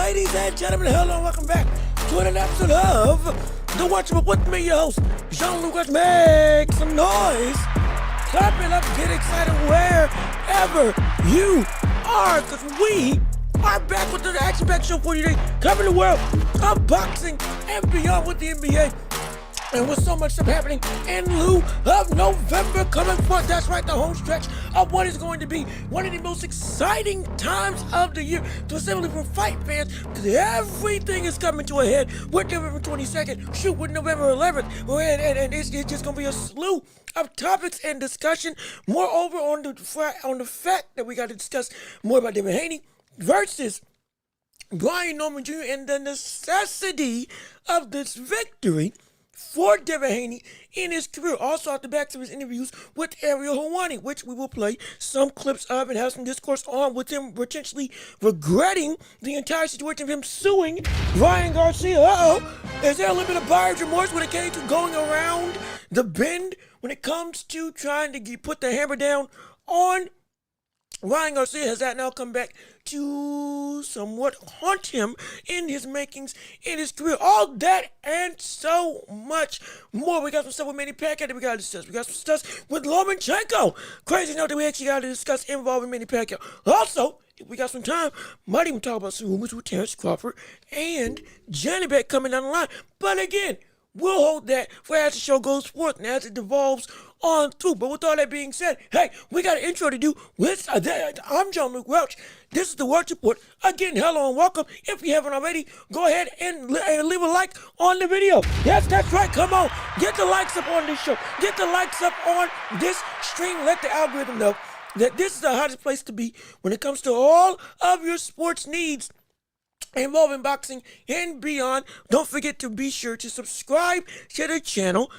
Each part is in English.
Ladies and gentlemen, hello, welcome back to another episode of The Watchable with me, your host, Jean-Lucas. Make some noise, clap it up, get excited wherever you are, because we are back with the action-packed show for you today, covering the world of boxing and beyond with the NBA. And with so much stuff happening in lieu of November coming forth, that's right, the home stretch of what is going to be one of the most exciting times of the year, specifically for fight fans, because everything is coming to a head with November 22nd, shoot, with November 11th, and it's just going to be a slew of topics and discussion. Moreover, on the fact that we got to discuss more about Devin Haney versus Brian Norman Jr. and the necessity of this victory for Devin Haney in his career. Also, off the back of his interviews with Ariel Helwani, which we will play some clips of and have some discourse on, with him potentially regretting the entire situation of him suing Ryan Garcia. Is there a little bit of buyer's remorse when it came to going around the bend when it comes to trying to put the hammer down on Ryan Garcia? Has that now come back to somewhat haunt him in his makings, in his career? All that and so much more. We got some stuff with Manny Pacquiao that we got to discuss. We got some stuff with Lomachenko. Crazy note that we actually got to discuss involving Manny Pacquiao. Also, if we got some time, might even talk about some rumors with Terrence Crawford and Johnny Beck coming down the line. But again, we'll hold that for as the show goes forth and as it devolves on through. But with all that being said, hey, we got an intro to do with, I'm Jean-Luc Welch. This is the Welch Report. Again, hello and welcome. If you haven't already, go ahead and leave a like on the video. Yes, that's right. Come on. Get the likes up on this show. Get the likes up on this stream. Let the algorithm know that this is the hottest place to be when it comes to all of your sports needs involving boxing and beyond. Don't forget to be sure to subscribe to the channel.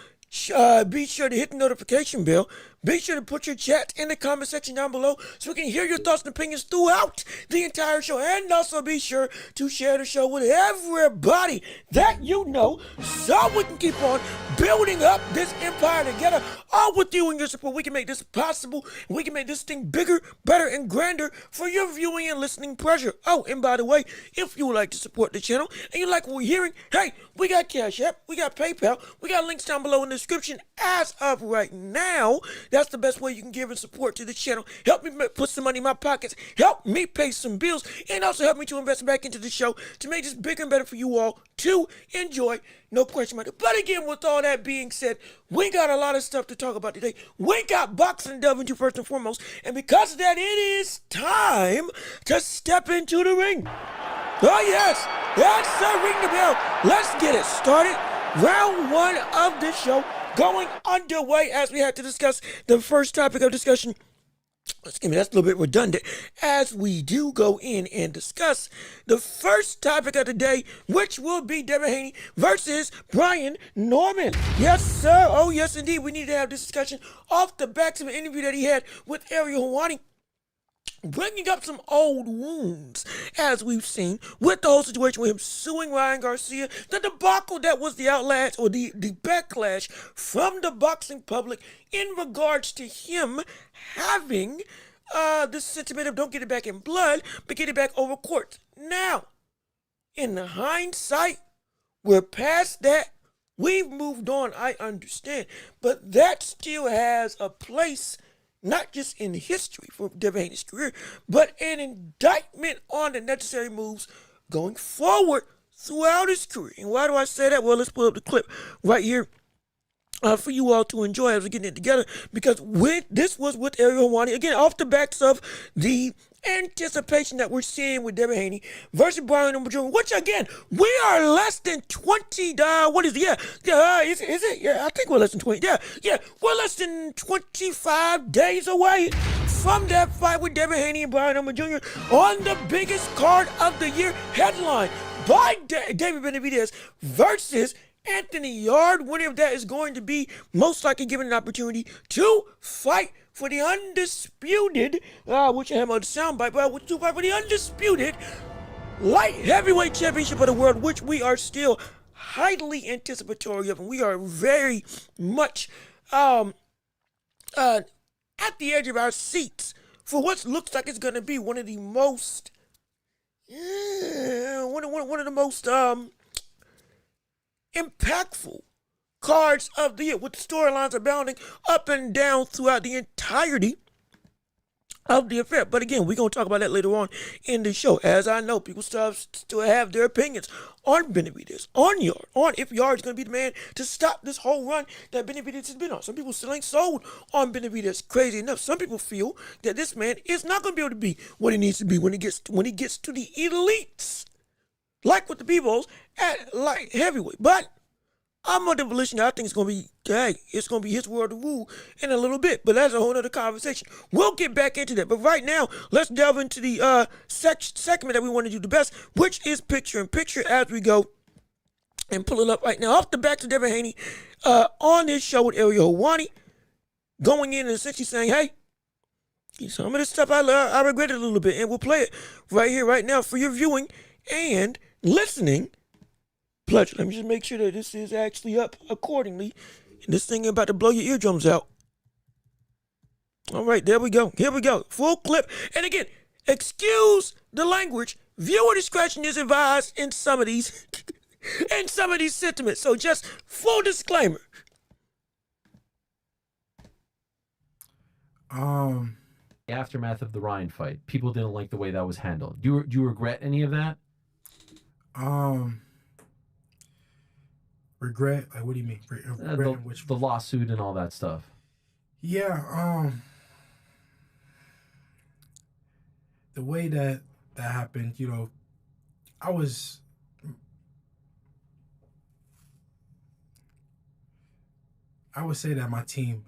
Be sure to hit the notification bell. Be sure to put your chat in the comment section down below so we can hear your thoughts and opinions throughout the entire show. And also be sure to share the show with everybody that you know so we can keep on building up this empire together. All with you and your support, we can make this possible. We can make this thing bigger, better, and grander for your viewing and listening pleasure. Oh, and by the way, if you would like to support the channel and you like what we're hearing, hey, we got Cash App, we got PayPal, we got links down below in the description as of right now. That's the best way you can give and support to the channel. Help me put some money in my pockets. Help me pay some bills. And also help me to invest back into the show to make this bigger and better for you all to enjoy. No question about it. But again, with all that being said, we got a lot of stuff to talk about today. We got boxing to delve into first and foremost. And because of that, it is time to step into the ring. Oh, yes. That's the ring the bell. Let's get it started. Round one of this show going underway as we have to discuss the first topic of discussion. Excuse me, that's a little bit redundant. As we do go in and discuss the first topic of the day, which will be Devin Haney versus Brian Norman. Yes, sir. Oh, yes, indeed. We need to have this discussion off the back of an interview that he had with Ariel Helwani, bringing up some old wounds, as we've seen, with the whole situation with him suing Ryan Garcia, the debacle that was the outlash, or the backlash from the boxing public in regards to him having this sentiment of don't get it back in blood, but get it back over court. Now, in the hindsight, we're past that. We've moved on, I understand, but that still has a place not just in history for Devin Haney's career, but an indictment on the necessary moves going forward throughout his career. And why do I say that? Well, let's pull up the clip right here for you all to enjoy as we're getting it together, because this was with Ariel Helwani, again, off the backs of the anticipation that we're seeing with Devin Haney versus Brian Norman Jr., which again, we are less than 20, what is it? Is it? Yeah, I think we're less than 20. Yeah, we're less than 25 days away from that fight with Devin Haney and Brian Norman Jr. on the biggest card of the year, headline by David Benavidez versus Anthony Yard. Winner of that is going to be most likely given an opportunity to fight for the undisputed, which I have on the soundbite, but to fight for the undisputed light heavyweight championship of the world, which we are still highly anticipatory of, and we are very much at the edge of our seats for what looks like it's going to be one of the most one of the most impactful cards of the year, with the storylines abounding up and down throughout the entirety of the affair. But again, we're going to talk about that later on in the show. As I know, people still have their opinions on Benavidez, on Yard, on if Yard's going to be the man to stop this whole run that Benavidez has been on. Some people still ain't sold on Benavidez. Crazy enough, some people feel that this man is not going to be able to be what he needs to be when he gets to the elites, like with the Bivos at light heavyweight. But I'm on the volition. I think it's going to be his world to rule in a little bit. But that's a whole other conversation. We'll get back into that. But right now, let's delve into the segment that we want to do the best, which is picture in picture, as we go and pull it up right now. Off the back to Devin Haney on this show with Ariel Helwani, going in and essentially saying, hey, some of this stuff I regretted a little bit. And we'll play it right here, right now for your viewing and listening pleasure. Let me just make sure that this is actually up accordingly. And this thing about to blow your eardrums out. All right, there we go. Here we go. Full clip. And again, excuse the language. Viewer discretion is advised in some of these sentiments. So just full disclaimer. The aftermath of the Ryan fight, people didn't like the way that was handled. Do you regret any of that? Regret? Like, what do you mean? The lawsuit and all that stuff. Yeah. The way that happened, I would say that my team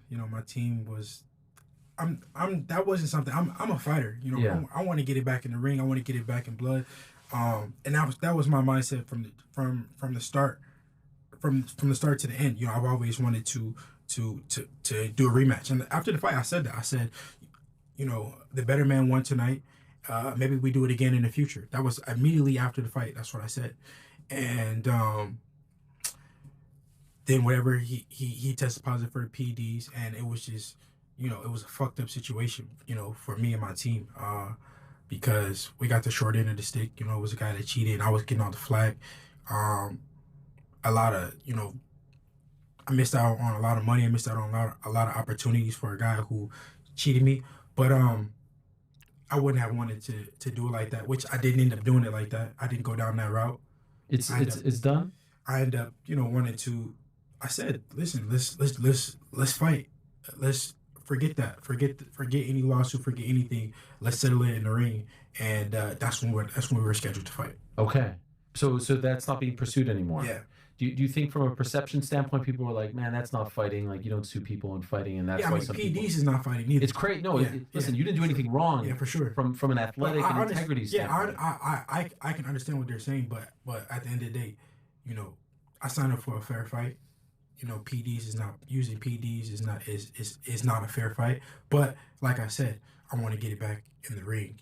was. That wasn't something. I'm a fighter. Yeah. I want to get it back in the ring. I want to get it back in blood. And that was my mindset from the start. From the start to the end, I've always wanted to do a rematch. And after the fight, I said that. I said, the better man won tonight. Maybe we do it again in the future. That was immediately after the fight. That's what I said. And then whatever, he tested positive for the PEDs, and it was just, it was a fucked up situation, for me and my team, because we got the short end of the stick. It was a guy that cheated, and I was getting all the flack. A lot of, I missed out on a lot of money. I missed out on a lot of opportunities for a guy who cheated me. But I wouldn't have wanted to do it like that, which I didn't end up doing it like that. I didn't go down that route. It's done. I ended up, wanting to. I said, listen, let's fight. Let's forget that. Forget any lawsuit. Forget anything. Let's settle it in the ring. And that's when we were scheduled to fight. Okay. So that's not being pursued anymore. Yeah. Do you think from a perception standpoint, people were like, man, that's not fighting. Like, you don't sue people in fighting, and that's why some PEDs people... is not fighting either. It's crazy. No, listen, you didn't do anything wrong. Yeah, for sure. From an athletic and integrity standpoint. I can understand what they're saying, but at the end of the day, I signed up for a fair fight. PEDs is not using PEDs is not a fair fight. But like I said, I want to get it back in the ring.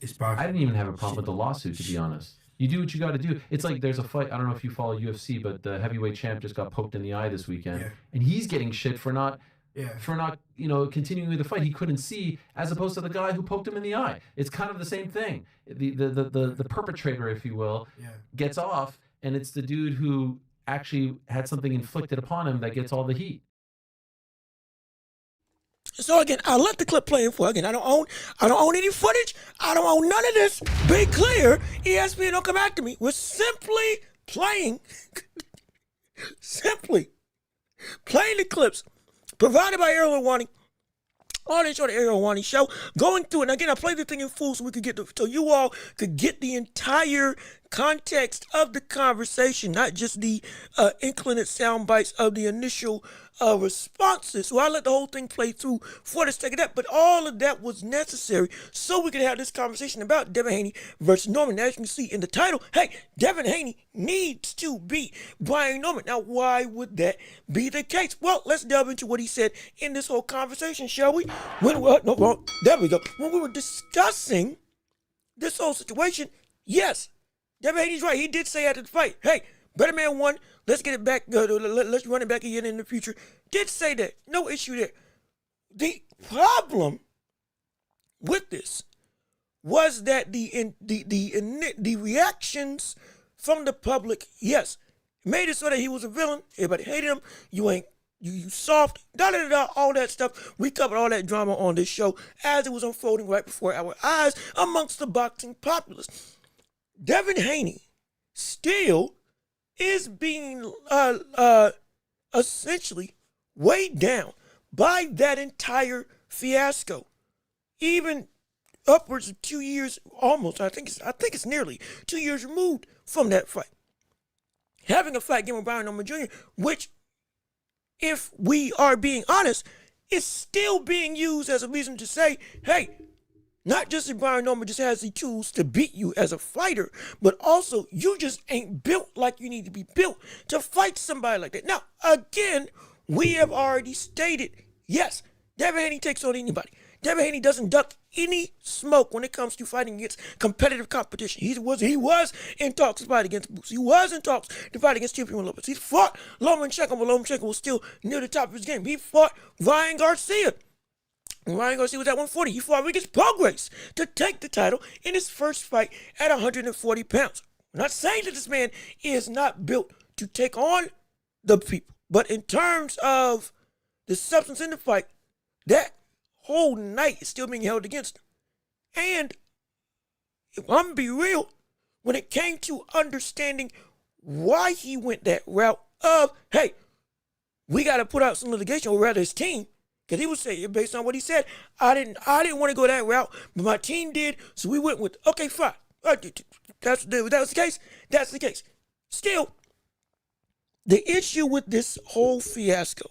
It's about. I didn't even have a problem with the lawsuit, to be honest. You do what you got to do. It's like there's a fight. I don't know if you follow UFC, but the heavyweight champ just got poked in the eye this weekend, and he's getting shit for not continuing with the fight. He couldn't see, as opposed to the guy who poked him in the eye. It's kind of the same thing. The perpetrator, if you will, gets off, and it's the dude who actually had something inflicted upon him that gets all the heat. So again, I'll let the clip play in for. Again, I don't own any footage. I don't own none of this. Be clear, ESPN, don't come after me. We're simply playing the clips provided by Ariel Helwani on the show, the Ariel Helwani Show. Going through it, and again, I played the thing in full so you all could get the entire context of the conversation, not just the inclinant sound bites of the initial responses. So I let the whole thing play through for the sake of that, but all of that was necessary so we could have this conversation about Devin Haney versus Norman. As you can see in the title, hey, Devin Haney needs to beat Brian Norman. Now, why would that be the case? Well, let's delve into what he said in this whole conversation, shall we? There we go. When we were discussing this whole situation, yes, Devin Haney's right. He did say after the fight, hey, better man won. Let's get it back. Let's run it back again in the future. Did say that. No issue there. The problem with this was that the reactions from the public, yes, made it so that he was a villain. Everybody hated him. You soft, all that stuff. We covered all that drama on this show as it was unfolding right before our eyes amongst the boxing populace. Devin Haney still is being essentially weighed down by that entire fiasco. Even upwards of 2 years, almost, I think it's nearly 2 years removed from that fight. Having a fight game with Brian Norman Jr., which, if we are being honest, is still being used as a reason to say, hey, not just that Brian Norman just has the tools to beat you as a fighter, but also you just ain't built like you need to be built to fight somebody like that. Now, again, we have already stated, yes, Devin Haney takes on anybody. Devin Haney doesn't duck any smoke when it comes to fighting against competitive competition. He was in talks to fight against Boots. He was in talks to fight against Teofimo Lopez. He fought Lomachenko, but Lomachenko was still near the top of his game. He fought Ryan Garcia. And Ryan Garcia was at 140. He fought against Prograis to take the title in his first fight at 140 pounds. I'm not saying that this man is not built to take on the people, but in terms of the substance in the fight, that whole night is still being held against him. And if I'm gonna be real, when it came to understanding why he went that route of, hey, we got to put out some litigation, or rather his team, because he was saying, based on what he said, I didn't want to go that route, but my team did, so we went with, okay, fine. That was the case. That's the case. Still, the issue with this whole fiasco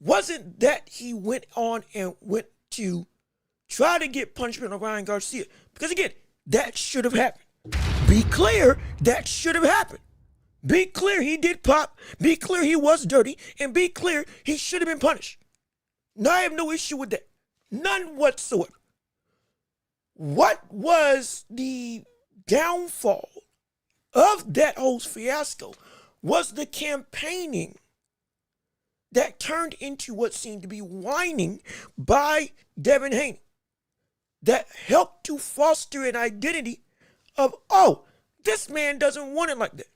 wasn't that he went on and went to try to get punishment on Ryan Garcia. Because again, that should have happened. Be clear, that should have happened. Be clear, he did pop. Be clear, he was dirty. And be clear, he should have been punished. No, I have no issue with that. None whatsoever. What was the downfall of that whole fiasco was the campaigning that turned into what seemed to be whining by Devin Haney that helped to foster an identity of, oh, this man doesn't want it like that.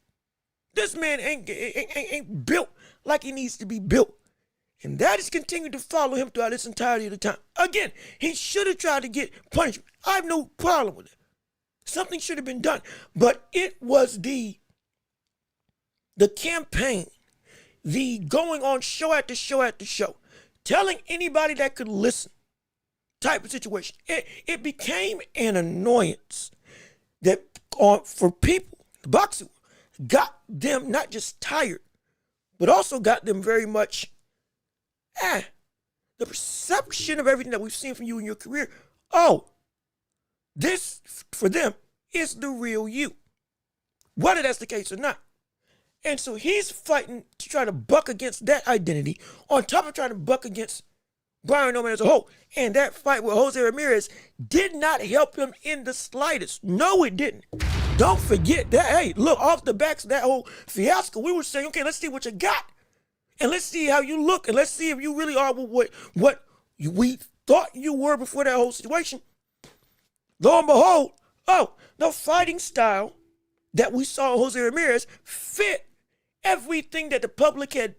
This man ain't built like he needs to be built. And that has continued to follow him throughout this entirety of the time. Again, he should have tried to get punishment. I have no problem with it. Something should have been done. But it was the campaign, the going on show after show after show, telling anybody that could listen type of situation. It became an annoyance that for people, the boxing got them not just tired, but also got them very much, the perception of everything that we've seen from you in your career. Oh, this, for them, is the real you. Whether that's the case or not. And so he's fighting to try to buck against that identity on top of trying to buck against Brian Norman as a whole. And that fight with Jose Ramirez did not help him in the slightest. No, it didn't. Don't forget that, hey, look, off the backs of that whole fiasco, we were saying, okay, let's see what you got. And let's see how you look. And let's see if you really are what we thought you were before that whole situation. Lo and behold, the fighting style that we saw Jose Ramirez fit everything that the public had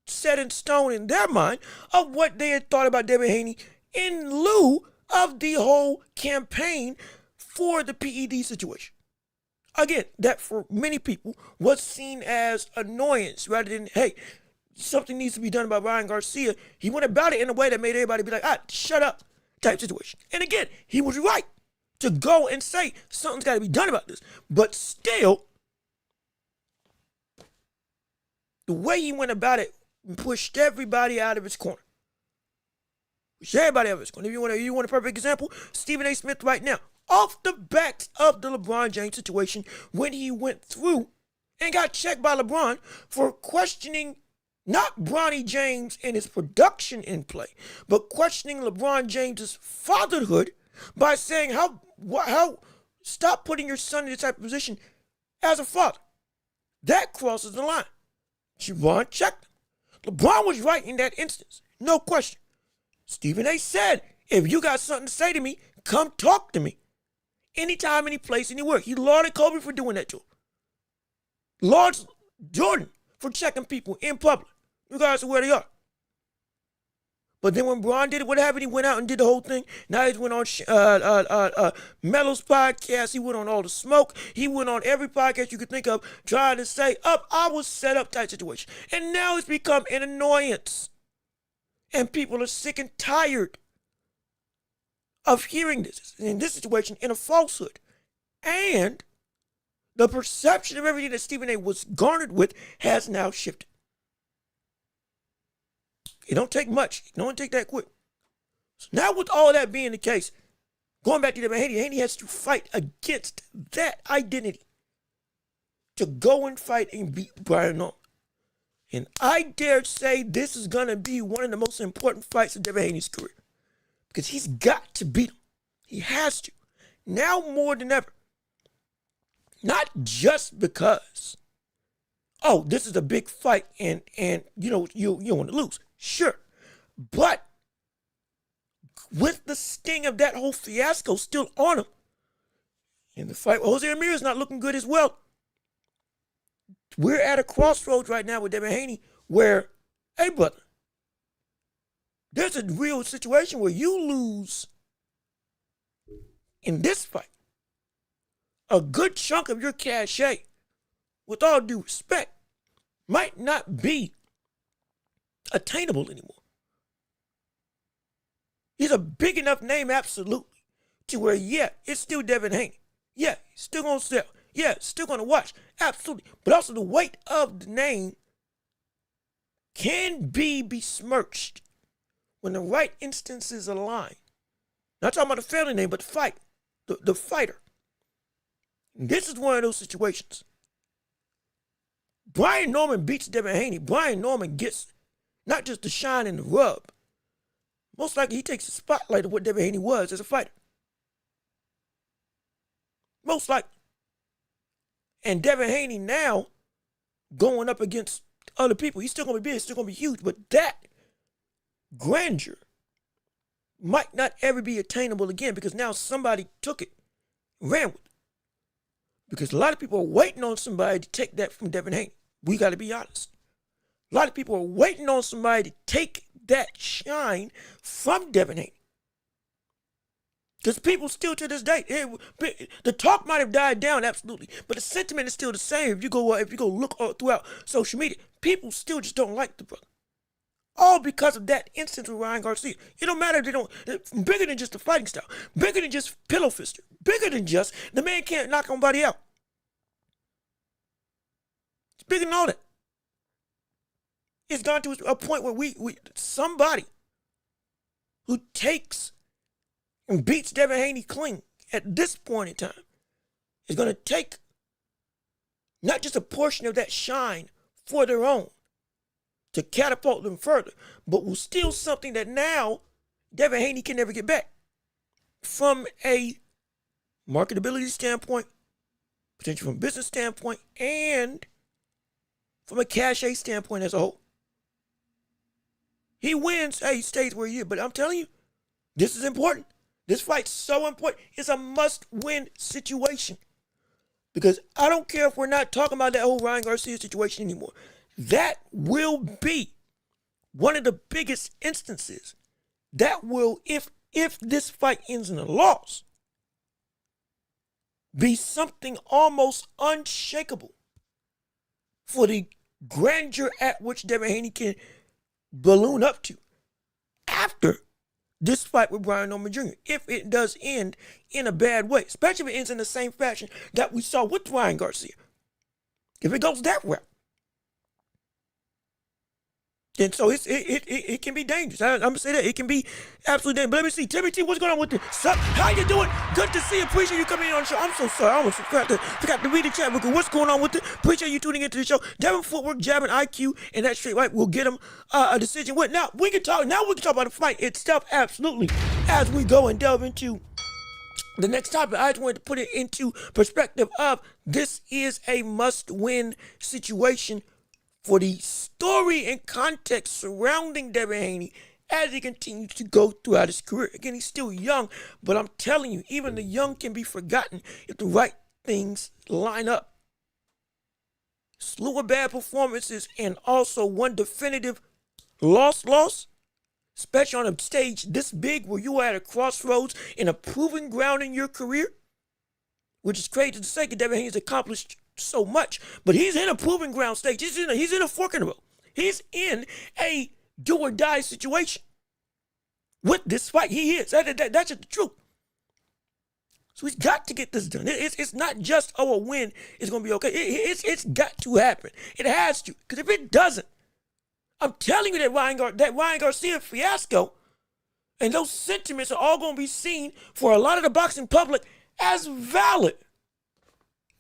set in stone in their mind of what they had thought about Devin Haney in lieu of the whole campaign for the PED situation. Again, that for many people was seen as annoyance rather than, hey, something needs to be done about Ryan Garcia. He went about it in a way that made everybody be like, shut up type situation. And again, he was right to go and say something's got to be done about this. But still, the way he went about it pushed everybody out of his corner. Pushed everybody out of his corner. If you want a perfect example, Stephen A. Smith right now, off the backs of the LeBron James situation, when he went through and got checked by LeBron for questioning not Bronny James and his production in play, but questioning LeBron James's fatherhood by saying, how stop putting your son in this type of position as a father. That crosses the line. LeBron checked him. LeBron was right in that instance. No question. Stephen A. said, if you got something to say to me, come talk to me. anytime, any place, anywhere. He lauded Kobe for doing that to him. Lauds Jordan for checking people in public, regardless of where they are. But then when Bron did it, what happened? He went out and did the whole thing. Now he went on Melo's podcast. He went on All the Smoke. He went on every podcast you could think of trying to say, I was set up type situation. And now it's become an annoyance. And people are sick and tired of hearing this in this situation in a falsehood. And the perception of everything that Stephen A. was garnered with has now shifted. It don't take much. It don't take that quick. So now with all that being the case, going back to Devin Haney, Haney has to fight against that identity to go and fight and beat Brian Norman. And I dare say this is going to be one of the most important fights of Devin Haney's career. Because he's got to beat him. He has to. Now more than ever. Not just because, this is a big fight and you want to lose. Sure. But with the sting of that whole fiasco still on him, in the fight, Jose Ramirez is not looking good as well. We're at a crossroads right now with Devin Haney where, hey, brother, there's a real situation where you lose in this fight a good chunk of your cachet, with all due respect, might not be attainable anymore. He's a big enough name, absolutely, to where, it's still Devin Haney. Yeah, he's still going to sell. Yeah, still going to watch. Absolutely. But also the weight of the name can be besmirched when the right instances align. Not talking about the family name, but the fight. The fighter. And this is one of those situations. Brian Norman beats Devin Haney. Brian Norman gets not just the shine and the rub. Most likely he takes the spotlight of what Devin Haney was as a fighter. Most likely. And Devin Haney now going up against other people. He's still going to be big. He's still going to be huge. But that grandeur might not ever be attainable again because now somebody took it, ran with it. Because a lot of people are waiting on somebody to take that from Devin Haney. We got to be honest. A lot of people are waiting on somebody to take that shine from Devin Haney. Because people still to this day, the talk might have died down, absolutely, but the sentiment is still the same. If you go look throughout social media, people still just don't like the brother. All because of that instance with Ryan Garcia. It don't matter if they don't, bigger than just the fighting style, bigger than just pillow fister, bigger than just the man can't knock somebody out. It's bigger than all that. It's gone to a point where we somebody who takes and beats Devin Haney clean at this point in time is going to take not just a portion of that shine for their own to catapult them further, but will steal something that now Devin Haney can never get back from a marketability standpoint, potentially from a business standpoint, and from a cachet standpoint as a whole. He wins, he stays where he is. But I'm telling you, this is important. This fight's so important. It's a must-win situation. Because I don't care if we're not talking about that whole Ryan Garcia situation anymore. That will be one of the biggest instances that will, if this fight ends in a loss, be something almost unshakable for the grandeur at which Devin Haney can balloon up to after this fight with Brian Norman Jr. If it does end in a bad way, especially if it ends in the same fashion that we saw with Ryan Garcia. If it goes that route. And so it can be dangerous. I'm going to say that. It can be absolutely dangerous. But let me see. Timmy T, what's going on with this? How you doing? Good to see you. Appreciate you coming in on the show. I'm so sorry. I almost forgot to read the chat. What's going on with it? Appreciate you tuning into the show. Devin footwork, jabbing, IQ, and that straight right will get him a decision. Now we can talk about the fight itself, absolutely, as we go and delve into the next topic. I just wanted to put it into perspective of this is a must-win situation for the story and context surrounding Devin Haney as he continues to go throughout his career. Again, he's still young, but I'm telling you, even the young can be forgotten if the right things line up. Slew of bad performances and also one definitive loss, especially on a stage this big where you are at a crossroads in a proven ground in your career, which is crazy to say because Devin Haney's accomplished so much, but he's in a proven ground stage. He's in a fork in the road. He's in a do or die situation with this fight. He is. That's just the truth. So he's got to get this done. It's not just, a win is going to be okay. It's got to happen. It has to. Because if it doesn't, I'm telling you that Ryan Garcia fiasco and those sentiments are all going to be seen for a lot of the boxing public as valid.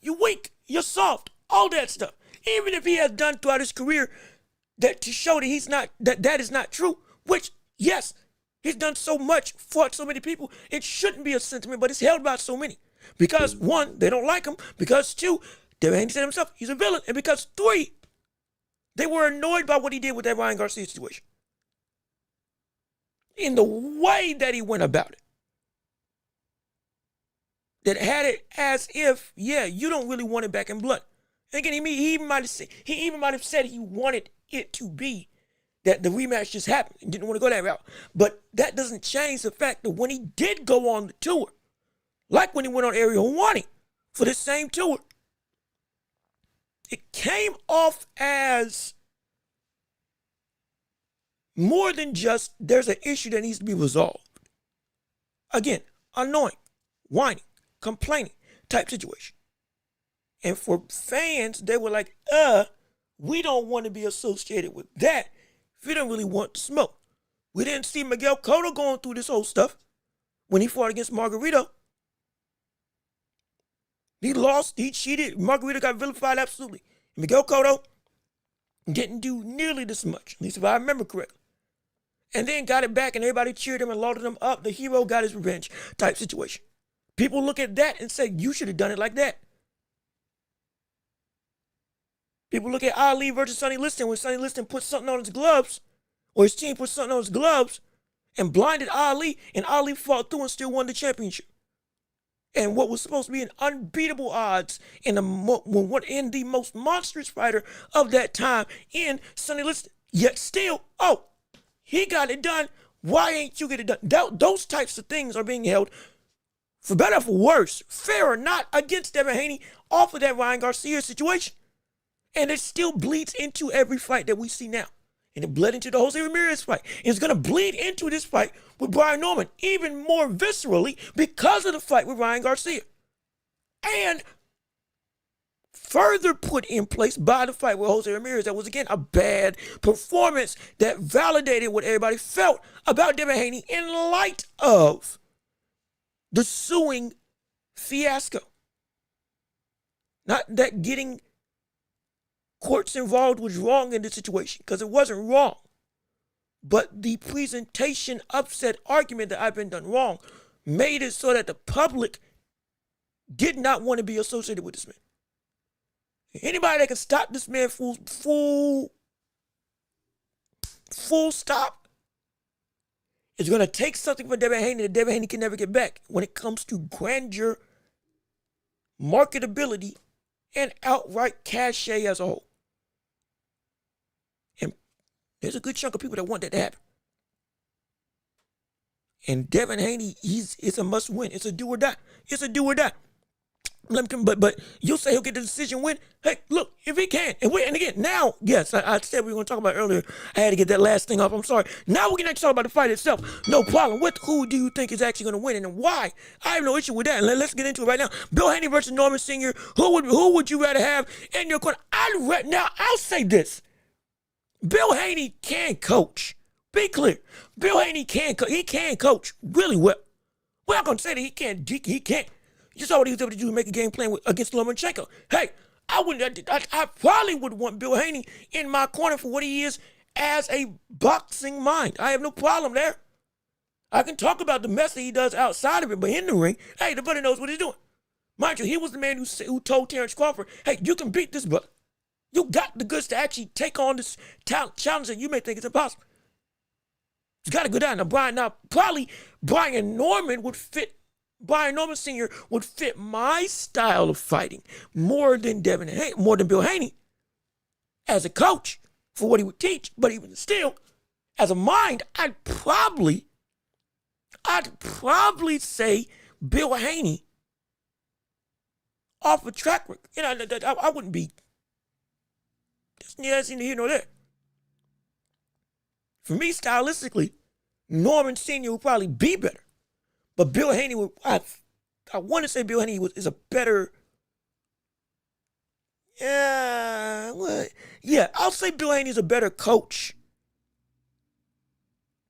You're weak. You're soft. All that stuff. Even if he has done throughout his career that to show that he's not, that is not true, which, yes, he's done so much, fought so many people, it shouldn't be a sentiment, but it's held by so many. Because, one, they don't like him. Because, two, Devin Haney said himself, he's a villain. And because, three, they were annoyed by what he did with that Ryan Garcia situation. In the way that he went about it. That had it as if, yeah, you don't really want it back in blood. And again, he even might have said he wanted it to be that the rematch just happened and didn't want to go that route. But that doesn't change the fact that when he did go on the tour, like when he went on Area 1 for the same tour, it came off as more than just there's an issue that needs to be resolved. Again, annoying, whining, complaining type situation. And for fans, they were like, we don't want to be associated with that if you don't really want to smoke. We didn't see Miguel Cotto going through this whole stuff when he fought against Margarito. He lost, he cheated. Margarito got vilified, absolutely. Miguel Cotto didn't do nearly this much, at least if I remember correctly. And then got it back and everybody cheered him and lauded him up. The hero got his revenge type situation. People look at that and say, you should have done it like that. People look at Ali versus Sonny Liston when Sonny Liston put something on his gloves, or his team put something on his gloves and blinded Ali, and Ali fought through and still won the championship. And what was supposed to be an unbeatable odds in the most monstrous fighter of that time in Sonny Liston, yet still, he got it done. Why ain't you get it done? Those types of things are being held, for better or for worse, fair or not, against Devin Haney off of that Ryan Garcia situation. And it still bleeds into every fight that we see now. And it bled into the Jose Ramirez fight. And it's going to bleed into this fight with Brian Norman even more viscerally because of the fight with Ryan Garcia. And further put in place by the fight with Jose Ramirez that was, again, a bad performance that validated what everybody felt about Devin Haney in light of the suing fiasco. Not that getting courts involved was wrong in this situation, because it wasn't wrong. But the presentation upset argument that I've been done wrong made it so that the public did not want to be associated with this man. Anybody that can stop this man full stop is going to take something from Devin Haney that Devin Haney can never get back when it comes to grandeur, marketability, and outright cachet as a whole. And there's a good chunk of people that want that to happen. And Devin Haney, it's a must win. It's a do or die. It's a do or die. But you'll say he'll get the decision win. Hey, look, if he can. And again, now, yes, I said we were going to talk about it earlier. I had to get that last thing off. I'm sorry. Now we can actually talk about the fight itself. No problem. Who do you think is actually going to win and why? I have no issue with that. Let's get into it right now. Bill Haney versus Norman Sr. Who would you rather have in your corner? Now, I'll say this. Bill Haney can coach. Be clear. Bill Haney can coach really well. We're not going to say that he can't. He can't. You saw what he was able to do to make a game plan against Lomachenko. Hey, I probably would want Bill Haney in my corner for what he is as a boxing mind. I have no problem there. I can talk about the mess that he does outside of it, but in the ring, hey, the brother knows what he's doing. Mind you, he was the man who told Terrence Crawford, hey, you can beat this brother. You got the goods to actually take on this challenge that you may think is impossible. It's got to go down. Now, probably Brian Norman Sr. would fit my style of fighting more than Bill Haney as a coach for what he would teach. But even still, as a mind, I'd probably say Bill Haney off a track record. I wouldn't be. That's neither here nor there. For me, stylistically, Norman Sr. would probably be better. But Bill Haney would, I want to say Bill Haney is a better, I'll say Bill Haney is a better coach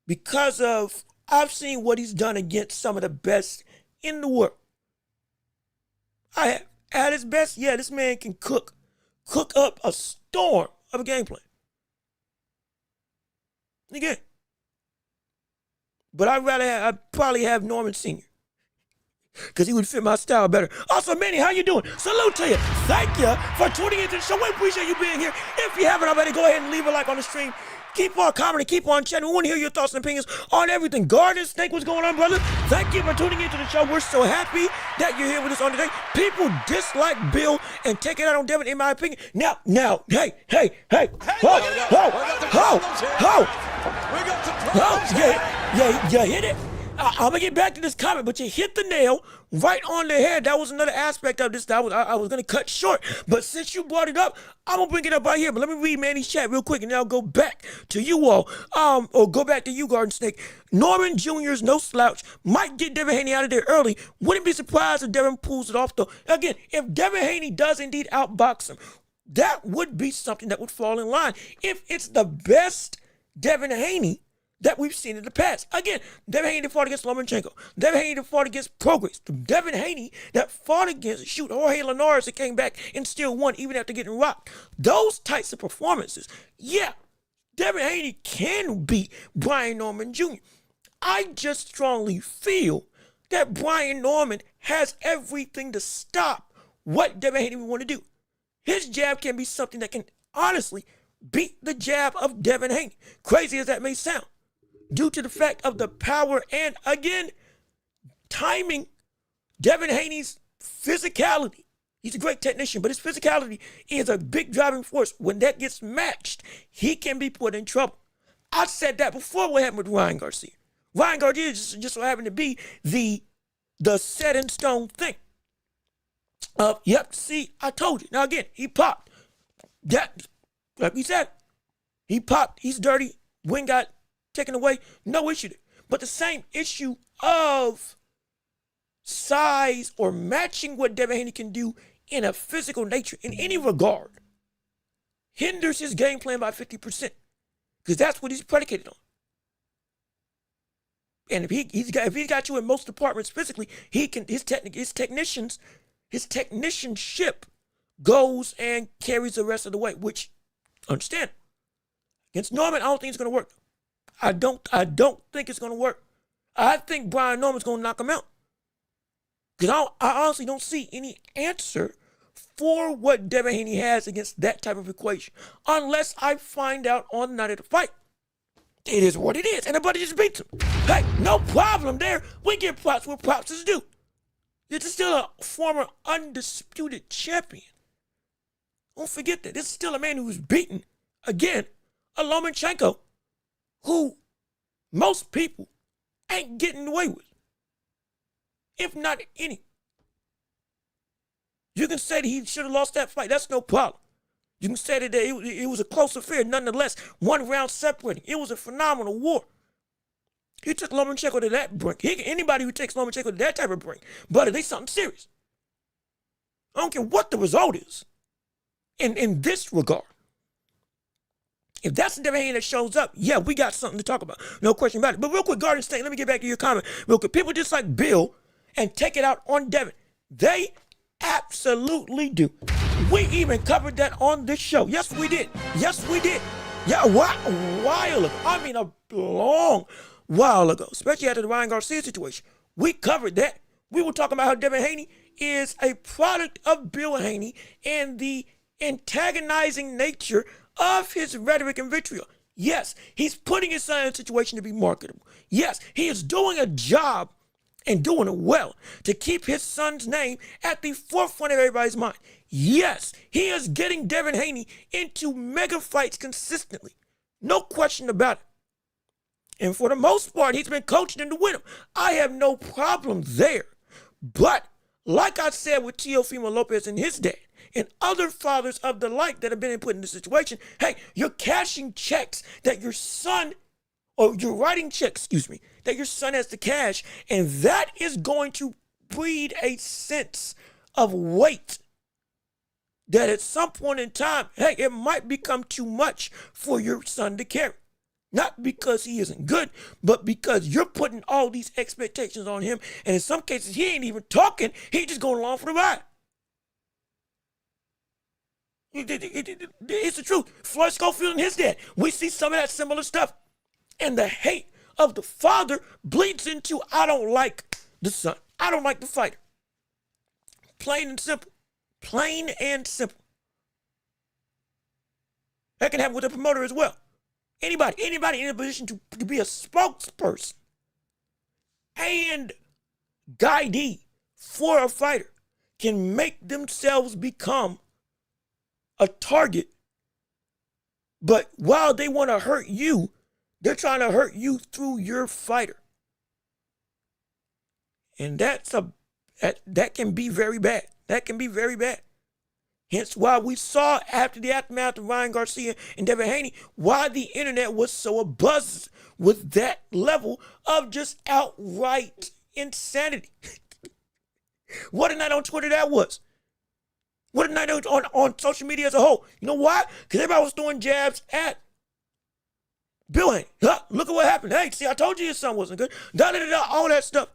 because of, I've seen what he's done against some of the best in the world. At his best, this man can cook up a storm of a game plan. Again. But I'd probably have Norman Sr. because he would fit my style better. Also, Manny, how you doing? Salute to you. Thank you for tuning into the show. We appreciate you being here. If you haven't already, go ahead and leave a like on the stream. Keep on commenting, keep on chatting. We want to hear your thoughts and opinions on everything. Garden Snake, what's going on, brother? Thank you for tuning into the show. We're so happy that you're here with us on today. People dislike Bill and take it out on Devin, in my opinion. Now, hey, you hit it. I'm going to get back to this comment, but you hit the nail right on the head. That was another aspect of this that I was going to cut short. But since you brought it up, I'm going to bring it up right here. But let me read Manny's chat real quick, and then I'll go back to you all. Or go back to you, Garden Snake. Norman Jr.'s no slouch. Might get Devin Haney out of there early. Wouldn't be surprised if Devin pulls it off, though. Again, if Devin Haney does indeed outbox him, that would be something that would fall in line. If it's the best Devin Haney that we've seen in the past. Again, Devin Haney that fought against Lomachenko. Devin Haney that fought against Prograis. Devin Haney that fought against, Jorge Linares that came back and still won even after getting rocked. Those types of performances, Devin Haney can beat Brian Norman Jr. I just strongly feel that Brian Norman has everything to stop what Devin Haney would want to do. His jab can be something that can honestly beat the jab of Devin Haney. Crazy as that may sound. Due to the fact of the power and, again, timing, Devin Haney's physicality. He's a great technician, but his physicality is a big driving force. When that gets matched, he can be put in trouble. I said that before what happened with Ryan Garcia. Ryan Garcia just so happened to be the set in stone thing. See, I told you. Now, again, he popped. That, like we said, he popped. He's dirty. Win got taken away, no issue there. But the same issue of size or matching what Devin Haney can do in a physical nature, in any regard, hinders his game plan by 50%. Because that's what he's predicated on. And if he's got you in most departments physically, his technicianship goes and carries the rest of the way, which, understand, against Norman, I don't think it's going to work. I don't think it's going to work. I think Brian Norman's going to knock him out. Because I honestly don't see any answer for what Devin Haney has against that type of equation. Unless I find out on the night of the fight. It is what it is. And the buddy just beats him. Hey, no problem there. We give props where props is due. This is still a former undisputed champion. Don't forget that. This is still a man who's beaten, again, a Lomachenko, who most people ain't getting away with, if not any. You can say that he should have lost that fight. That's no problem. You can say that it was a close affair. Nonetheless, 1 round separating. It was a phenomenal war. He took Lomachenko to that brink. Anybody who takes Lomachenko to that type of brink, but they something serious. I don't care what the result is in this regard. If that's the Devin Haney that shows up, we got something to talk about. No question about it. But real quick, Garden State, let me get back to your comment. Real quick, people just like Bill and take it out on Devin. They absolutely do. We even covered that on this show. Yes, we did. Yeah, a while ago. I mean, a long while ago, especially after the Ryan Garcia situation. We covered that. We were talking about how Devin Haney is a product of Bill Haney and the antagonizing nature of his rhetoric and vitriol. Yes, he's putting his son in a situation to be marketable. Yes, he is doing a job and doing it well to keep his son's name at the forefront of everybody's mind. Yes, he is getting Devin Haney into mega fights consistently. No question about it. And for the most part, he's been coaching him to win them. I have no problem there. But like I said with Teofimo Lopez and his dad, and other fathers of the like that have been put in this situation, hey, you're cashing checks that your son, or you're writing checks, that your son has to cash, and that is going to breed a sense of weight that at some point in time, hey, it might become too much for your son to carry. Not because he isn't good, but because you're putting all these expectations on him, and in some cases, he ain't even talking, he's just going along for the ride. It's the truth. Floyd Schofield and his dad, we see some of that similar stuff. And the hate of the father bleeds into, I don't like the son. I don't like the fighter. Plain and simple. Plain and simple. That can happen with a promoter as well. Anybody in a position to be a spokesperson and guidee for a fighter can make themselves become a target, but while they want to hurt you, they're trying to hurt you through your fighter. And that can be very bad. That can be very bad. Hence why we saw after the aftermath of Ryan Garcia and Devin Haney, why the internet was so abuzz with that level of just outright insanity. What a night on Twitter that was. What a night on social media as a whole. You know why? Because everybody was throwing jabs at Bill Haney. Huh, look at what happened. Hey, see, I told you his son wasn't good. Da-da-da-da, all that stuff.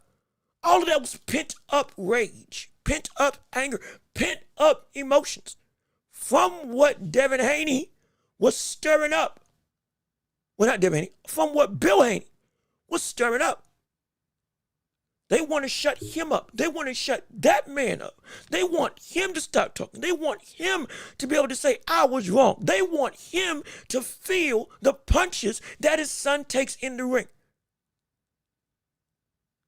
All of that was pent up rage, pent up anger, pent up emotions from what Devin Haney was stirring up. Well, not Devin Haney, from what Bill Haney was stirring up. They want to shut him up. They want to shut that man up. They want him to stop talking. They want him to be able to say, I was wrong. They want him to feel the punches that his son takes in the ring.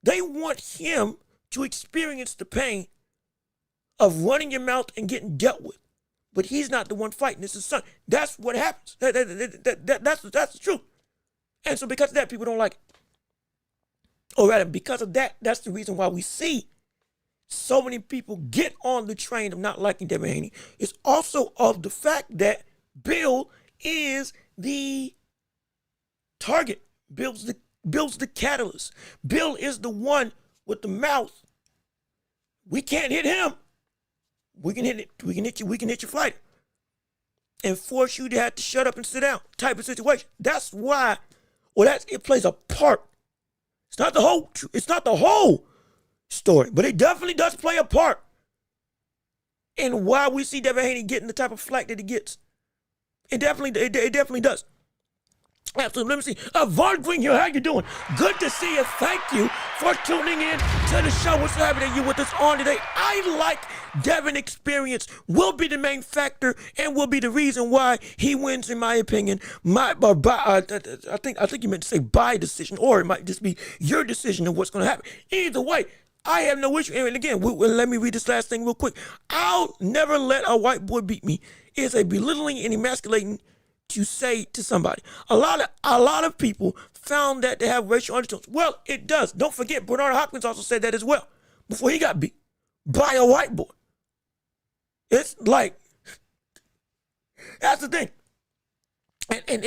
They want him to experience the pain of running your mouth and getting dealt with. But he's not the one fighting. It's his son. That's what happens. That's the truth. And so because of that, people don't like it. Or rather, because of that, that's the reason why we see so many people get on the train of not liking Devin Haney. It's also of the fact that Bill is the target. Bill's the catalyst. Bill is the one with the mouth. We can't hit him. We can hit it. We can hit you. We can hit your fighter and force you to have to shut up and sit down type of situation. That's why, it plays a part. It's not the whole story, but it definitely does play a part in why we see Devin Haney getting the type of flack that he gets. It definitely does. Absolutely. Let me see. Vaughn Green here. How you doing? Good to see you. Thank you for tuning in to the show. What's happening? You with us on today? I like Devin experience will be the main factor and will be the reason why he wins, in my opinion. I think you meant to say by decision, or it might just be your decision of what's going to happen. Either way, I have no issue. And again, let me read this last thing real quick. I'll never let a white boy beat me. It's a belittling and emasculating to say to somebody. A lot of people found that to have racial undertones. Well, it does. Don't forget, Bernard Hopkins also said that as well before he got beat by a white boy. It's like, that's the thing. And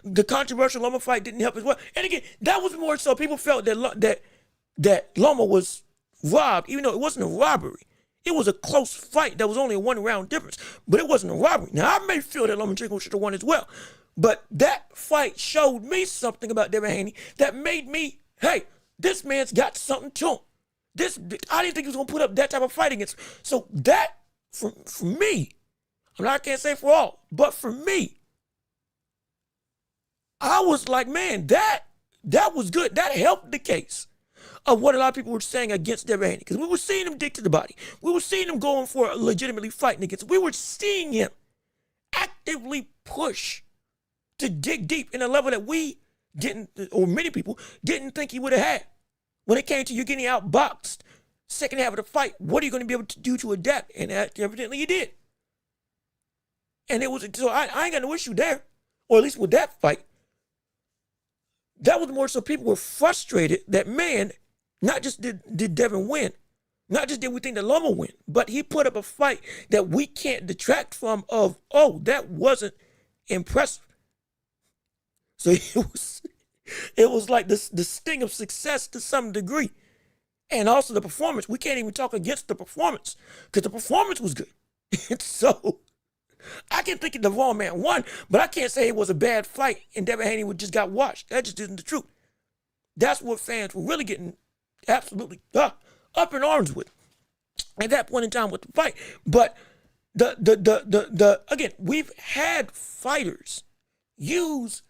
the controversial Loma fight didn't help as well. And again, that was more so people felt that Loma was robbed, even though it wasn't a robbery. It was a close fight. That was only a 1 round difference, but it wasn't a robbery. Now, I may feel that Lomachenko should have won as well, but that fight showed me something about Devin Haney that made me, hey, this man's got something to him. I didn't think he was going to put up that type of fight against him. So that, for me, I can't say for all, but for me, I was like, man, that was good. That helped the case of what a lot of people were saying against Devin Haney. Because we were seeing him dick to the body. We were seeing him going for legitimately fighting against him. We were seeing him actively push to dig deep in a level that we didn't, or many people didn't think he would have had. When it came to you getting outboxed, second half of the fight, what are you going to be able to do to adapt? And evidently you did. And it was, so I ain't got no issue there, or at least with that fight. That was more so people were frustrated that, man, not just did Devin win, not just did we think that Loma win, but he put up a fight that we can't detract from of, oh, that wasn't impressive. So it was like the sting of success to some degree. And also the performance. We can't even talk against the performance because the performance was good. And so I can think the wrong man won, but I can't say it was a bad fight and Devin Haney just got washed. That just isn't the truth. That's what fans were really getting absolutely up in arms with at that point in time with the fight. But again, we've had fighters use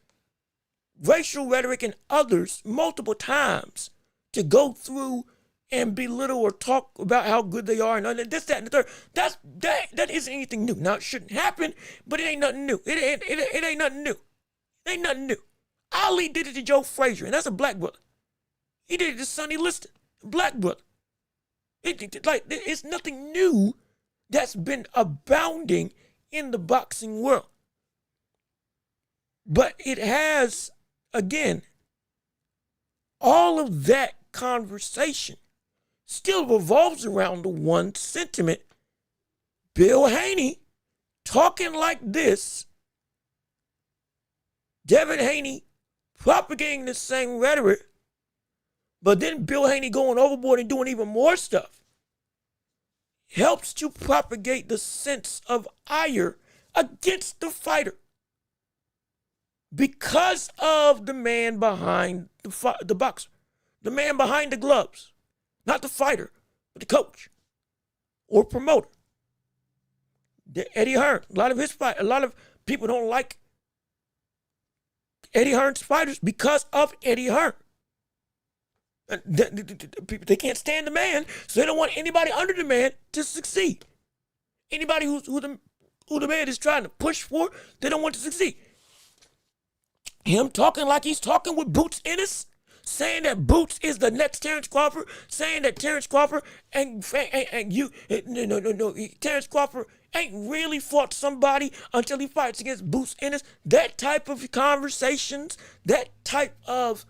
racial rhetoric and others multiple times to go through and belittle or talk about how good they are and this, that, and the third. That isn't anything new. Now, it shouldn't happen, but it ain't nothing new. It ain't nothing new. It ain't nothing new. Ali did it to Joe Frazier, and that's a black brother. He did it to Sonny Liston, a black brother. It's nothing new that's been abounding in the boxing world. But it has, again, all of that conversation still revolves around the one sentiment. Bill Haney talking like this, Devin Haney propagating the same rhetoric, but then Bill Haney going overboard and doing even more stuff, helps to propagate the sense of ire against the fighter because of the man behind the boxer, the man behind the gloves, not the fighter, but the coach or promoter. Eddie Hearn, a lot of people don't like Eddie Hearn's fighters because of Eddie Hearn. They can't stand the man, so they don't want anybody under the man to succeed. Anybody who the man is trying to push for, they don't want to succeed. Him talking like he's talking with Boots Ennis, saying that Boots is the next Terrence Crawford, saying that Terrence Crawford Terrence Crawford ain't really fought somebody until he fights against Boots Ennis. That type of conversations, that type of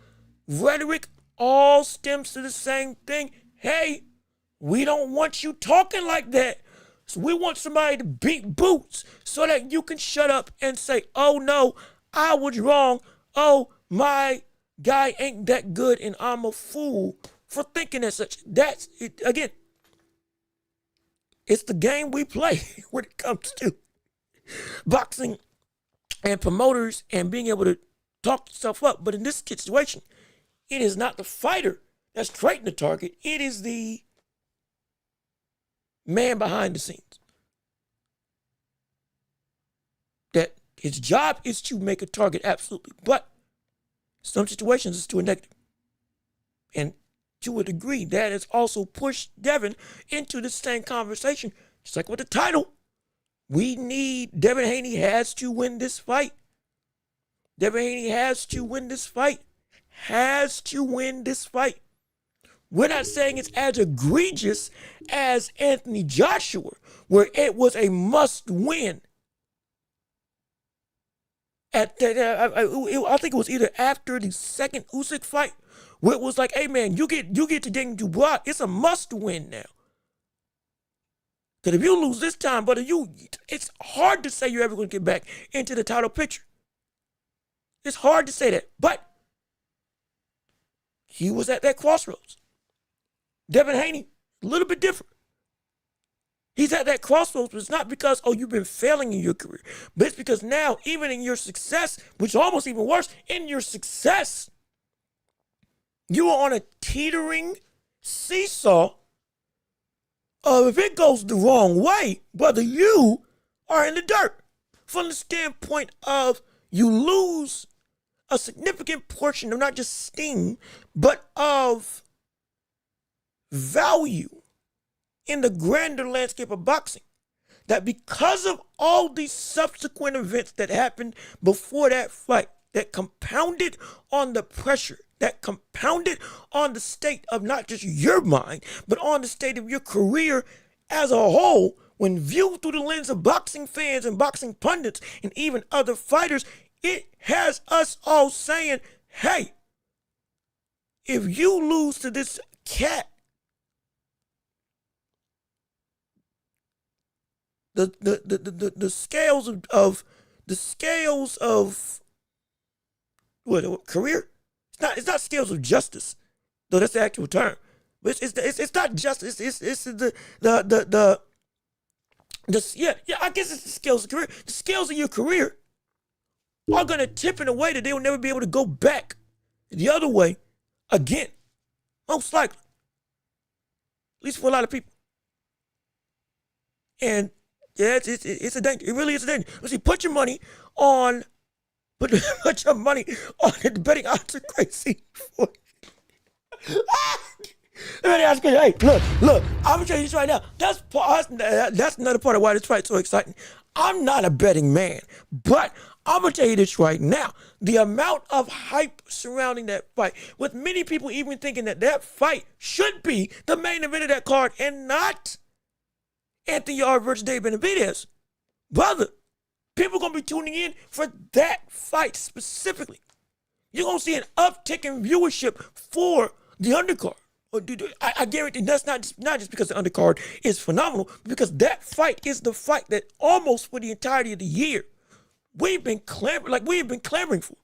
rhetoric all stems to the same thing. Hey, we don't want you talking like that. So we want somebody to beat Boots so that you can shut up and say, oh no, I was wrong. Oh, my guy ain't that good and I'm a fool for thinking as such. That's it. Again, it's the game we play when it comes to boxing and promoters and being able to talk yourself up. But in this situation, it is not the fighter that's trading the target. It is the man behind the scenes. That his job is to make a target, absolutely. But some situations it's to a negative. And to a degree, that has also pushed Devin into the same conversation. Just like with the title. Devin Haney has to win this fight. Devin Haney has to win this fight. Has to win this fight. We're not saying it's as egregious as Anthony Joshua, where it was a must win. I think it was either after the second Usyk fight, where it was like, hey man, you get to Daniel Dubois, it's a must win now. Because if you lose this time, brother, it's hard to say you're ever going to get back into the title picture. It's hard to say that, but he was at that crossroads. Devin Haney, a little bit different. He's at that crossroads, but it's not because, you've been failing in your career. But it's because now, even in your success, which is almost even worse, in your success, you are on a teetering seesaw of if it goes the wrong way, brother, you are in the dirt. From the standpoint of you lose a significant portion of not just steam, but of value in the grander landscape of boxing. that because of all these subsequent events that happened before that fight, that compounded on the pressure, that compounded on the state of not just your mind, but on the state of your career as a whole, when viewed through the lens of boxing fans and boxing pundits and even other fighters, it has us all saying, hey, if you lose to this cat, the scales of what career? It's not scales of justice, though that's the actual term. But it's not justice. It's I guess it's the scales of career. The scales of your career are gonna tip in a way that they will never be able to go back the other way again, most likely. At least for a lot of people. And yeah, it's a danger. It really is a danger. Let's see, put your money on the betting odds are crazy. Hey, look, I'm gonna tell you this right now. That's another part of why this fight's so exciting. I'm not a betting man, but I'm gonna tell you this right now. The amount of hype surrounding that fight, with many people even thinking that fight should be the main event of that card and not Anthony Yarde versus Dave Benavidez. Brother, people going to be tuning in for that fight specifically. You're going to see an uptick in viewership for the undercard. I guarantee that's not just because the undercard is phenomenal, because that fight is the fight that almost for the entirety of the year we've been clamoring for.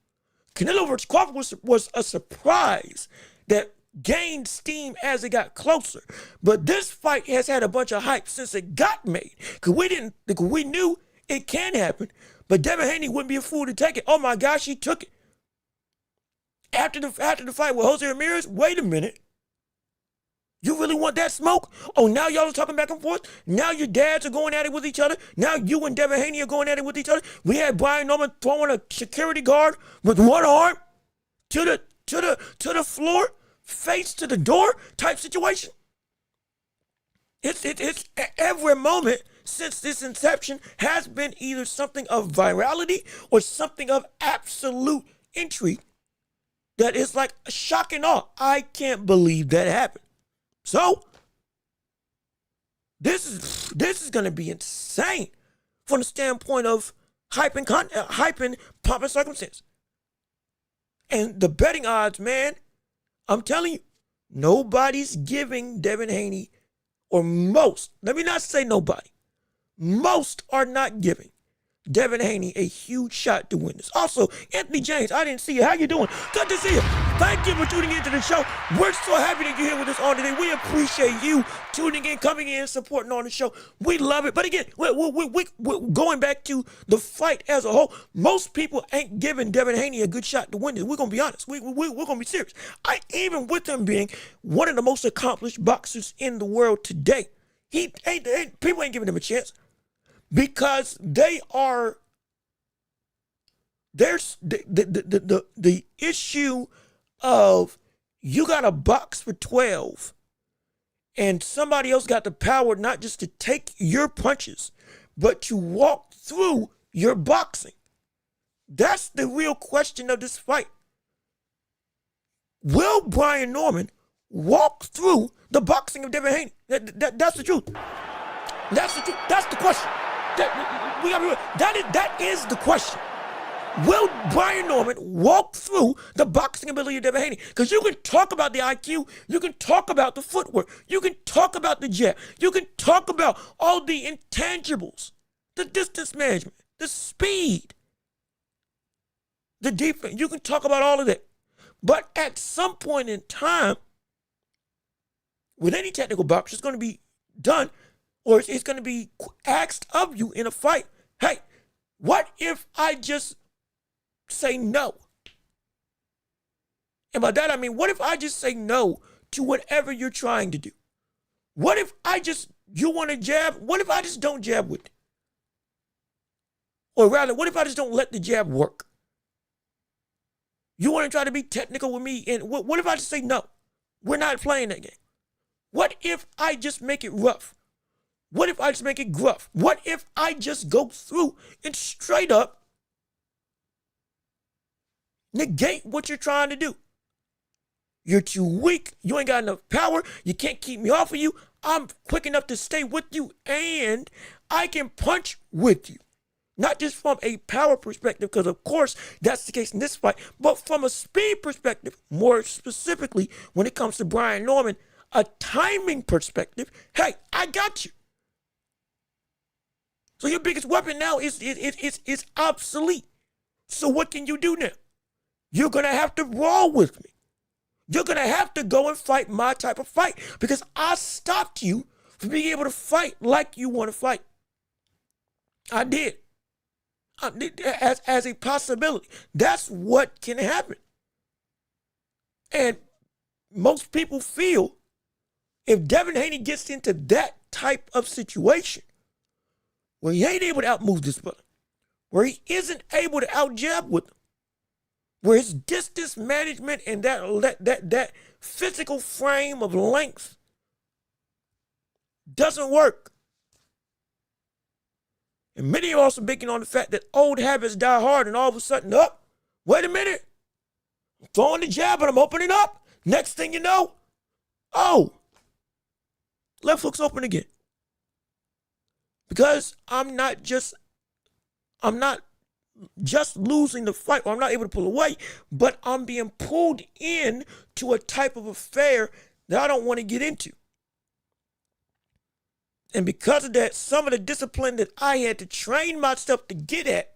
Canelo versus Crawford was a surprise that gained steam as it got closer. But this fight has had a bunch of hype since it got made. Because we knew it can happen. But Devin Haney wouldn't be a fool to take it. Oh my gosh, he took it. After the fight with Jose Ramirez, wait a minute. You really want that smoke? Oh, now y'all are talking back and forth? Now your dads are going at it with each other? Now you and Devin Haney are going at it with each other? We had Brian Norman throwing a security guard with one arm to the floor, face to the door type situation. It's every moment since this inception has been either something of virality or something of absolute intrigue that is like shock and awe. I can't believe that happened. So this is going to be insane from the standpoint of hype and pomp and circumstance. And the betting odds, man, I'm telling you, nobody's giving Devin Haney, or most, let me not say nobody, most are not giving Devin Haney a huge shot to win this. Also, Anthony James, I didn't see you. How you doing? Good to see you. Thank you for tuning into the show. We're so happy that you're here with us on today. We appreciate you tuning in, coming in, supporting on the show. We love it. But again, we're going back to the fight as a whole. Most people ain't giving Devin Haney a good shot to win this. We're going to be honest. We're going to be serious. Even with him being one of the most accomplished boxers in the world today, people ain't giving him a chance. Because there's the issue of you got to box for 12 and somebody else got the power not just to take your punches, but to walk through your boxing. That's the real question of this fight. Will Brian Norman walk through the boxing of Devin Haney? That's the truth. That's the truth. That's the question. That is the question. Will Brian Norman walk through the boxing ability of Devin Haney? Because you can talk about the IQ, you can talk about the footwork, you can talk about the jab, you can talk about all the intangibles, the distance management, the speed, the defense. You can talk about all of that. But at some point in time, with any technical box, it's going to be done, or it's going to be asked of you in a fight. Hey, what if I just say no? And by that I mean, what if I just say no to whatever you're trying to do? What if you want to jab? What if I just don't jab with it? Or rather, what if I just don't let the jab work? You want to try to be technical with me, and what if I just say no? We're not playing that game. What if I just make it rough? What if I just make it gruff? What if I just go through and straight up negate what you're trying to do? You're too weak. You ain't got enough power. You can't keep me off of you. I'm quick enough to stay with you, and I can punch with you. Not just from a power perspective, because of course that's the case in this fight, but from a speed perspective, more specifically when it comes to Brian Norman, a timing perspective. Hey, I got you. So your biggest weapon now is obsolete. So what can you do now? You're going to have to roll with me. You're going to have to go and fight my type of fight because I stopped you from being able to fight like you want to fight. I did. As a possibility. That's what can happen. And most people feel if Devin Haney gets into that type of situation, where he ain't able to outmove this brother, where he isn't able to outjab with him, where his distance management and that physical frame of length doesn't work. And many are also banking on the fact that old habits die hard, and all of a sudden, wait a minute, I'm throwing the jab and I'm opening up. Next thing you know, left hook's open again. Because I'm not just losing the fight, or I'm not able to pull away, but I'm being pulled in to a type of affair that I don't want to get into. And because of that, some of the discipline that I had to train myself to get at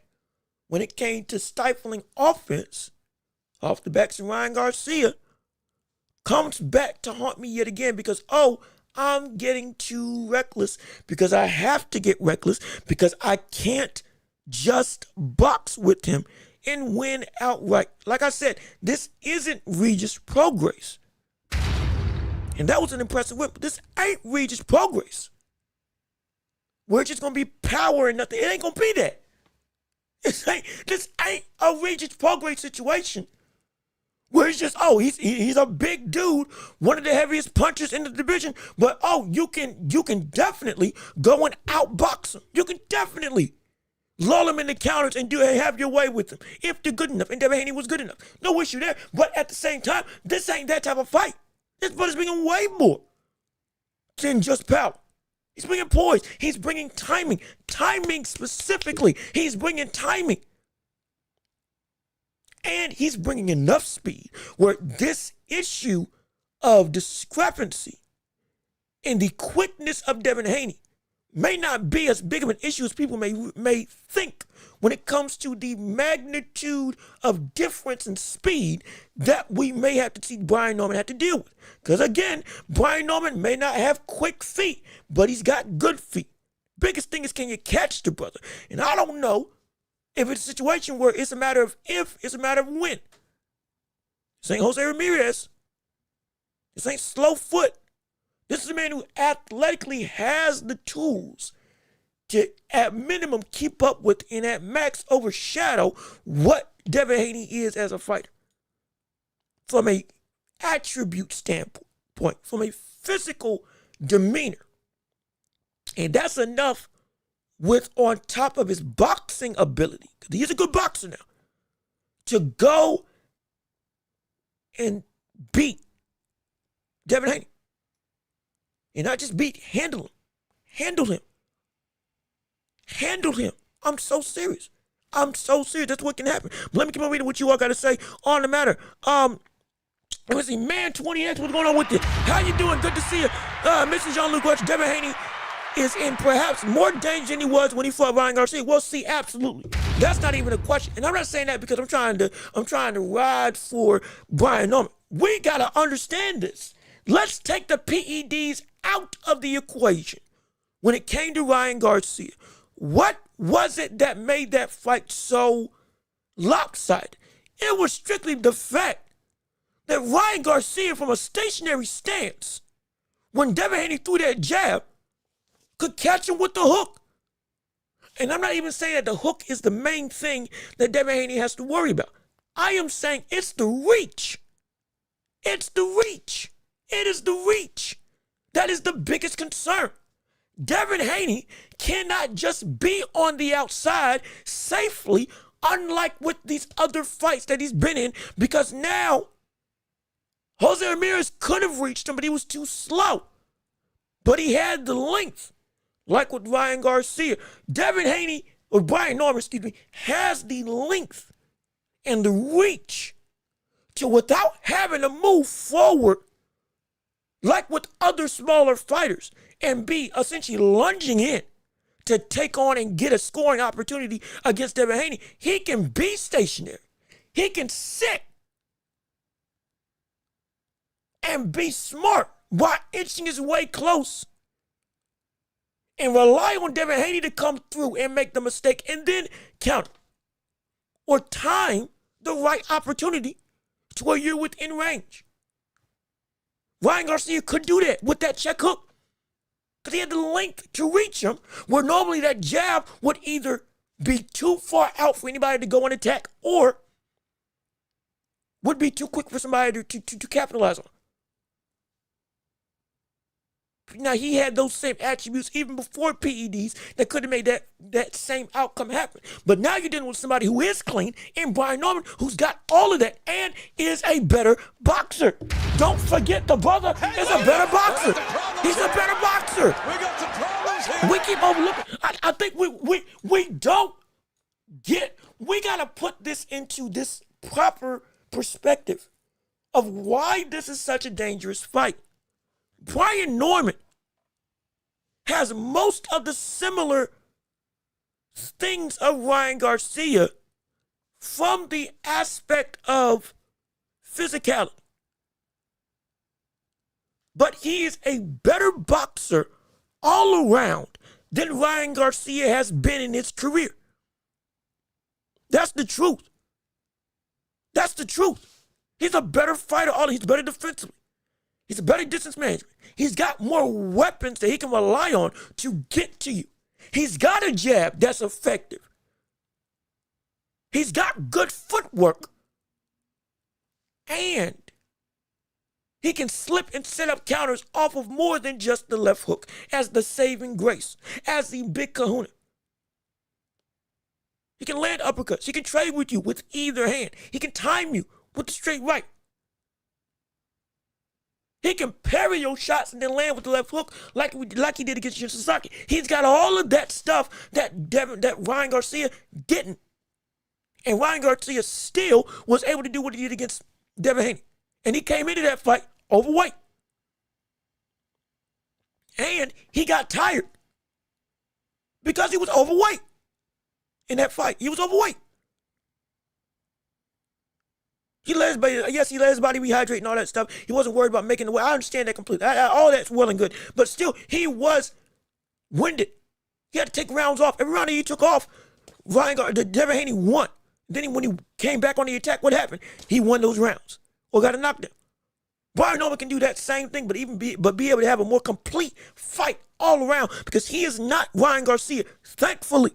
when it came to stifling offense off the backs of Ryan Garcia comes back to haunt me yet again because, I'm getting too reckless, because I have to get reckless, because I can't just box with him and win outright. Like I said, this isn't Regis Prograis. And that was an impressive win, but this ain't Regis Prograis. Where it's just going to be power and nothing. It ain't going to be that. This ain't a Regis Prograis situation. Where it's just, he's a big dude, one of the heaviest punchers in the division, but you can definitely go and outbox him. You can definitely lull him in the counters and have your way with him if they're good enough. And Devin Haney was good enough. No issue there. But at the same time, this ain't that type of fight. This brother's bringing way more than just power. He's bringing poise. He's bringing timing. Timing specifically. He's bringing timing. And he's bringing enough speed where this issue of discrepancy in the quickness of Devin Haney may not be as big of an issue as people may think when it comes to the magnitude of difference in speed that we may have to see Brian Norman have to deal with. Because again, Brian Norman may not have quick feet, but he's got good feet. Biggest thing is, can you catch the brother? And I don't know if it's a situation where it's a matter of if, it's a matter of when. This ain't Jose Ramirez. This ain't slow foot. This is a man who athletically has the tools to, at minimum, keep up with and at max overshadow what Devin Haney is as a fighter. From a attribute standpoint, from a physical demeanor. And that's enough with on top of his boxing ability, because he's a good boxer now, to go and beat Devin Haney. And not just beat, handle him. Handle him. Handle him. I'm so serious. That's what can happen. But let me come over to what you all got to say on the matter. Let me see, man, 20X, what's going on with you? How you doing? Good to see you. Mr. Jean-Luc Welch, Devin Haney is in perhaps more danger than he was when he fought Ryan Garcia. We'll see, absolutely. That's not even a question. And I'm not saying that because I'm trying to ride for Brian Norman. We got to understand this. Let's take the PEDs out of the equation. When it came to Ryan Garcia, what was it that made that fight so lopsided? It was strictly the fact that Ryan Garcia, from a stationary stance, when Devin Haney threw that jab, could catch him with the hook. And I'm not even saying that the hook is the main thing that Devin Haney has to worry about. I am saying it's the reach. It's the reach. It is the reach. That is the biggest concern. Devin Haney cannot just be on the outside safely, unlike with these other fights that he's been in, because now Jose Ramirez could have reached him, but he was too slow. But he had the length, like with Ryan Garcia. Devin Haney, or Brian Norman, has the length and the reach to, without having to move forward, like with other smaller fighters, and be essentially lunging in to take on and get a scoring opportunity against Devin Haney. He can be stationary. He can sit and be smart while inching his way close and rely on Devin Haney to come through and make the mistake and then counter or time the right opportunity to where you're within range. Ryan Garcia could do that with that check hook because he had the length to reach him, where normally that jab would either be too far out for anybody to go and attack or would be too quick for somebody to capitalize on. Now, he had those same attributes even before PEDs that could have made that same outcome happen. But now you're dealing with somebody who is clean, and Brian Norman, who's got all of that and is a better boxer. Don't forget, the brother is a better boxer. He's a better boxer. We got some problems here. We keep overlooking. I think we don't get, we got to put this into this proper perspective of why this is such a dangerous fight. Brian Norman has most of the similar things of Ryan Garcia from the aspect of physicality. But he is a better boxer all around than Ryan Garcia has been in his career. That's the truth. That's the truth. He's a better fighter. He's better defensively. He's a better distance management. He's got more weapons that he can rely on to get to you. He's got a jab that's effective. He's got good footwork. And he can slip and set up counters off of more than just the left hook as the saving grace, as the big kahuna. He can land uppercuts. He can trade with you with either hand. He can time you with the straight right. He can parry your shots and then land with the left hook like he did against Sasaki. He's got all of that stuff that Ryan Garcia didn't. And Ryan Garcia still was able to do what he did against Devin Haney. And he came into that fight overweight. And he got tired because he was overweight in that fight. He was overweight. He let his body rehydrate and all that stuff. He wasn't worried about making the weight. I understand that completely. All that's well and good. But still, he was winded. He had to take rounds off. Every round that he took off, Devin Haney won. Then when he came back on the attack, what happened? He won those rounds or got a knockdown. Brian Norman can do that same thing, but be able to have a more complete fight all around because he is not Ryan Garcia. Thankfully,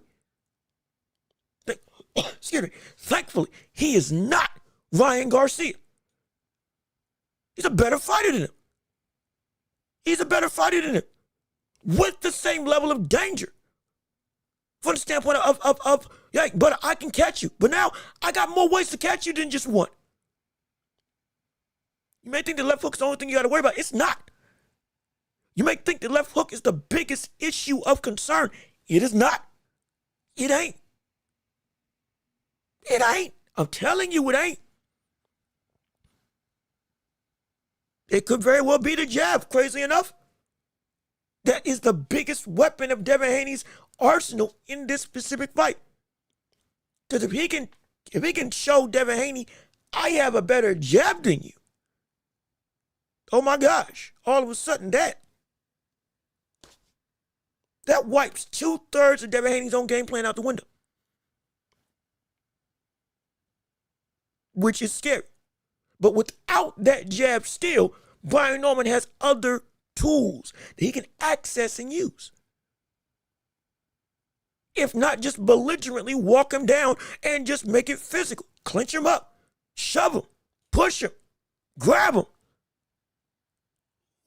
thankfully, he is not Ryan Garcia. He's a better fighter than him. He's a better fighter than him. With the same level of danger. From the standpoint of but I can catch you. But now I got more ways to catch you than just one. You may think the left hook is the only thing you got to worry about. It's not. You may think the left hook is the biggest issue of concern. It is not. It ain't. It ain't. I'm telling you it ain't. It could very well be the jab, crazy enough. That is the biggest weapon of Devin Haney's arsenal in this specific fight. Because if he can show Devin Haney, I have a better jab than you. Oh my gosh, all of a sudden that wipes 2/3 of Devin Haney's own game plan out the window. Which is scary. But without that jab still, Brian Norman has other tools that he can access and use. If not just belligerently walk him down and just make it physical. Clinch him up, shove him, push him, grab him,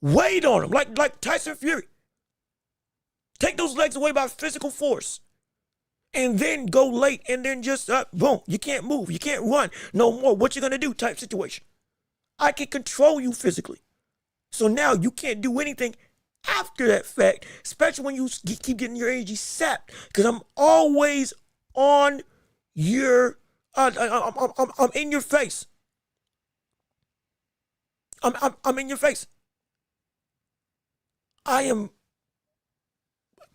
wait on him like Tyson Fury. Take those legs away by physical force. And then go late and then just, boom, you can't move. You can't run no more. What you going to do type situation. I can control you physically. So now you can't do anything after that fact, especially when you keep getting your energy sapped. Because I'm always on your, I'm in your face. I'm in your face. I am,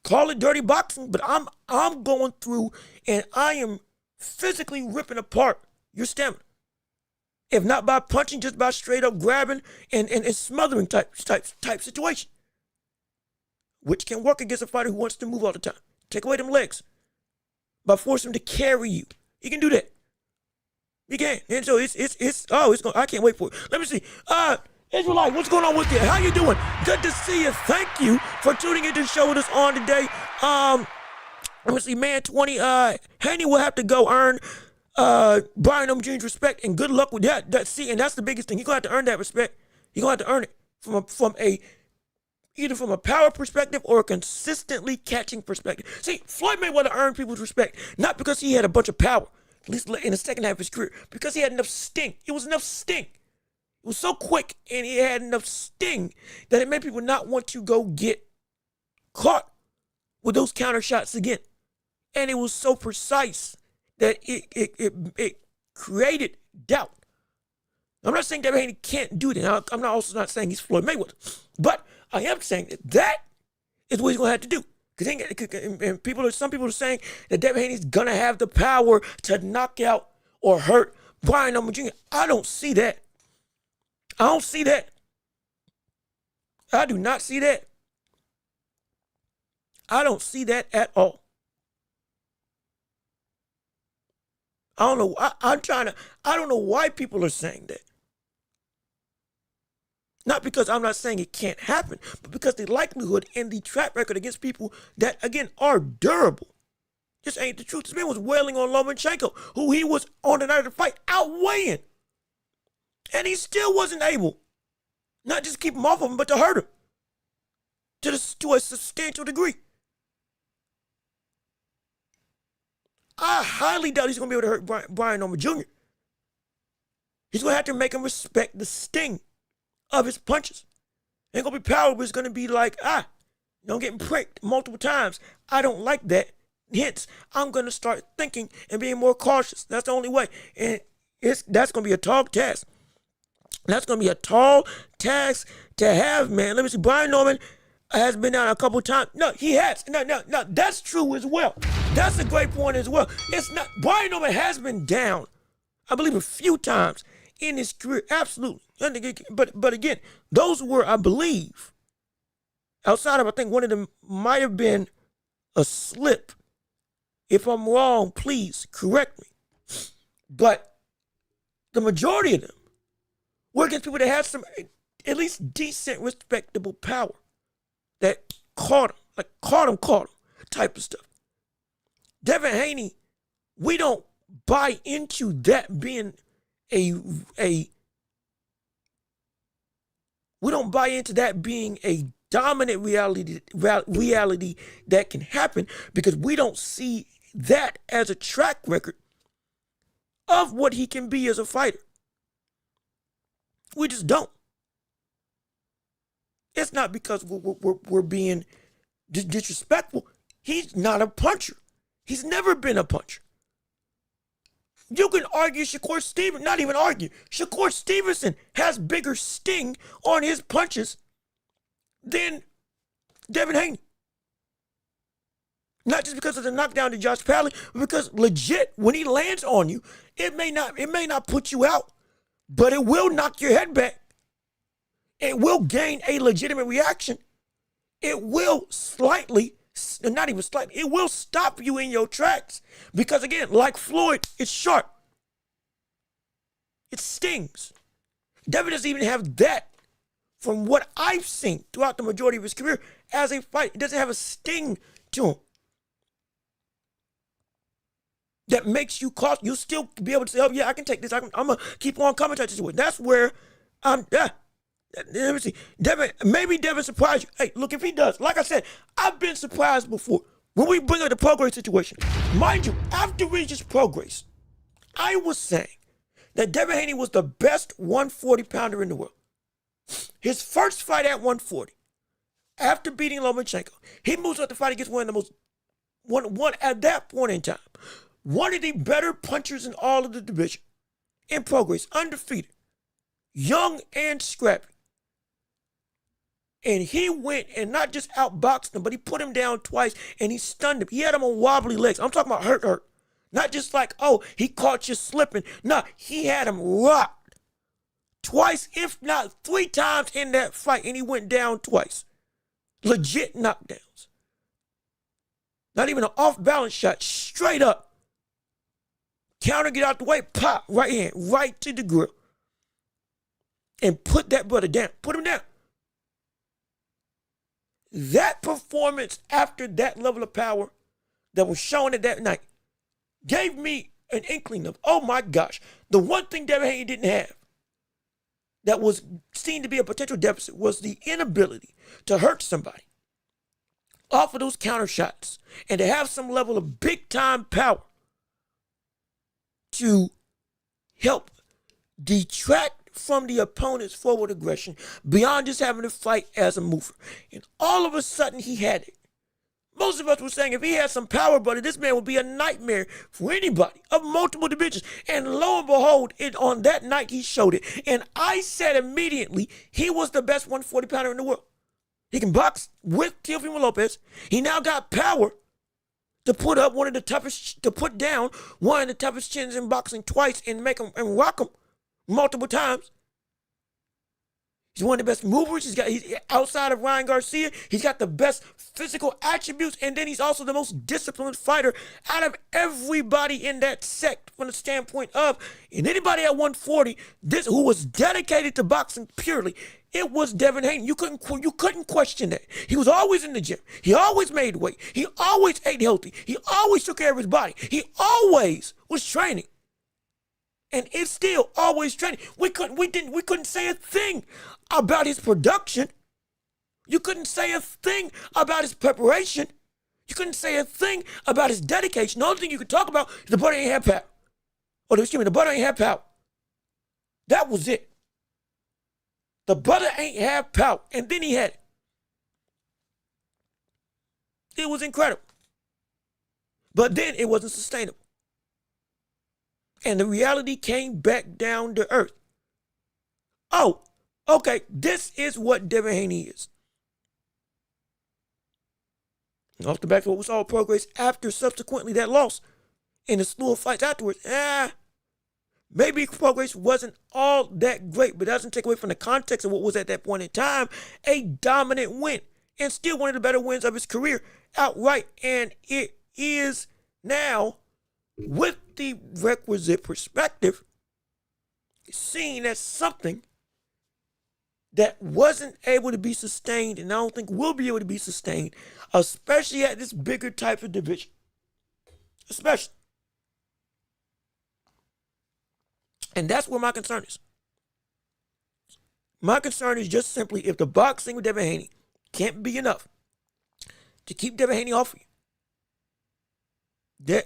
call it dirty boxing, but I'm going through and I am physically ripping apart your stamina. If not by punching, just by straight up grabbing and smothering type situation. Which can work against a fighter who wants to move all the time. Take away them legs. By forcing him to carry you. You can do that. You can. And so it's going, I can't wait for it. Let me see. Israelite, what's going on with you? How you doing? Good to see you. Thank you for tuning into the show with us on today. Let me see, man 20. Haney will have to go earn Brian Jr.'s respect, and good luck with that. See, and that's the biggest thing. You're gonna have to earn that respect. You're gonna have to earn it from either from a power perspective or a consistently catching perspective. See, Floyd Mayweather earned people's respect, not because he had a bunch of power, at least in the second half of his career, because he had enough sting. It was enough sting. It was so quick and he had enough sting that it made people not want to go get caught with those counter shots again. And it was so precise that it created doubt. I'm not saying Devin Haney can't do that. I'm also not saying he's Floyd Mayweather. But I am saying that is what he's going to have to do. Because some people are saying that Devin Haney's going to have the power to knock out or hurt Brian Jr. I don't see that. I don't see that. I do not see that. I don't see that at all. I don't know. I don't know why people are saying that. Not because I'm not saying it can't happen, but because the likelihood and the track record against people that, again, are durable just ain't the truth. This man was wailing on Lomachenko, who he was on the night of the fight outweighing. And he still wasn't able, not just keep him off of him, but to hurt him to a substantial degree. I highly doubt he's going to be able to hurt Brian Jr. He's going to have to make him respect the sting of his punches. Ain't going to be powerful. It's going to be like, getting pricked multiple times. I don't like that. Hence, I'm going to start thinking and being more cautious. That's the only way. And that's going to be a tall task. That's going to be a tall task to have, man. Let me see. Brian Norman has been down a couple times. No, he has. No, that's true as well. That's a great point as well. It's not. Brian Norman has been down, I believe, a few times in his career. Absolutely. But again, those were, I believe, outside of, I think one of them might have been a slip. If I'm wrong, please correct me. But the majority of them were against people that had some, at least decent, respectable power. That caught him type of stuff. Devin Haney, we don't buy into that being we don't buy into that being a dominant reality that can happen, because we don't see that as a track record of what he can be as a fighter. We just don't. It's not because we're being disrespectful. He's not a puncher. He's never been a puncher. You can argue Shakur Stevenson, not even argue. Shakur Stevenson has bigger sting on his punches than Devin Haney. Not just because of the knockdown to Josh Pally, but because legit, when he lands on you, it may not put you out, but it will knock your head back. It will gain a legitimate reaction. It will not even slightly, it will stop you in your tracks. Because again, like Floyd, it's sharp. It stings. Devin doesn't even have that from what I've seen throughout the majority of his career as a fight. It doesn't have a sting to him that makes you cautious. You'll still be able to say, oh yeah, I can take this. I'm going to keep on coming to this. That's where Let me see. Devin, maybe Devin surprised you. Hey, look, if he does, like I said, I've been surprised before. When we bring up the Prograis situation, mind you, after Regis Prograis, I was saying that Devin Haney was the best 140 pounder in the world. His first fight at 140, after beating Lomachenko, he moves up to fight against one of the most, one at that point in time, one of the better punchers in all of the division. In Prograis, undefeated, young and scrappy. And he went and not just outboxed him, but he put him down twice and he stunned him. He had him on wobbly legs. I'm talking about hurt. Not just like, oh, he caught you slipping. No, he had him rocked twice, if not 3 times in that fight, and he went down twice. Legit knockdowns. Not even an off-balance shot, straight up. Counter, get out the way, pop, right hand, right to the grill. And put that brother down. Put him down. That performance after that level of power that was shown at that night gave me an inkling of, oh my gosh, the one thing Devin Haney didn't have that was seen to be a potential deficit was the inability to hurt somebody off of those counter shots and to have some level of big time power to help detract from the opponent's forward aggression beyond just having to fight as a mover. And all of a sudden he had it. Most of us were saying if he had some power, buddy, this man would be a nightmare for anybody of multiple divisions. And lo and behold, on that night he showed it. And I said immediately he was the best 140 pounder in the world. He can box with Teofimo Lopez. He now got power to put up one of the toughest, to put down one of the toughest chins in boxing twice and make him and rock him multiple times. He's one of the best movers. He's outside of Ryan Garcia. He's got the best physical attributes, and then he's also the most disciplined fighter out of everybody in that sect from the standpoint of, and anybody at 140, this who was dedicated to boxing purely, it was Devin Haney. You couldn't question that. He was always in the gym. He always made weight. He always ate healthy. He always took care of his body. He always was training. And it's still always training. We couldn't say a thing about his production. You couldn't say a thing about his preparation. You couldn't say a thing about his dedication. The only thing you could talk about is the brother ain't have power. The brother ain't have power. That was it. The brother ain't have power. And then he had it. It was incredible. But then it wasn't sustainable. And the reality came back down to earth. Oh, okay, this is what Devin Haney is. Off the back of what we saw Prograis after subsequently that loss in the slew of fights afterwards. Maybe Prograis wasn't all that great, but that doesn't take away from the context of what was at that point in time a dominant win and still one of the better wins of his career outright. And it is now, with the requisite perspective, seen as something that wasn't able to be sustained, and I don't think will be able to be sustained, especially at this bigger type of division. Especially. And that's where my concern is. My concern is just simply if the boxing with Devin Haney can't be enough to keep Devin Haney off of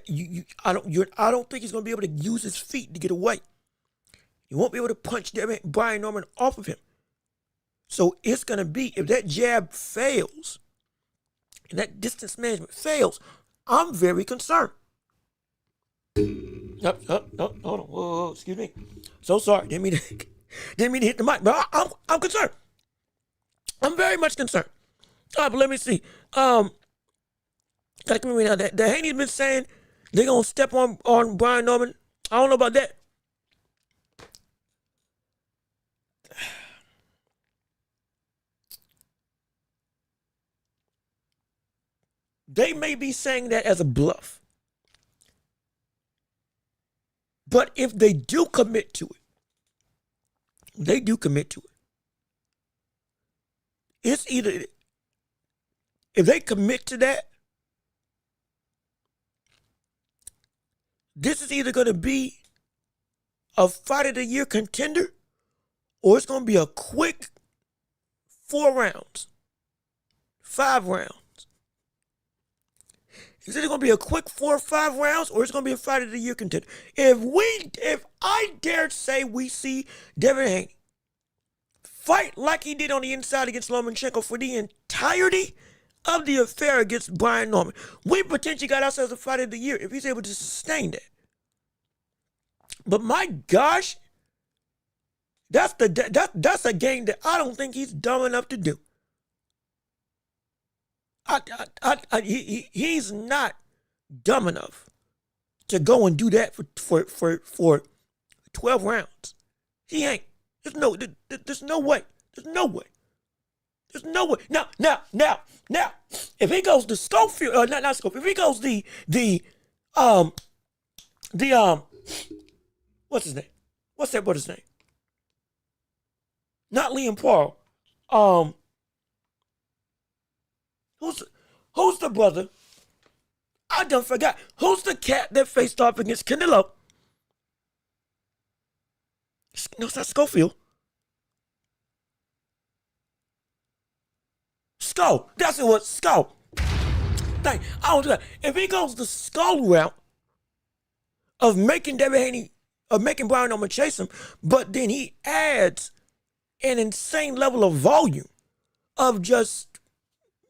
you, I don't think he's going to be able to use his feet to get away. He won't be able to punch Brian Norman off of him. So it's going to be, if that jab fails and that distance management fails, I'm very concerned. Hold on. Whoa, excuse me. So sorry. Didn't mean to hit the mic, but I'm concerned. I'm very much concerned. All right, but let me see. Gotta come in now. The Haney's been saying they're gonna step on Brian Norman. I don't know about that. They may be saying that as a bluff. But if they do commit to it, it's either, if they commit to that, this is either going to be a fight of the year contender, or it's going to be a quick 4 rounds, 5 rounds. Is it going to be a quick 4 or 5 rounds, or is it going to be a fight of the year contender? If I dare say we see Devin Haney fight like he did on the inside against Lomachenko for the entirety of the affair against Brian Norman, we potentially got ourselves a fight of the year if he's able to sustain that. But my gosh, that's a game that I don't think he's dumb enough to do. He's not dumb enough to go and do that for 12 rounds. He ain't. There's no way. There's no way. There's no way. Now, if he goes to Schofield, not Schofield, if he goes what's his name? What's that brother's name? Not Liam Paul. Who's the brother? I done forgot. Who's the cat that faced off against Canelo? No, it's not Schofield. Skull. That's what it was. Skull. I don't do that. If he goes the Skull route of making Devin Haney, of making Brian Norman chase him, but then he adds an insane level of volume of just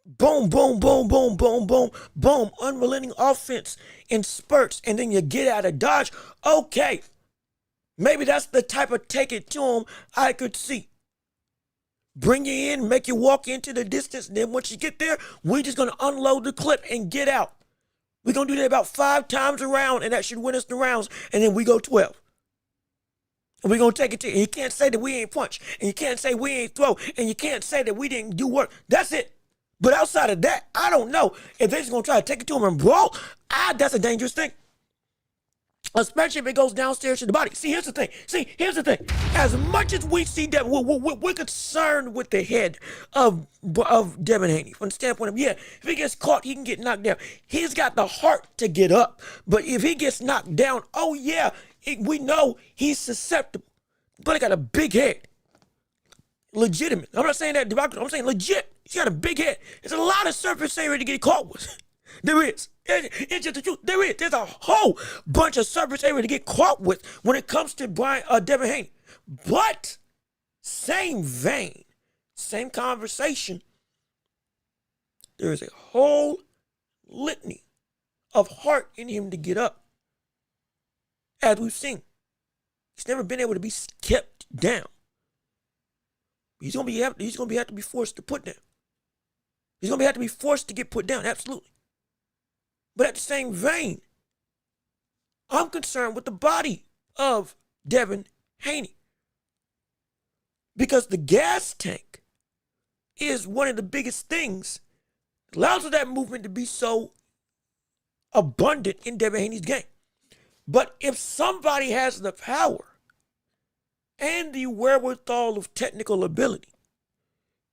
boom, boom, boom, boom, boom, boom, boom, unrelenting offense in spurts, and then you get out of dodge. Okay, maybe that's the type of take it to him I could see. Bring you in, make you walk into the distance, and then once you get there, we're just going to unload the clip and get out. We're going to do that about 5 times a round, and that should win us the rounds, and then we go 12. And we're going to take it to you. And you can't say that we ain't punch, and you can't say we ain't throw, and you can't say that we didn't do work. That's it. But outside of that, I don't know if they're just going to try to take it to him and brawl. That's a dangerous thing. Especially if it goes downstairs to the body. Here's the thing. As much as we see that, we're concerned with the head of Devin Haney from the standpoint of, if he gets caught, he can get knocked down. He's got the heart to get up. But if he gets knocked down, we know he's susceptible. But he got a big head. Legitimate. I'm not saying that derogatory. I'm saying legit. He's got a big head. There's a lot of surface area to get caught with. There is. It's just the truth. There is. There's a whole bunch of surface area to get caught with when it comes to Devin Haney. But same vein, same conversation, there is a whole litany of heart in him to get up. As we've seen, he's never been able to be kept down. He's gonna have to be forced to put down. He's gonna have to be forced to get put down. Absolutely. But at the same vein, I'm concerned with the body of Devin Haney. Because the gas tank is one of the biggest things that allows for that movement to be so abundant in Devin Haney's game. But if somebody has the power and the wherewithal of technical ability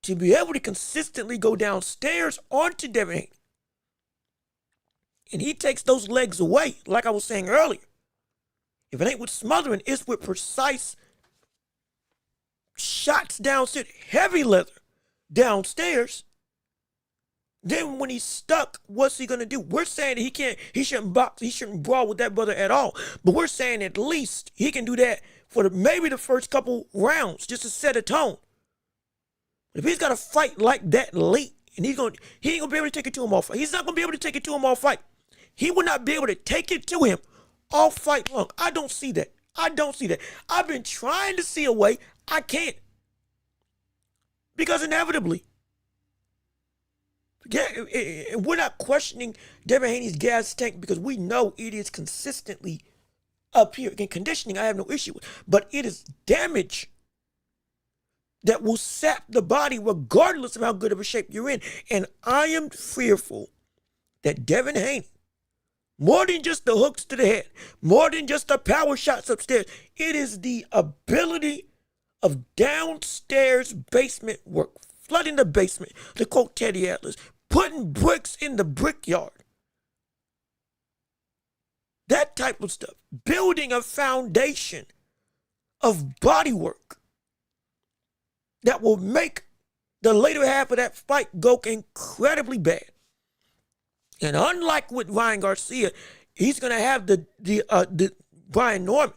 to be able to consistently go downstairs onto Devin Haney, and he takes those legs away, like I was saying earlier. If it ain't with smothering, it's with precise shots downstairs, heavy leather downstairs. Then when he's stuck, what's he gonna do? We're saying that he shouldn't box, he shouldn't brawl with that brother at all. But we're saying at least he can do that for maybe the first couple rounds, just to set a tone. But if he's got to fight like that late, and he ain't gonna be able to take it to him all fight. He's not gonna be able to take it to him all fight. He will not be able to take it to him all fight long. I don't see that. I've been trying to see a way. I can't. Because inevitably, we're not questioning Devin Haney's gas tank because we know it is consistently up here. Again, conditioning I have no issue with. But it is damage that will sap the body regardless of how good of a shape you're in. And I am fearful that Devin Haney, more than just the hooks to the head, more than just the power shots upstairs, it is the ability of downstairs basement work, flooding the basement, to quote Teddy Atlas, putting bricks in the brickyard. That type of stuff. Building a foundation of body work that will make the later half of that fight go incredibly bad. And unlike with Ryan Garcia, he's gonna have the Brian Norman.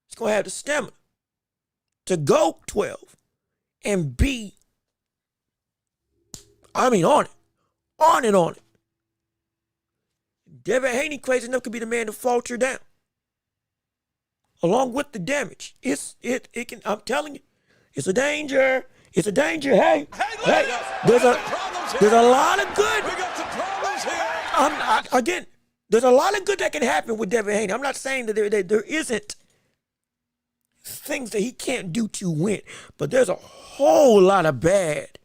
He's gonna have the stamina to go 12 and be, on and on it. Devin Haney, crazy enough, could be the man to falter down. Along with the damage. It can, I'm telling you, it's a danger. It's a danger. Hey, there's a lot of good. We got some problems here. Again, there's a lot of good that can happen with Devin Haney. I'm not saying that there isn't things that he can't do to win, but there's a whole lot of bad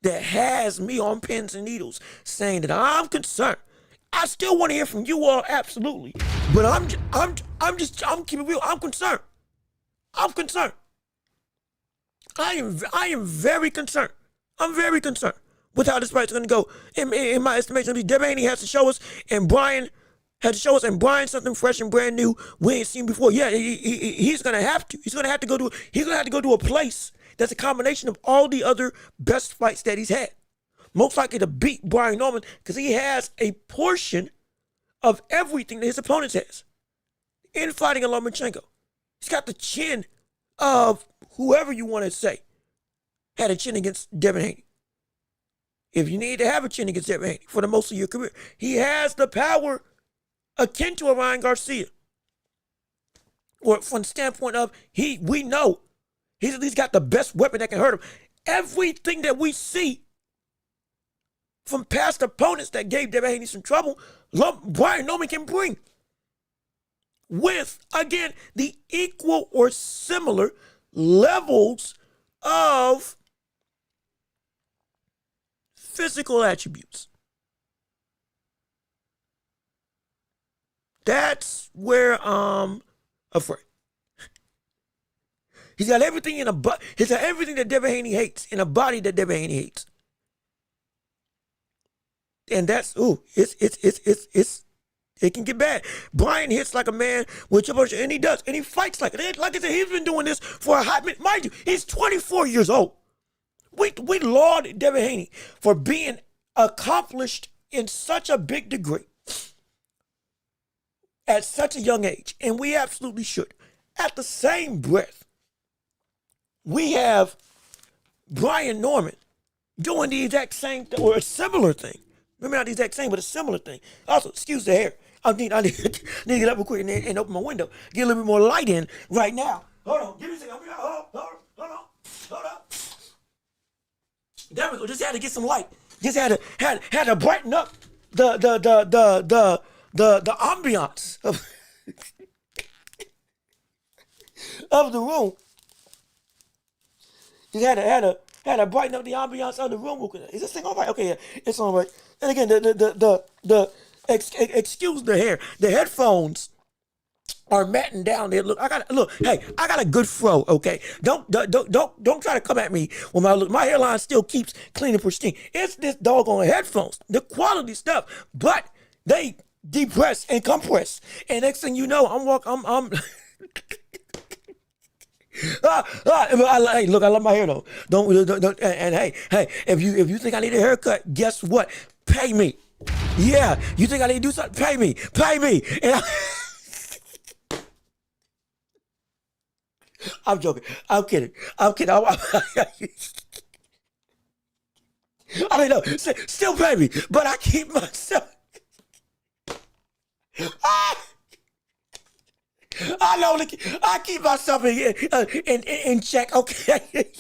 that has me on pins and needles saying that I'm concerned. I still want to hear from you all, absolutely. But I'm keeping it real. I'm concerned. I'm concerned. I am very concerned. I'm very concerned with how this fight's going to go. In my estimation, Devin Haney has to show us, and Brian has to show us, and Brian something fresh and brand new we ain't seen before. Yeah, he's going to have to. He's going to have to go to a place that's a combination of all the other best fights that he's had. Most likely to beat Brian Norman because he has a portion of everything that his opponents has in fighting a Lomachenko. He's got the chin of whoever you want to say had a chin against Devin Haney. If you need to have a chin against Devin Haney for the most of your career, he has the power akin to a Ryan Garcia. Or from the standpoint of we know he's at least got the best weapon that can hurt him. Everything that we see from past opponents that gave Devin Haney some trouble, Brian Norman can bring. With, again, the equal or similar levels of physical attributes. That's where I'm afraid. He's got everything he's got everything that Devin Haney hates in a body that Devin Haney hates. And that's, it can get bad. Brian hits like a man with a bunch, and he does, and he fights like it. Like I said, he's been doing this for a hot minute. Mind you, he's 24 years old. We laud Devin Haney for being accomplished in such a big degree at such a young age, and we absolutely should. At the same breath, we have Brian Norman doing the exact same or a similar thing. Maybe not the exact same, but a similar thing. Also, excuse the hair. I need to get up real quick and open my window. Get a little bit more light in right now. Hold on. Give me a second. Hold on. There we go. Just had to get some light. Just had to brighten up the ambiance of of the room. Just had to brighten up the ambiance of the room. Is this thing all right? Okay, yeah, it's all right. And again, excuse the hair. The headphones are matting down there. Look, I got a good fro. Okay, don't try to come at me when my hairline still keeps clean and pristine. It's this doggone headphones, the quality stuff, but they depress and compress. And next thing you know, I'm. Hey, look, I love my hair though. Don't. And hey, if you think I need a haircut, guess what? Pay me. Yeah, you think I need to do something? Pay me. And I'm joking. I'm kidding. I mean, no, still pay me, but I keep myself. I know. I keep myself in check. Okay.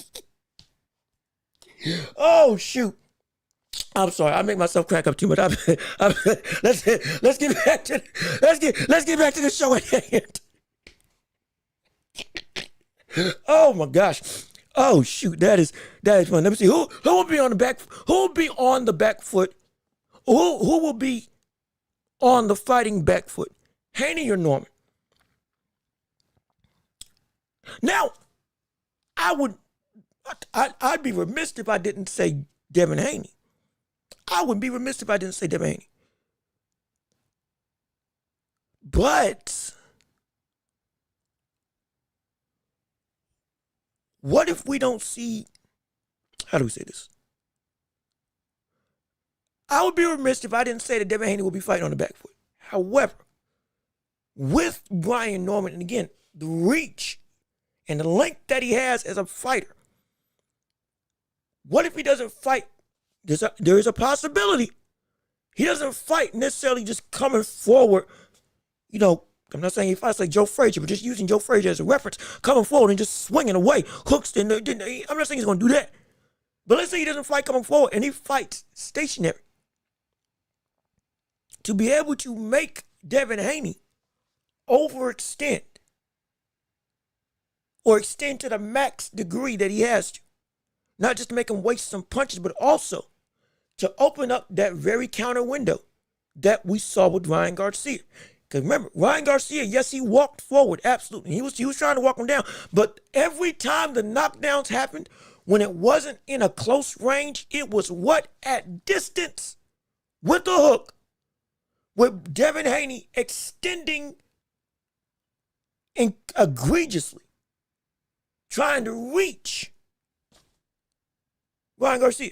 Oh shoot. I'm sorry. I make myself crack up too much. Let's get back to the show at hand. Oh my gosh. Oh shoot. That is fun. Let me see who will be on the back. Who will be on the back foot? Who will be on the fighting back foot? Haney or Norman? Now, I'd be remiss if I didn't say Devin Haney. I wouldn't be remiss if I didn't say Devin Haney. But what if we don't see how do we say this? I would be remiss if I didn't say that Devin Haney will be fighting on the back foot. However, with Brian Norman, and again, the reach and the length that he has as a fighter, what if he doesn't fight? There is a possibility he doesn't fight necessarily just coming forward. You know, I'm not saying he fights like Joe Frazier, but just using Joe Frazier as a reference, coming forward and just swinging away, hooks. I'm not saying he's going to do that. But let's say he doesn't fight coming forward and he fights stationary. To be able to make Devin Haney overextend or extend to the max degree that he has to. Not just to make him waste some punches, but also to open up that very counter window that we saw with Ryan Garcia. Because remember, Ryan Garcia, yes, he walked forward, absolutely. He was trying to walk him down. But every time the knockdowns happened, when it wasn't in a close range, it was what? At distance with the hook, with Devin Haney extending egregiously, trying to reach Ryan Garcia.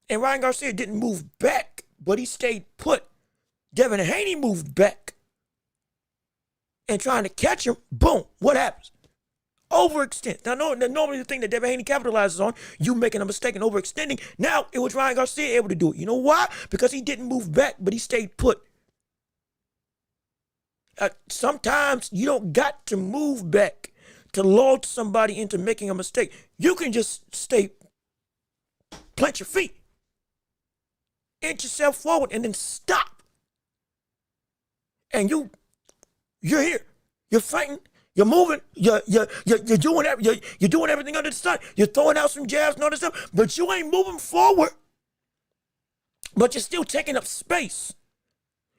And Ryan Garcia didn't move back, but he stayed put. Devin Haney moved back and trying to catch him. Boom. What happens? Overextend. Now, normally the thing that Devin Haney capitalizes on, you making a mistake and overextending. Now, it was Ryan Garcia able to do it. You know why? Because he didn't move back, but he stayed put. Sometimes you don't got to move back to lull somebody into making a mistake. You can just plant your feet, inch yourself forward, and then stop. And you're here. You're fighting. You're moving. You're doing everything under the sun. You're throwing out some jabs and all this stuff, but you ain't moving forward. But you're still taking up space.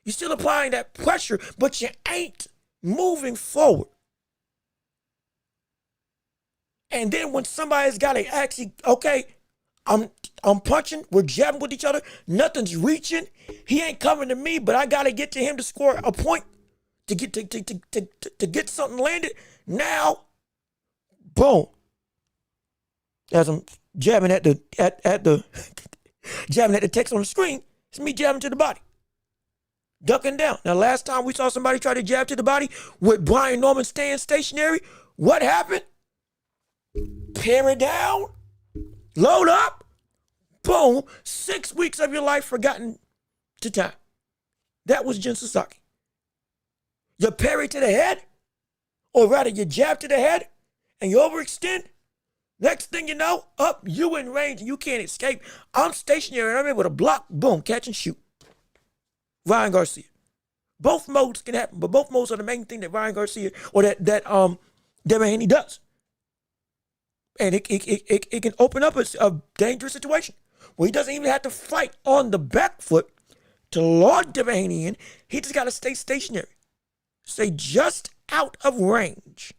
You're still applying that pressure, but you ain't moving forward. And then when somebody's got to actually, okay, I'm punching, we're jabbing with each other, nothing's reaching. He ain't coming to me, but I got to get to him to score a point, to get something landed. Now, boom. As I'm jabbing at the jabbing at the text on the screen, it's me jabbing to the body. Ducking down. Now, last time we saw somebody try to jab to the body with Brian Norman staying stationary, what happened? Parry down, load up, boom, 6 weeks of your life forgotten to time. That was Jin Sasaki. You parry to the head, or rather you jab to the head, and you overextend. Next thing you know, up, you in range, and you can't escape. I'm stationary, and I'm able to block, boom, catch and shoot. Ryan Garcia. Both modes can happen, but both modes are the main thing that Ryan Garcia, or that Devin Haney does. And it can open up a dangerous situation where he doesn't even have to fight on the back foot to lord Devin Haney in. He just got to stay stationary. Stay just out of range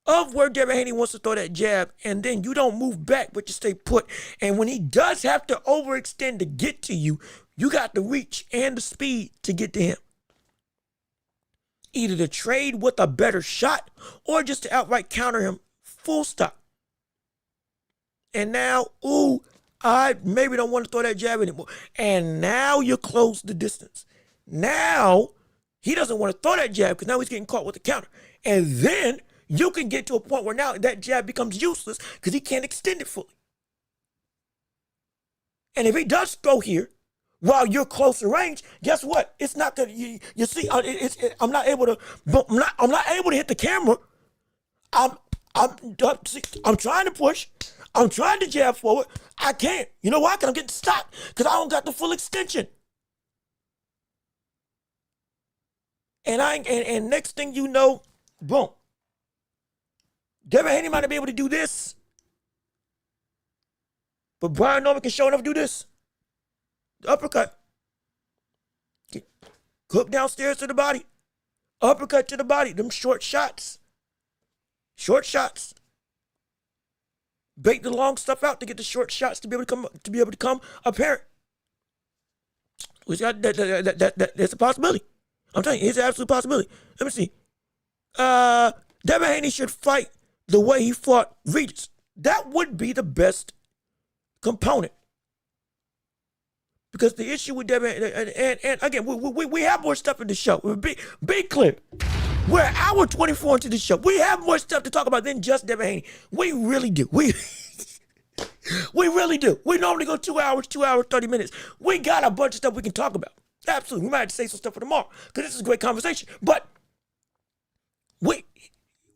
of where Devin Haney wants to throw that jab, and then you don't move back, but you stay put. And when he does have to overextend to get to you, you got the reach and the speed to get to him. Either to trade with a better shot or just to outright counter him, full stop. And now, I maybe don't want to throw that jab anymore. And now you close the distance. Now, he doesn't want to throw that jab because now he's getting caught with the counter. And then you can get to a point where now that jab becomes useless because he can't extend it fully. And if he does throw here while you're closer range, guess what? It's not gonna. You see, I'm not able to. I'm not able to hit the camera. I'm trying to push. I'm trying to jab forward. I can't. You know why? Because I'm getting stopped because I don't got the full extension. And next thing you know, boom. Devin Haney might not be able to do this, but Brian Norman can show enough to do this. The uppercut. Hook downstairs to the body. Uppercut to the body. Them short shots. Short shots. Bait the long stuff out to get the short shots to be able to come apparent. That's a possibility. I'm telling you, it's an absolute possibility. Let me see. Devin Haney should fight the way he fought Regis. That would be the best component. Because the issue with Devin, and again, we have more stuff in the show. Be clear. We're an hour 24 into the show. We have more stuff to talk about than just Devin Haney. We really do. We really do. We normally go 2 hours, 30 minutes. We got a bunch of stuff we can talk about. Absolutely. We might have to say some stuff for tomorrow because this is a great conversation. But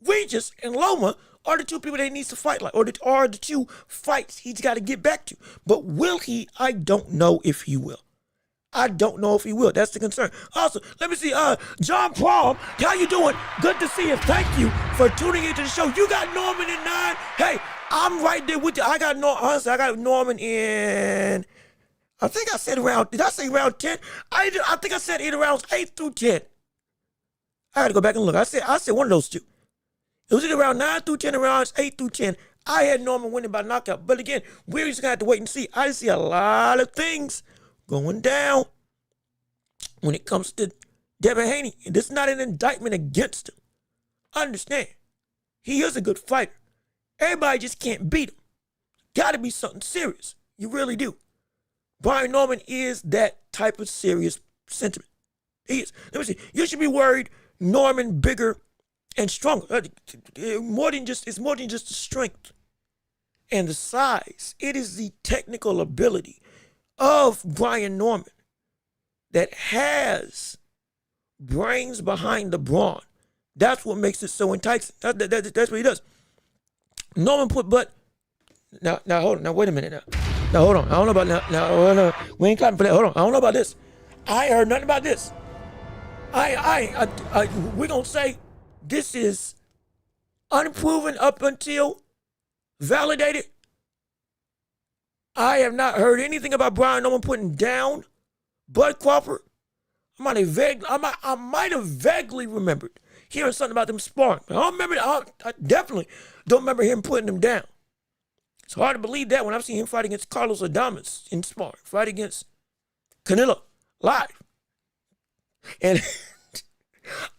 Regis and Loma are the two people that he needs to fight like, or are the two fights he's got to get back to. But will he? I don't know if he will. I don't know if he will. That's the concern. Also, let me see. John Paul, how you doing? Good to see you. Thank you for tuning into the show. You got Norman in 9. Hey, I'm right there with you. I got Norman in. I think I said around. Did I say around 10? I think I said in around 8 through 10. I got to go back and look. I said one of those two. It was either around 9 through 10, around 8 through 10. I had Norman winning by knockout. But again, we're just going to have to wait and see. I see a lot of things going down when it comes to Devin Haney. And this is not an indictment against him. Understand, he is a good fighter. Everybody just can't beat him. Got to be something serious. You really do. Brian Norman is that type of serious sentiment. He is. Let me see. You should be worried Norman bigger and stronger. It's more than just the strength and the size. It is the technical ability of Brian Norman that has brains behind the brawn. That's what makes it so enticing. That's what he does. Norman now hold on. Now wait a minute. Now hold on. I don't know about now. We ain't clapping for that. Hold on. I don't know about this. I heard nothing about this. We're gonna say this is unproven up until validated. I have not heard anything about Brian Norman putting down Bud Crawford. I might have vaguely remembered hearing something about them sparring. But I definitely don't remember him putting them down. It's hard to believe that when I've seen him fight against Carlos Adames in sparring, fight against Canelo live. And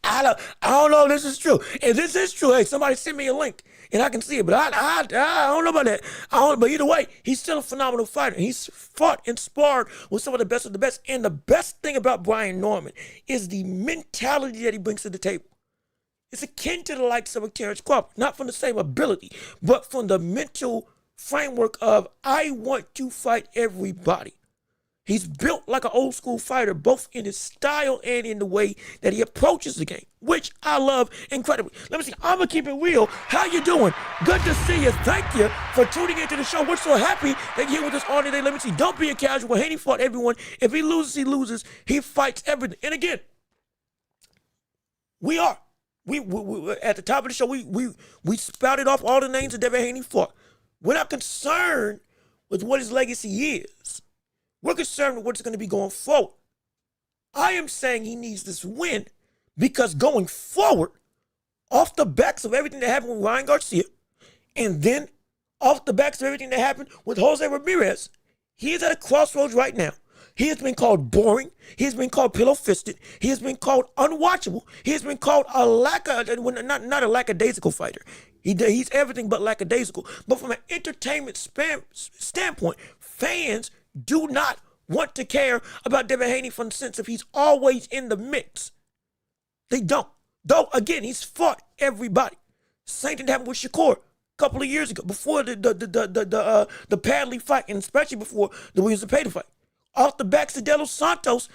I don't know if this is true. If this is true, hey, somebody send me a link and I can see it. But I don't know about that. But either way, he's still a phenomenal fighter. He's fought and sparred with some of the best of the best. And the best thing about Brian Norman is the mentality that he brings to the table. It's akin to the likes of a Terrence Crawford. Not from the same ability, but from the mental framework of, I want to fight everybody. He's built like an old school fighter, both in his style and in the way that he approaches the game, which I love incredibly. Let me see. I'm going to keep it real. How you doing? Good to see you. Thank you for tuning into the show. We're so happy that you're here with us all today. Let me see. Don't be a casual. Haney fought everyone. If he loses, he loses. He fights everything. And again, we are. We at the top of the show, we spouted off all the names that Devin Haney fought. We're not concerned with what his legacy is. We're concerned with what's going to be going forward. I am saying he needs this win because going forward, off the backs of everything that happened with Ryan Garcia, and then off the backs of everything that happened with Jose Ramirez, he is at a crossroads right now. He has been called boring. He has been called pillow-fisted. He has been called unwatchable. He has been called not a lackadaisical fighter. He's everything but lackadaisical. But from an entertainment standpoint, fans do not want to care about Devin Haney from the sense of he's always in the mix. They don't. Though, again, he's fought everybody. Same thing happened with Shakur a couple of years ago, before the Padley fight, and especially before the Williams and Pater fight. Off the backs of De Los Santos,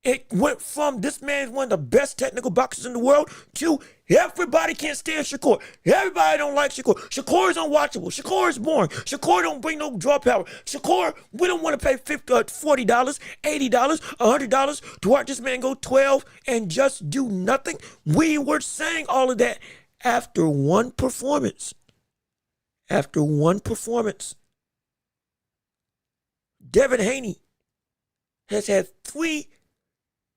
it went from this man is one of the best technical boxers in the world to everybody can't stand Shakur. Everybody don't like Shakur. Shakur is unwatchable. Shakur is boring. Shakur don't bring no draw power. Shakur, we don't want to pay $40, $80, $100 to watch this man go 12 and just do nothing. We were saying all of that after one performance. After one performance. Devin Haney has had 3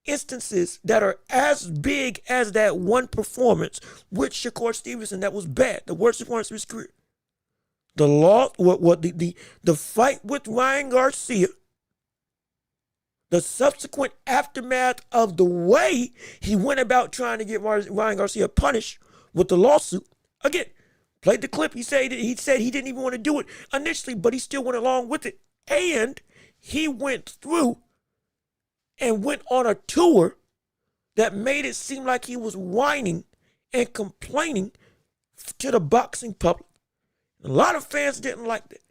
instances that are as big as that one performance with Shakur Stevenson that was bad, the worst performance of his career. The fight with Ryan Garcia, the subsequent aftermath of the way he went about trying to get Ryan Garcia punished with the lawsuit. Again, Played the clip. He said he didn't even want to do it initially, but he still went along with it. And he went through and went on a tour that made it seem like he was whining and complaining to the boxing public. A lot of fans didn't like that.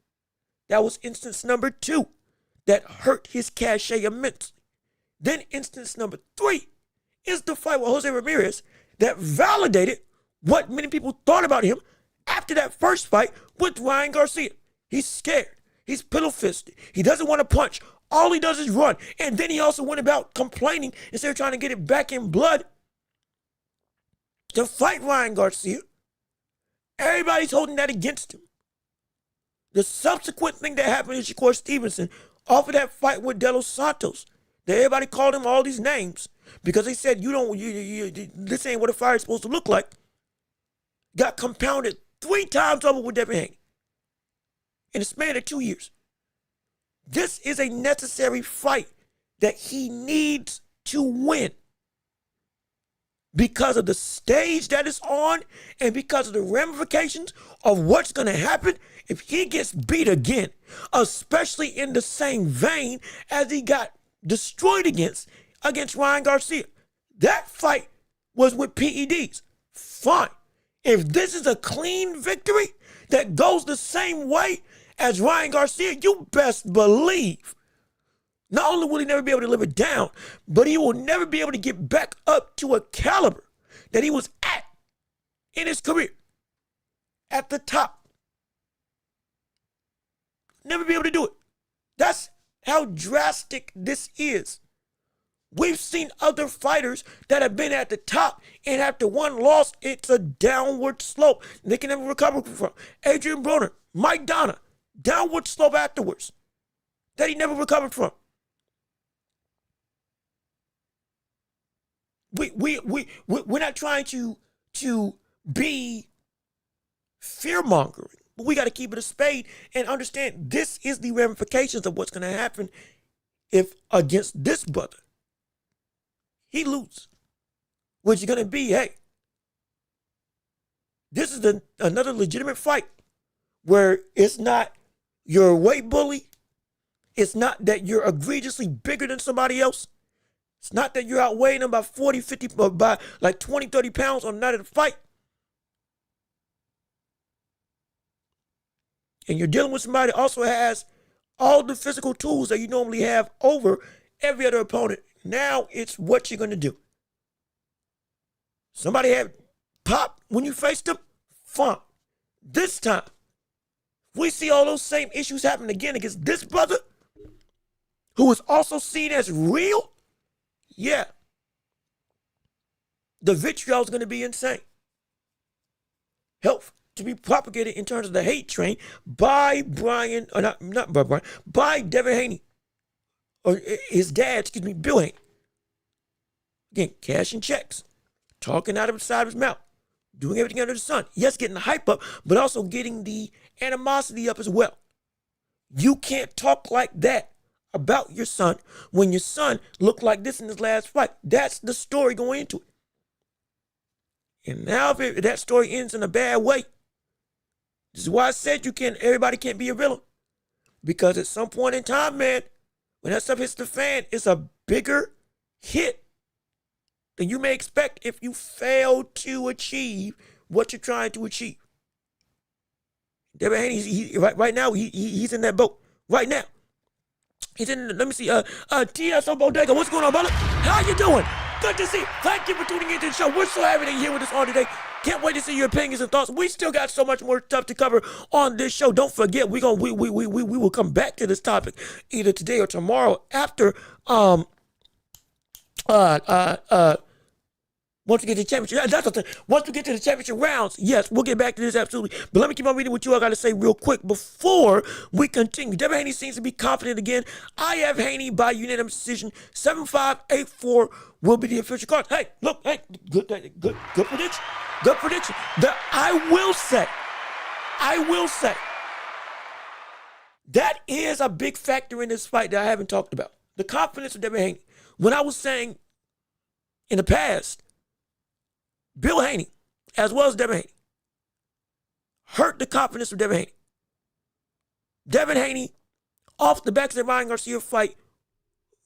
That was instance number 2 that hurt his cachet immensely. Then instance number 3 is the fight with Jose Ramirez that validated what many people thought about him after that first fight with Ryan Garcia. He's scared. He's pillow-fisted. He doesn't want to punch. All he does is run. And then he also went about complaining instead of trying to get it back in blood to fight Ryan Garcia. Everybody's holding that against him. The subsequent thing that happened to Shakur Stevenson off of that fight with De Los Santos, that everybody called him all these names because they said this ain't what a fight is supposed to look like, got compounded 3 times over with Devin Haney in a span of 2 years. This is a necessary fight that he needs to win because of the stage that it's on and because of the ramifications of what's going to happen if he gets beat again, especially in the same vein as he got destroyed against Ryan Garcia. That fight was with PEDs. Fine. If this is a clean victory that goes the same way as Ryan Garcia, you best believe not only will he never be able to live it down, but he will never be able to get back up to a caliber that he was at in his career, at the top. Never be able to do it. That's how drastic this is. We've seen other fighters that have been at the top, and after one loss, it's a downward slope they can never recover from. Adrian Broner, Mike Donna, downward slope afterwards that he never recovered from. We're not trying to be fear-mongering, but we got to keep it a spade and understand this is the ramifications of what's going to happen if against this brother he loses, which is going to be, hey, this is another legitimate fight where it's not you're a weight bully. It's not that you're egregiously bigger than somebody else. It's not that you're outweighing them by 40, 50, or by like 20, 30 pounds on the night of the fight. And you're dealing with somebody that also has all the physical tools that you normally have over every other opponent. Now it's what you're going to do. Somebody had pop when you faced them? Fine. This time, if we see all those same issues happen again against this brother, who is also seen as real, yeah, the vitriol is going to be insane. Help to be propagated in terms of the hate train by by Devin Haney, or his dad, Bill Haney. Again, cashing checks, talking out of the side of his mouth, doing everything under the sun. Yes, getting the hype up, but also getting the animosity up as well. You can't talk like that about your son when your son looked like this in his last fight. That's the story going into it. And now if that story ends in a bad way, this is why I said everybody can't be a villain. Because at some point in time, man, when that stuff hits the fan, it's a bigger hit than you may expect if you fail to achieve what you're trying to achieve. Devin Haney, right now, he's in that boat. Right now. He's in, let me see, TSO Bodega. What's going on, brother? How you doing? Good to see you. Thank you for tuning into the show. We're so happy that you're here with us on today. Can't wait to see your opinions and thoughts. We still got so much more stuff to cover on this show. Don't forget, we will come back to this topic either today or tomorrow after once we get to the championship. That's the thing. Once we get to the championship rounds, yes, we'll get back to this absolutely. But let me keep on reading what you all got to say real quick before we continue. Devin Haney seems to be confident again. I have Haney by unanimous decision. 7-5-8-4 will be the official card. Hey, look, hey, good prediction. Good prediction. I will say, that is a big factor in this fight that I haven't talked about. The confidence of Devin Haney. When I was saying in the past, Bill Haney, as well as Devin Haney, hurt the confidence of Devin Haney. Devin Haney, off the back of the Ryan Garcia fight,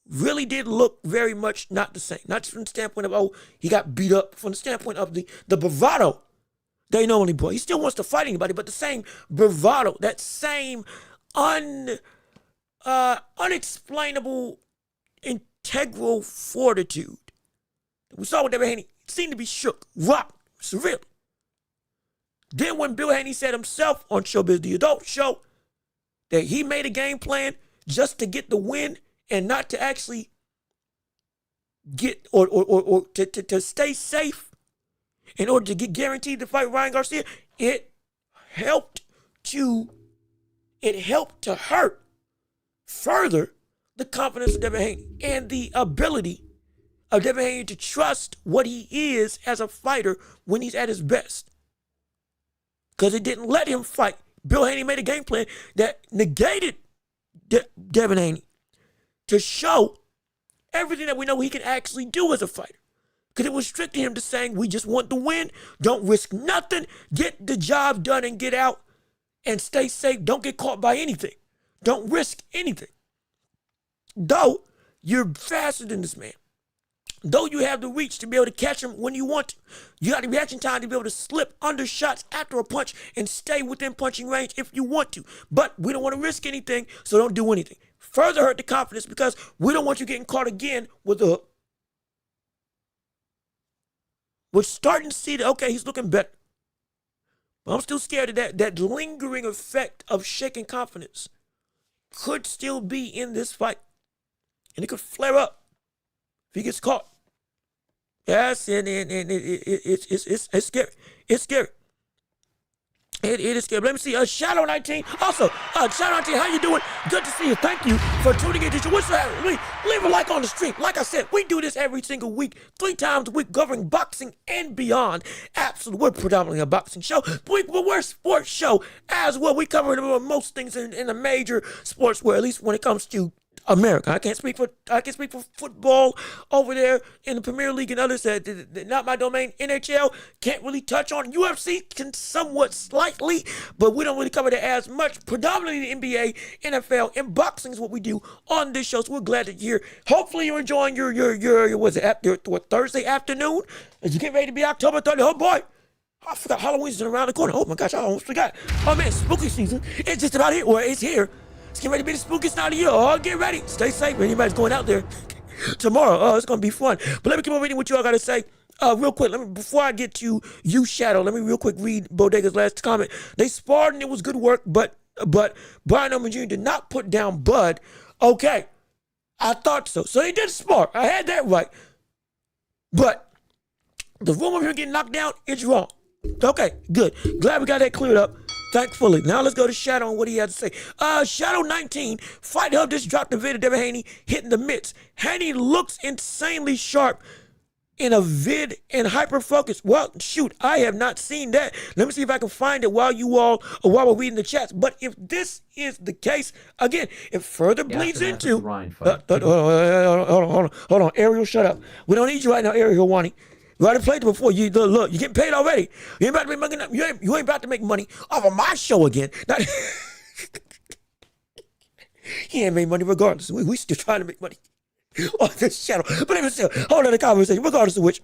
really did look very much not the same. Not just from the standpoint of, he got beat up, from the standpoint of the bravado they normally brought. He still wants to fight anybody, but the same bravado, that same unexplainable integral fortitude that we saw with Devin Haney seemed to be shook, rocked, severely. Then when Bill Haney said himself on Showbiz, the adult show, that he made a game plan just to get the win and not to actually get or to stay safe in order to get guaranteed to fight Ryan Garcia, it helped to hurt further the confidence of Devin Haney and the ability of Devin Haney to trust what he is as a fighter when he's at his best. Because it didn't let him fight. Bill Haney made a game plan that negated Devin Haney to show everything that we know he can actually do as a fighter. Because it was restricting him to saying, we just want to win, don't risk nothing, get the job done and get out and stay safe. Don't get caught by anything. Don't risk anything. Though you're faster than this man, though you have the reach to be able to catch him when you want to, you got the reaction time to be able to slip under shots after a punch and stay within punching range if you want to. But we don't want to risk anything, so don't do anything. Further hurt the confidence because we don't want you getting caught again with a hook. We're starting to see that, okay, he's looking better. But I'm still scared of that lingering effect of shaking confidence could still be in this fight. And it could flare up if he gets caught. Yes, and it's scary. It's scary. It is scary. Let me see. Shadow 19. Also, Shadow 19, how you doing? Good to see you. Thank you for tuning in to what's happening. Leave a like on the stream. Like I said, we do this every single week, 3 times a week, covering boxing and beyond. Absolutely, we're predominantly a boxing show, but we're a sports show as well. We cover most things in the major sports world, at least when it comes to America. I can't speak for football over there in the Premier League and others that not my domain. NHL can't really touch on. UFC can somewhat slightly, but we don't really cover that as much. Predominantly the NBA, NFL, and boxing is what we do on this show. So we're glad that you're here. Hopefully you're enjoying your Thursday afternoon as you get ready to be October 30th. Oh boy, I forgot Halloween's around the corner. Oh my gosh, I almost forgot. Oh man, spooky season. It's just about here. Well, it's here. It's getting ready to be the spookiest night of the year. Oh, get ready. Stay safe. Anybody's going out there tomorrow. Oh, it's going to be fun. But let me keep on reading what you all got to say. Real quick, before I get to you, Shadow, let me real quick read Bodega's last comment. They sparred and it was good work, but Brian Oman Jr. did not put down Bud. Okay, I thought so. So they did spar. I had that right. But the rumor of him getting knocked down is wrong. Okay, good. Glad we got that cleared up. Thankfully. Now let's go to Shadow and what he had to say. Shadow 19, Fight Hub just dropped the vid of Devin Haney hitting the mitts. Haney looks insanely sharp in a vid and hyper focus. Well, shoot, I have not seen that. Let me see if I can find it while we're reading the chats. But if this is the case, again, it further bleeds into. Hold on, Ariel, shut up. We don't need you right now, Ariel Wani. You already played it before. Look, you're getting paid already. You ain't about to make money. You ain't about to make money off of my show again. He ain't made money regardless. We still trying to make money off this channel. But even still, hold on the conversation. Regardless of which,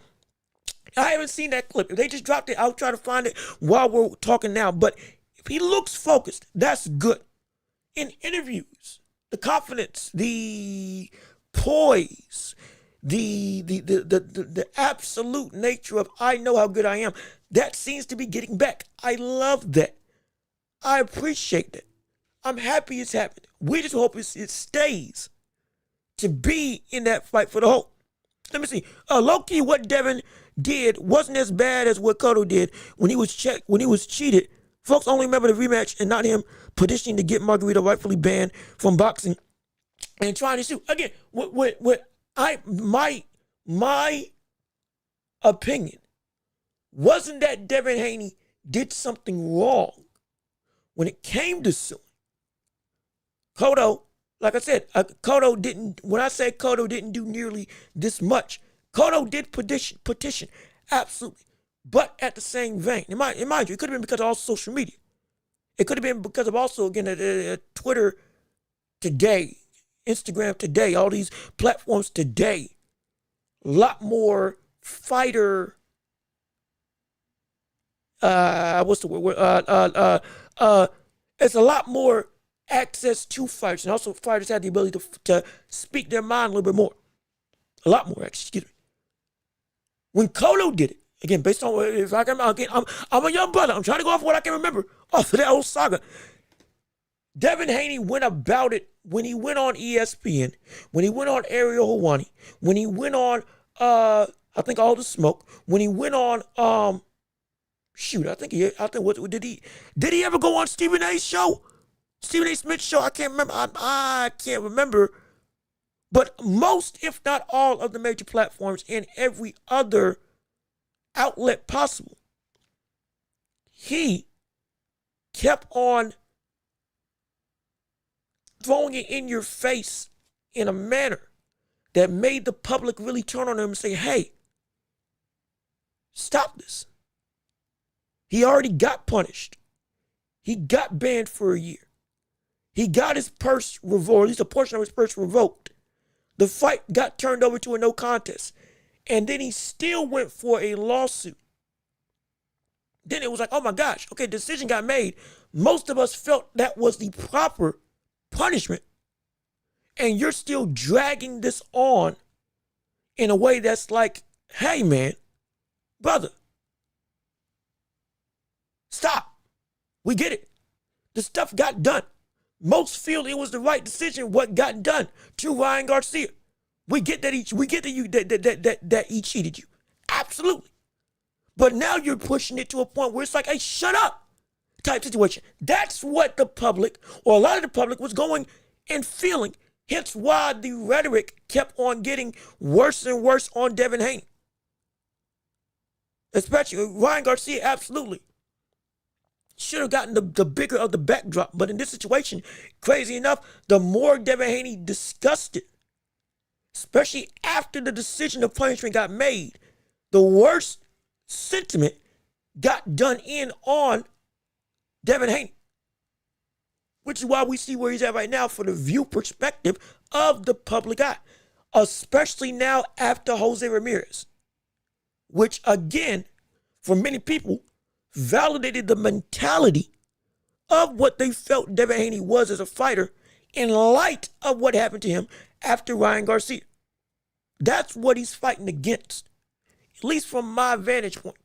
I haven't seen that clip. If they just dropped it, I'll try to find it while we're talking now. But if he looks focused, that's good. In interviews, the confidence, the poise, the absolute nature of I know how good I am, that seems to be getting back. I love that. I appreciate that. I'm happy it's happening. We just hope it stays to be in that fight for the whole. Let me see. Low-key, what Devin did wasn't as bad as what Cotto did when he was cheated. Folks only remember the rematch and not him petitioning to get Margarito rightfully banned from boxing and trying to sue. Again, my opinion wasn't that Devin Haney did something wrong when it came to suing. Cotto, like I said, Cotto didn't, when I say Cotto didn't do nearly this much, Cotto did petition, absolutely. But at the same vein, mind you, it could have been because of all social media. It could have been because of also, again, Twitter today, Instagram today, all these platforms today, a lot more fighter, what's the word? It's a lot more access to fighters, and also fighters have the ability to speak their mind a little bit more. A lot more, excuse me. When Colo did it, again, based on if I can, again, I'm a young brother. I'm trying to go off what I can remember off of that whole saga. Devin Haney went about it when he went on ESPN, when he went on Ariel Helwani, when he went on I think All the Smoke, when he went on what did he ever go on Stephen A.'s show? Stephen A. Smith's show? I can't remember. I can't remember. But most, if not all, of the major platforms and every other outlet possible, he kept on throwing it in your face in a manner that made the public really turn on him and say, hey, stop this. He already got punished. He got banned for a year. He got his purse revoked, or at least a portion of his purse revoked. The fight got turned over to a no contest. And then he still went for a lawsuit. Then it was like, oh my gosh, okay, decision got made. Most of us felt that was the proper punishment. And you're still dragging this on in a way that's like, hey man, brother, stop. We get it. The stuff got done. Most feel it was the right decision. What got done to Ryan Garcia? We get that he cheated you. Absolutely. But now you're pushing it to a point where it's like, hey, shut up type situation. That's what the public, or a lot of the public, was going and feeling. Hence why the rhetoric kept on getting worse and worse on Devin Haney. Especially Ryan Garcia, absolutely. Should have gotten the bigger of the backdrop. But in this situation, crazy enough, the more Devin Haney discussed it, especially after the decision of punishment got made, the worse sentiment got done in on Devin Haney. Which is why we see where he's at right now for the view perspective of the public eye. Especially now after Jose Ramirez. Which again, for many people, validated the mentality of what they felt Devin Haney was as a fighter in light of what happened to him after Ryan Garcia. That's what he's fighting against, at least from my vantage point.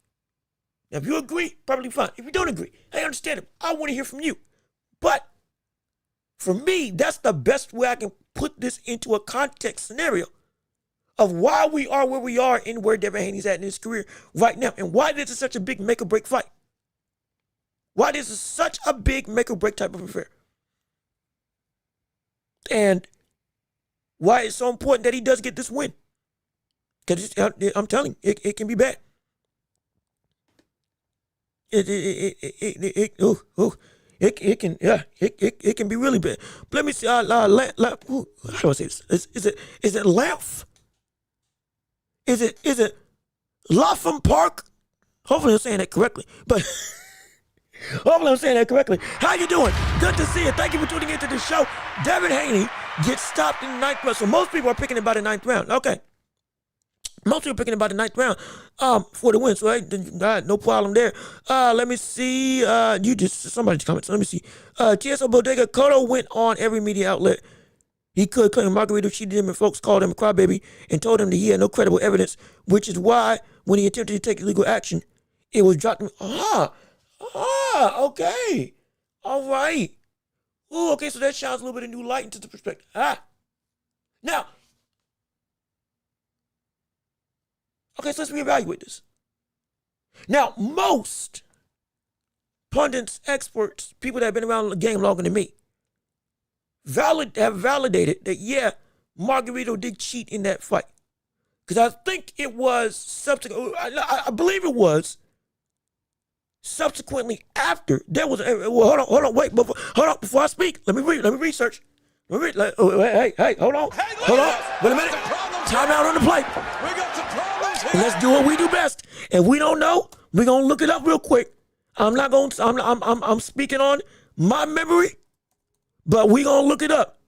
Now, if you agree, probably fine. If you don't agree, I understand it. I want to hear from you. But for me, that's the best way I can put this into a context scenario of why we are where we are and where Devin Haney's at in his career right now, and why this is such a big make or break fight. Why this is such a big make or break type of affair. And why it's so important that he does get this win. Because I'm telling you, it can be bad. It can be really bad. But let me see. How do I say this? Is it Lamph? Is it Lapham Park? Hopefully I'm saying that correctly. But hopefully I'm saying that correctly. How you doing? Good to see you. Thank you for tuning into the show. Devin Haney gets stopped in the 9th round. So most people are picking about the 9th round. Okay. Most people are picking about the 9th round for the win. So hey, no problem there. Let me see. Somebody comments. Let me see. TSO Bodega, Cotto went on every media outlet he could, claim Margarito cheated him, and folks called him a crybaby and told him that he had no credible evidence, which is why when he attempted to take legal action, it was dropped. Okay. All right. Ooh, okay, so that shines a little bit of new light into the perspective. Now, okay, so let's reevaluate this. Now, most pundits, experts, people that have been around the game longer than me, have validated that, yeah, Margarito did cheat in that fight. Because I think it was I believe it was subsequently after there was. Hold on, wait, before I speak, let me research. Hey, hold on, wait a minute. Time out on the plate. We got some problems here. Let's do what we do best. If we don't know, we're gonna look it up real quick. I'm speaking on my memory, but we gonna look it up.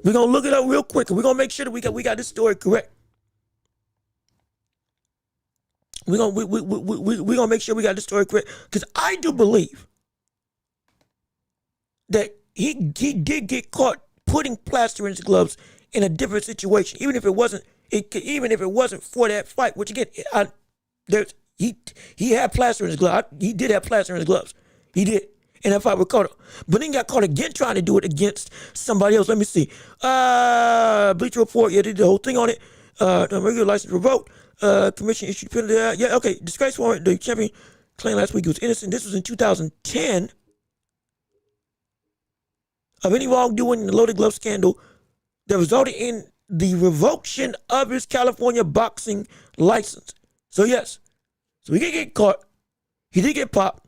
We're gonna look it up real quick, and we're gonna make sure that we got this story correct. We're gonna make sure we got this story correct, because I do believe that he did get caught putting plaster in his gloves in a different situation, even if it wasn't for that fight. Which again, he had plaster in his glove. He did have plaster in his gloves. He did in that fight with Cotto, but then got caught again trying to do it against somebody else. Let me see. Bleacher Report. Yeah, they did the whole thing on it. The regular license revoked. Commission issued penalty. Yeah, okay. Disgrace warrant. The champion claimed last week he was innocent. This was in 2010 of any wrongdoing in the loaded glove scandal that resulted in the revocation of his California boxing license. So yes, so he did get caught, he did get popped,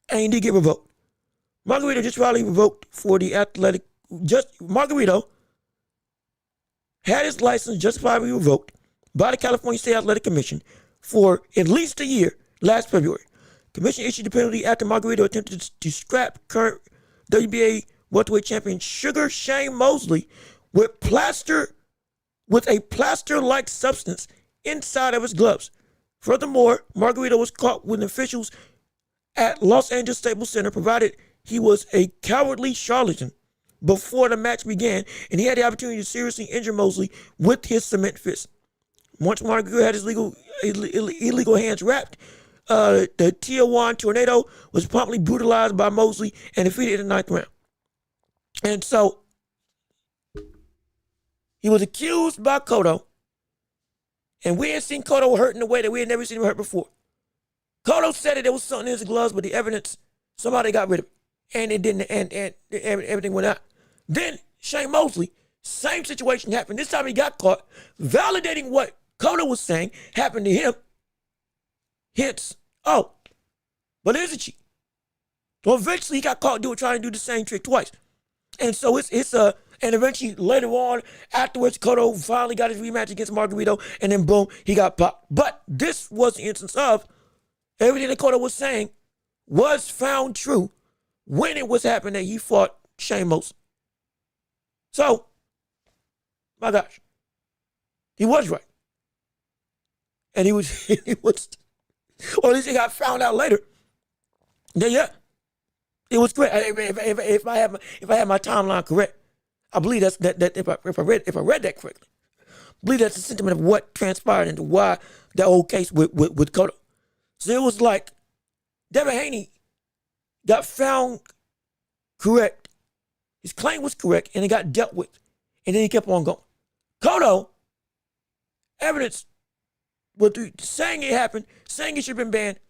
and he did get revoked. Margarito just finally revoked for the athletic. Margarito had his license justifiably revoked by the California State Athletic Commission for at least a year last February. Commission issued the penalty after Margarito attempted to scrap current WBA welterweight champion Sugar Shane Mosley with a plaster-like substance inside of his gloves. Furthermore, Margarito was caught when officials at Los Angeles Staples Center provided he was a cowardly charlatan before the match began, and he had the opportunity to seriously injure Mosley with his cement fist. Once Margarito had his illegal hands wrapped, the Tijuana Tornado was promptly brutalized by Mosley and defeated in the 9th round. And so he was accused by Cotto, and we had seen Cotto hurt in a way that we had never seen him hurt before. Cotto said that there was something in his gloves, but the evidence, somehow they got rid of it. And it didn't, and everything went out. Then Shane Mosley, same situation happened. This time he got caught, validating what Cotto was saying happened to him. Hence, but there's a cheat. Well, eventually he got caught trying to do the same trick twice. And so and eventually later on, afterwards, Cotto finally got his rematch against Margarito, and then boom, he got popped. But this was the instance of everything that Cotto was saying was found true when it was happening that he fought Shane Mosley. So, my gosh, he was right. And he was, or at least he got found out later. Then yeah, it was correct. If I have my timeline correct, I believe that if I read that correctly, I believe that's the sentiment of what transpired into why that whole case with Cotto. So it was like Devin Haney got found correct. His claim was correct, and it got dealt with, and then he kept on going. Cotto, evidence, saying it happened, saying it should have been banned.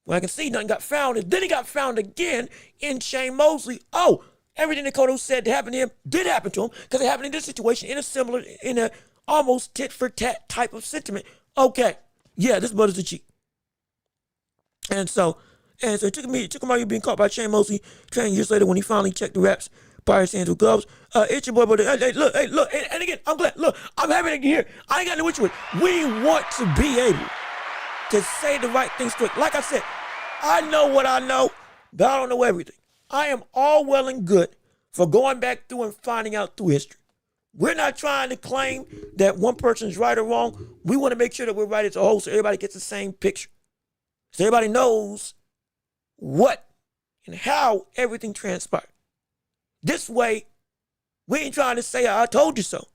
When I can see nothing got found, and then he got found again in Shane Mosley. Oh, everything that Cotto said to happen to him did happen to him, because it happened in this situation in a almost tit for tat type of sentiment. Okay, yeah, this brother's a cheat. And so it took him out being caught by Shane Mosley 10 years later when he finally checked the wraps by his hands with gloves. It's your boy, brother. Hey, look, and again, I'm glad. Look, I'm happy to hear. I ain't got no issue with it. We want to be able to say the right things quick. Like I said, I know what I know, but I don't know everything. I am all well and good for going back through and finding out through history. We're not trying to claim that one person's right or wrong. We want to make sure that we're right as a whole so everybody gets the same picture. So everybody knows what and how everything transpired. This way, we ain't trying to say, I told you so.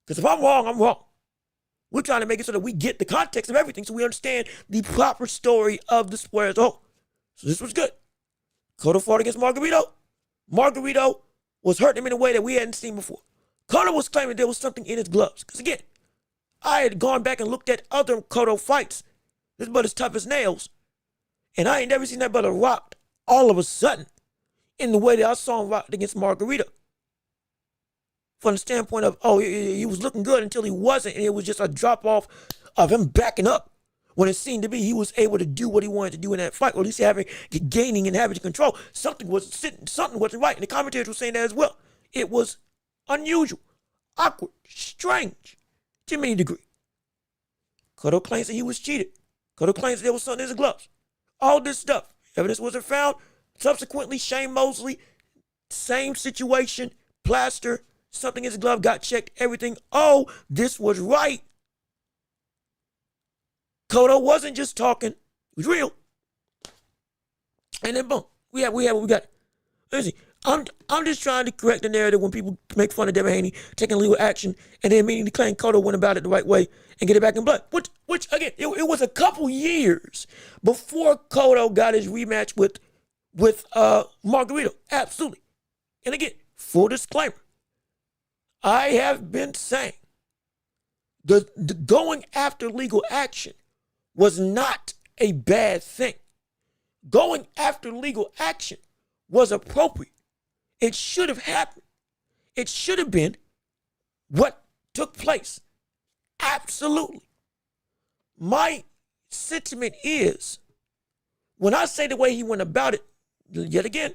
Because if I'm wrong, I'm wrong. We're trying to make it so that we get the context of everything so we understand the proper story of the sport as a whole. So this was good. Cotto fought against Margarito. Margarito was hurting him in a way that we hadn't seen before. Cotto was claiming there was something in his gloves. Because again, I had gone back and looked at other Cotto fights. This brother's tough as nails. And I ain't never seen that brother rocked all of a sudden in the way that I saw him rocked against Margarito. From the standpoint of, he was looking good until he wasn't, and it was just a drop-off of him backing up when it seemed to be he was able to do what he wanted to do in that fight, or at least gaining and having control. Something wasn't right, and the commentators were saying that as well. It was unusual, awkward, strange to many degree. Cotto claims that he was cheated. Cotto claims that there was something in his gloves. All this stuff. Evidence wasn't found. Subsequently, Shane Mosley, same situation, plaster, something in his glove, got checked, everything. Oh, this was right. Cotto wasn't just talking. It was real. And then boom, we got it. Listen, I'm just trying to correct the narrative when people make fun of Devin Haney taking legal action and then immediately claim Cotto went about it the right way and get it back in blood. Which again, it was a couple years before Cotto got his rematch with Margarito. Absolutely. And again, full disclaimer, I have been saying the going after legal action was not a bad thing. Going after legal action was appropriate. It should have happened. It should have been what took place. Absolutely. My sentiment is, when I say the way he went about it, yet again,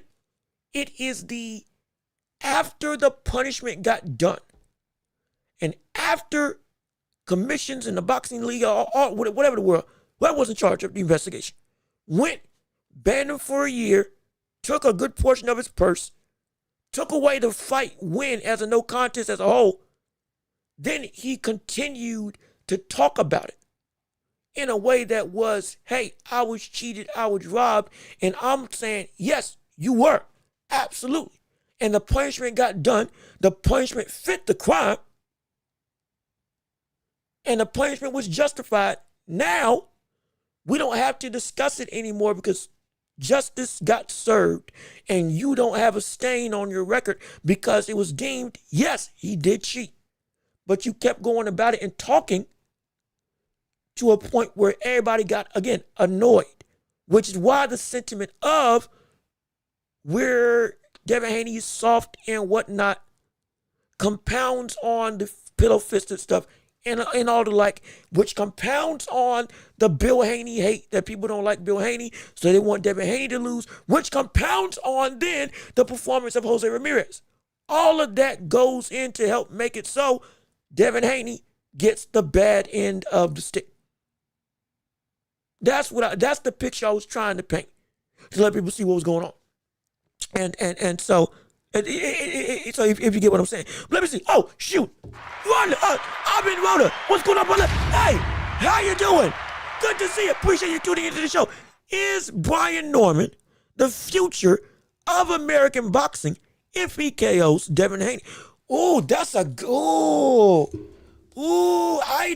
it is the after the punishment got done and after commissions in the boxing league or whatever the world, whoever was in charge of the investigation, went, banned him for a year, took a good portion of his purse, took away the fight win as a no contest as a whole, then he continued to talk about it in a way that was, hey, I was cheated, I was robbed, and I'm saying, yes, you were, absolutely. And the punishment got done, the punishment fit the crime, and the punishment was justified. Now, we don't have to discuss it anymore because justice got served and you don't have a stain on your record because it was deemed, yes, he did cheat. But you kept going about it and talking to a point where everybody got, again, annoyed, which is why the sentiment of where Devin Haney is soft and whatnot compounds on the pillow-fisted stuff and all the like, which compounds on the Bill Haney hate that people don't like Bill Haney, so they want Devin Haney to lose, which compounds on then the performance of Jose Ramirez. All of that goes in to help make it so Devin Haney gets the bad end of the stick. That's the picture I was trying to paint to let people see what was going on. And so if you get what I'm saying. Let me see. Oh, shoot. I've been Rhoda. What's going on, brother? Hey, how you doing? Good to see you. Appreciate you tuning into the show. Is Brian Norman the future of American boxing if he KOs Devin Haney? Oh, that's a good.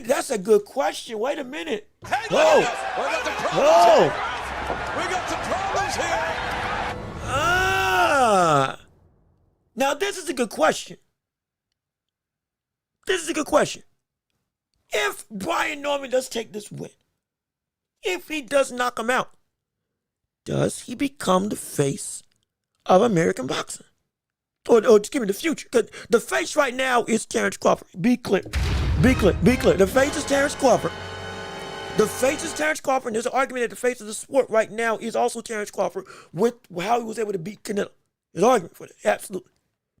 That's a good question. Wait a minute. Hey, we got some problems here. Now, this is a good question. If Brian Norman does take this win, if he does knock him out, does he become the face of American boxing? Or just give me the future. Because the face right now is Terrence Crawford. Be clear. The face is Terrence Crawford. And there's an argument that the face of the sport right now is also Terrence Crawford with how he was able to beat Canelo. There's an argument for that. Absolutely.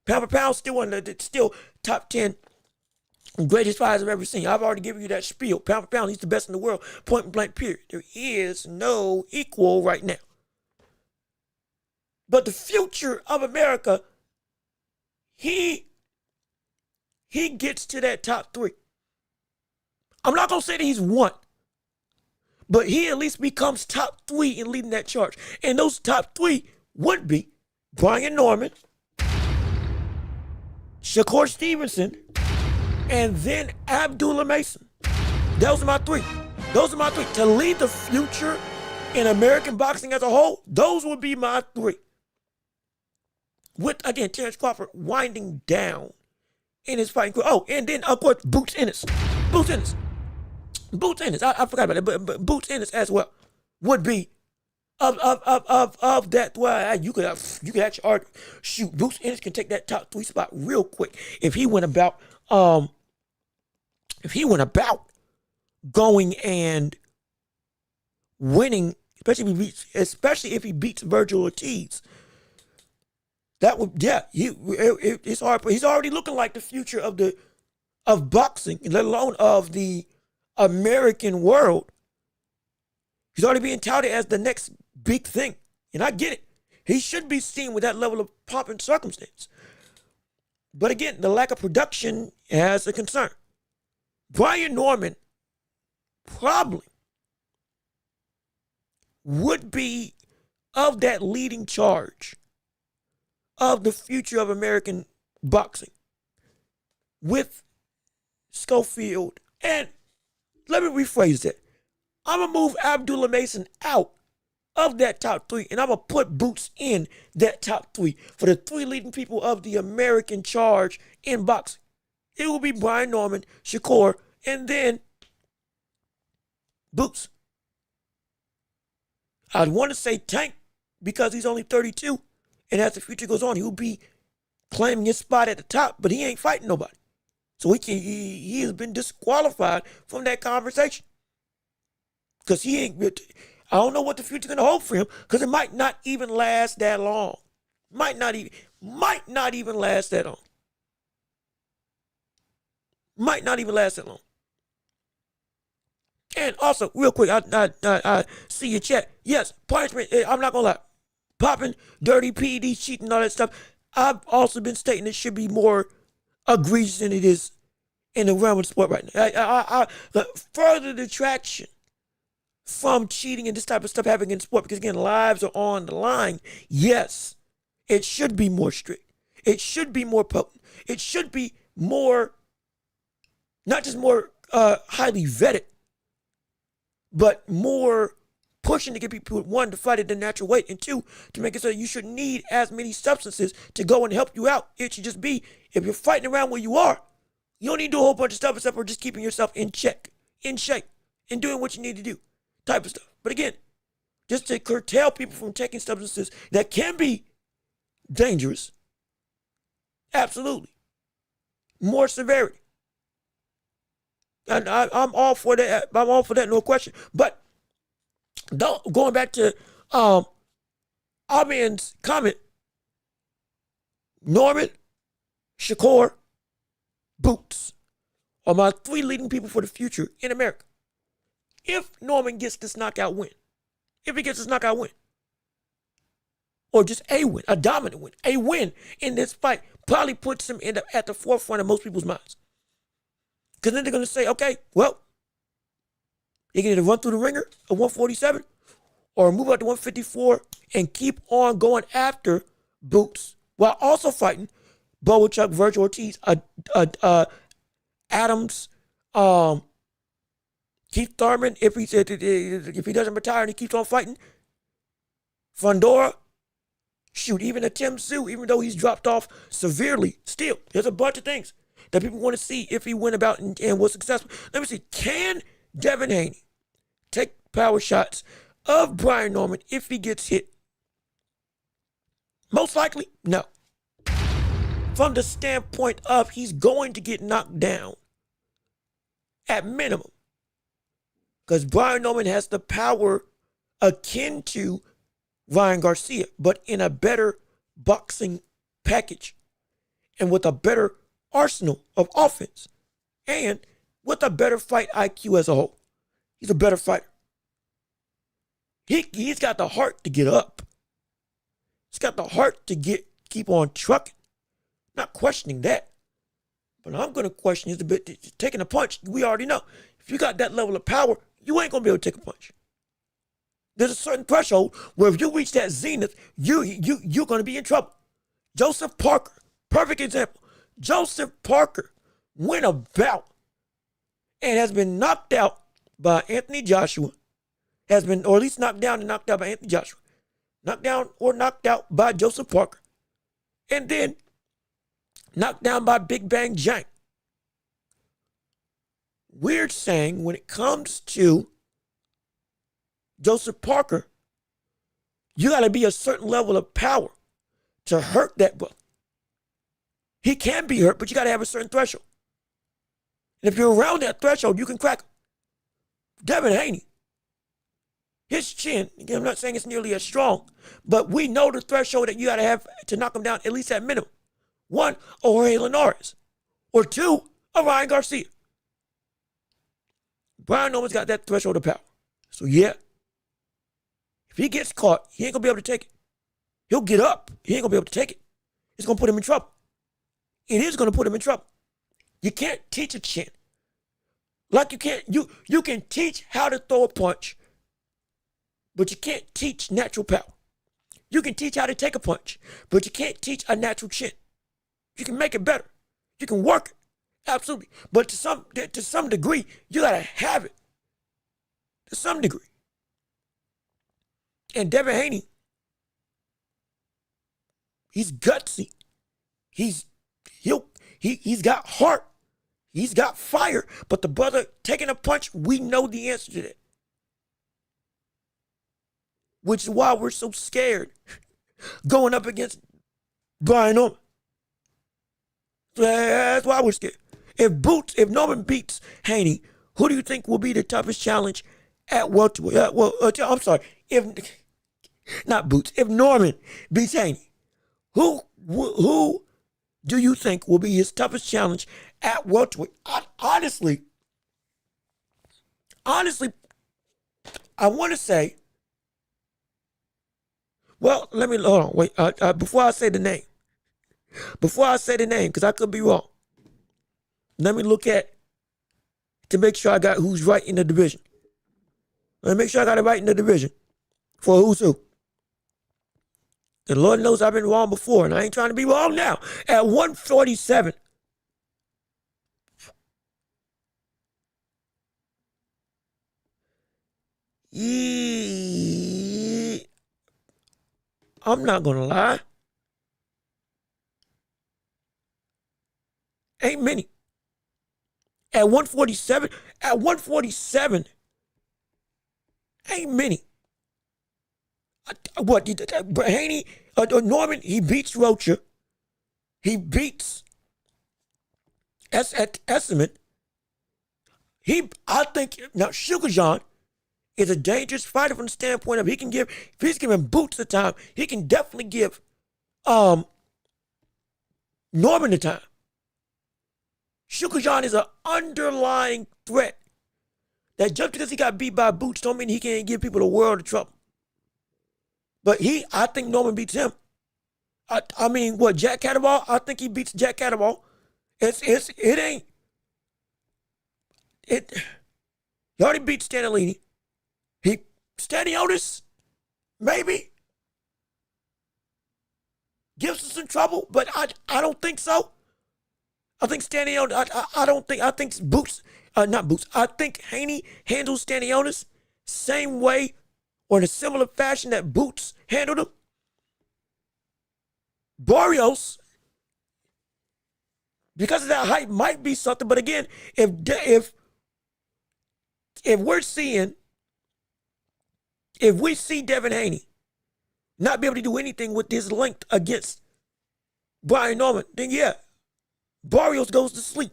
Pound for pound, still top 10 greatest fighters I've ever seen. I've already given you that spiel. Pound for pound, he's the best in the world. Point blank, period. There is no equal right now. But the future of America, he gets to that top 3. I'm not going to say that he's won, but he at least becomes top 3 in leading that charge. And those top 3 would be Brian Norman, Shakur Stevenson, and then Abdullah Mason. Those are my 3. To lead the future in American boxing as a whole, those would be my 3. With, again, Terrence Crawford winding down in his fighting career. Oh, and then, of course, Boots Ennis. I forgot about it, but Boots Ennis as well would be of that. Well, you could actually argue, shoot, Boots Ennis can take that top 3 spot real quick if he went about going and winning, especially if he beats Virgil Ortiz. That would, it's hard. But he's already looking like the future of boxing, let alone of the American world, he's already being touted as the next big thing. And I get it. He should be seen with that level of pomp and circumstance. But again, the lack of production has a concern. Brian Norman probably would be of that leading charge of the future of American boxing with Schofield. And let me rephrase that. I'm going to move Abdullah Mason out of that top three, and I'm going to put Boots in that top three for the three leading people of the American charge in boxing. It will be Brian Norman, Shakur, and then Boots. I'd want to say Tank because he's only 32, and as the future goes on, he'll be claiming his spot at the top, but he ain't fighting nobody. So he has been disqualified from that conversation because he ain't. I don't know what the future's gonna hold for him because it might not even last that long. Might not even last that long. Might not even last that long. And also, real quick, I see your chat. Yes, punishment. I'm not gonna lie. Popping, dirty, PED, cheating, all that stuff. I've also been stating it should be more egregious than it is in the realm of the sport right now. The further detraction from cheating and this type of stuff happening in sport, because again, lives are on the line. Yes, it should be more strict. It should be more potent. It should be more, not just more highly vetted, but more pushing to get people, one, to fight at the natural weight, and two, to make it so you shouldn't need as many substances to go and help you out. It should just be, if you're fighting around where you are, you don't need to do a whole bunch of stuff except for just keeping yourself in check, in shape, and doing what you need to do, type of stuff. But again, just to curtail people from taking substances that can be dangerous, absolutely. More severity. And I'm all for that. I'm all for that, no question. But going back to Armin's comment, Norman, Shakur, Boots are my three leading people for the future in America. If Norman gets this knockout win, or just a win, a dominant win, a win in this fight probably puts him at the forefront of most people's minds. Because then they're going to say, okay, well, you can either run through the ringer at 147 or move up to 154 and keep on going after Boots while also fighting Boachuk, Virgil Ortiz, Adams, Keith Thurman, if he doesn't retire and he keeps on fighting, Fundora, shoot, even a Tim Tszyu, even though he's dropped off severely, still, there's a bunch of things that people want to see if he went about and was successful. Let me see, can Devin Haney take power shots of Brian Norman if he gets hit? Most likely, no. From the standpoint of he's going to get knocked down at minimum, because Brian Norman has the power akin to Ryan Garcia, but in a better boxing package and with a better arsenal of offense and with a better fight IQ as a whole. He's a better fighter. He's got the heart to get up. He's got the heart to keep on trucking. Not questioning that. But I'm going to question is a bit taking a punch. We already know. If you got that level of power, you ain't going to be able to take a punch. There's a certain threshold where if you reach that zenith, you're going to be in trouble. Joseph Parker, perfect example. Joseph Parker went about and has been knocked out by Anthony Joshua. Or at least knocked down and knocked out by Anthony Joshua. Knocked down or knocked out by Joseph Parker. And then knocked down by Big Bang Jank. Weird saying when it comes to Joseph Parker, you got to be a certain level of power to hurt that brother. He can be hurt, but you got to have a certain threshold. And if you're around that threshold, you can crack him. Devin Haney, his chin, again, I'm not saying it's nearly as strong, but we know the threshold that you got to have to knock him down, at least at minimum. One, a Jorge Linares. Or two, a Ryan Garcia. Brian Norman's got that threshold of power. So, yeah, if he gets caught, he ain't going to be able to take it. He'll get up. He ain't going to be able to take it. It's going to put him in trouble. It is going to put him in trouble. You can't teach a chin. Like you can't, you can teach how to throw a punch, but you can't teach natural power. You can teach how to take a punch, but you can't teach a natural chin. You can make it better. You can work it. Absolutely. But to some degree, you got to have it. To some degree. And Devin Haney, he's gutsy. He's got heart. He's got fire. But the brother taking a punch, we know the answer to that. Which is why we're so scared going up against Brian Norman. That's why we're scared. If Norman beats Haney, who do you think will be the toughest challenge at welterweight? I'm sorry. If Norman beats Haney, who do you think will be his toughest challenge at welterweight? Honestly, I want to say, well, hold on, wait, before I say the name, because I could be wrong, let me look to make sure I got who's right in the division. Let me make sure I got it right in the division for who's who. And Lord knows I've been wrong before, and I ain't trying to be wrong now. At 147, I'm not going to lie. Ain't many. At 147, ain't many. What? Haney, Norman, he beats Rocha. He beats Esserman. I think, now Shakur is a dangerous fighter from the standpoint of if he's giving Boots the time, he can definitely give Norman the time. Shakur is an underlying threat that just because he got beat by Boots don't mean he can't give people the world of trouble. But I think Norman beats him. I mean, Jack Catterall? I think he beats Jack Catterall. He already beat Stanley. Staniotis, maybe, gives us some trouble, but I don't think so. I think Staniotis, I think Boots, not Boots, I think Haney handles Staniotis same way or in a similar fashion that Boots handled him. Barrios, because of that height, might be something, but again, if we see Devin Haney not be able to do anything with his length against Brian Norman, then yeah, Barrios goes to sleep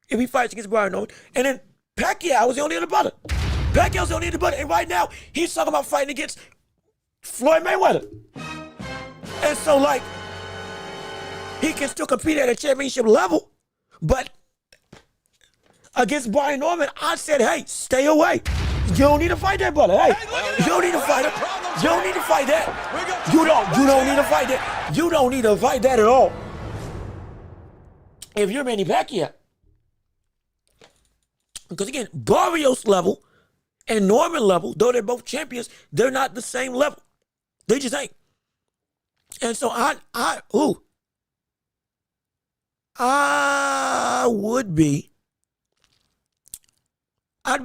if he fights against Brian Norman. And then Pacquiao is the only other brother. And right now, he's talking about fighting against Floyd Mayweather. And so, he can still compete at a championship level, but against Brian Norman, I said, hey, stay away. You don't need to fight that, brother. Hey, you don't need to fight it. You don't need to fight that. You don't need to fight that. You don't need to fight that at all. If you're Manny Pacquiao. Because again, Barrios level and Norman level, though they're both champions, they're not the same level. They just ain't. And so I'd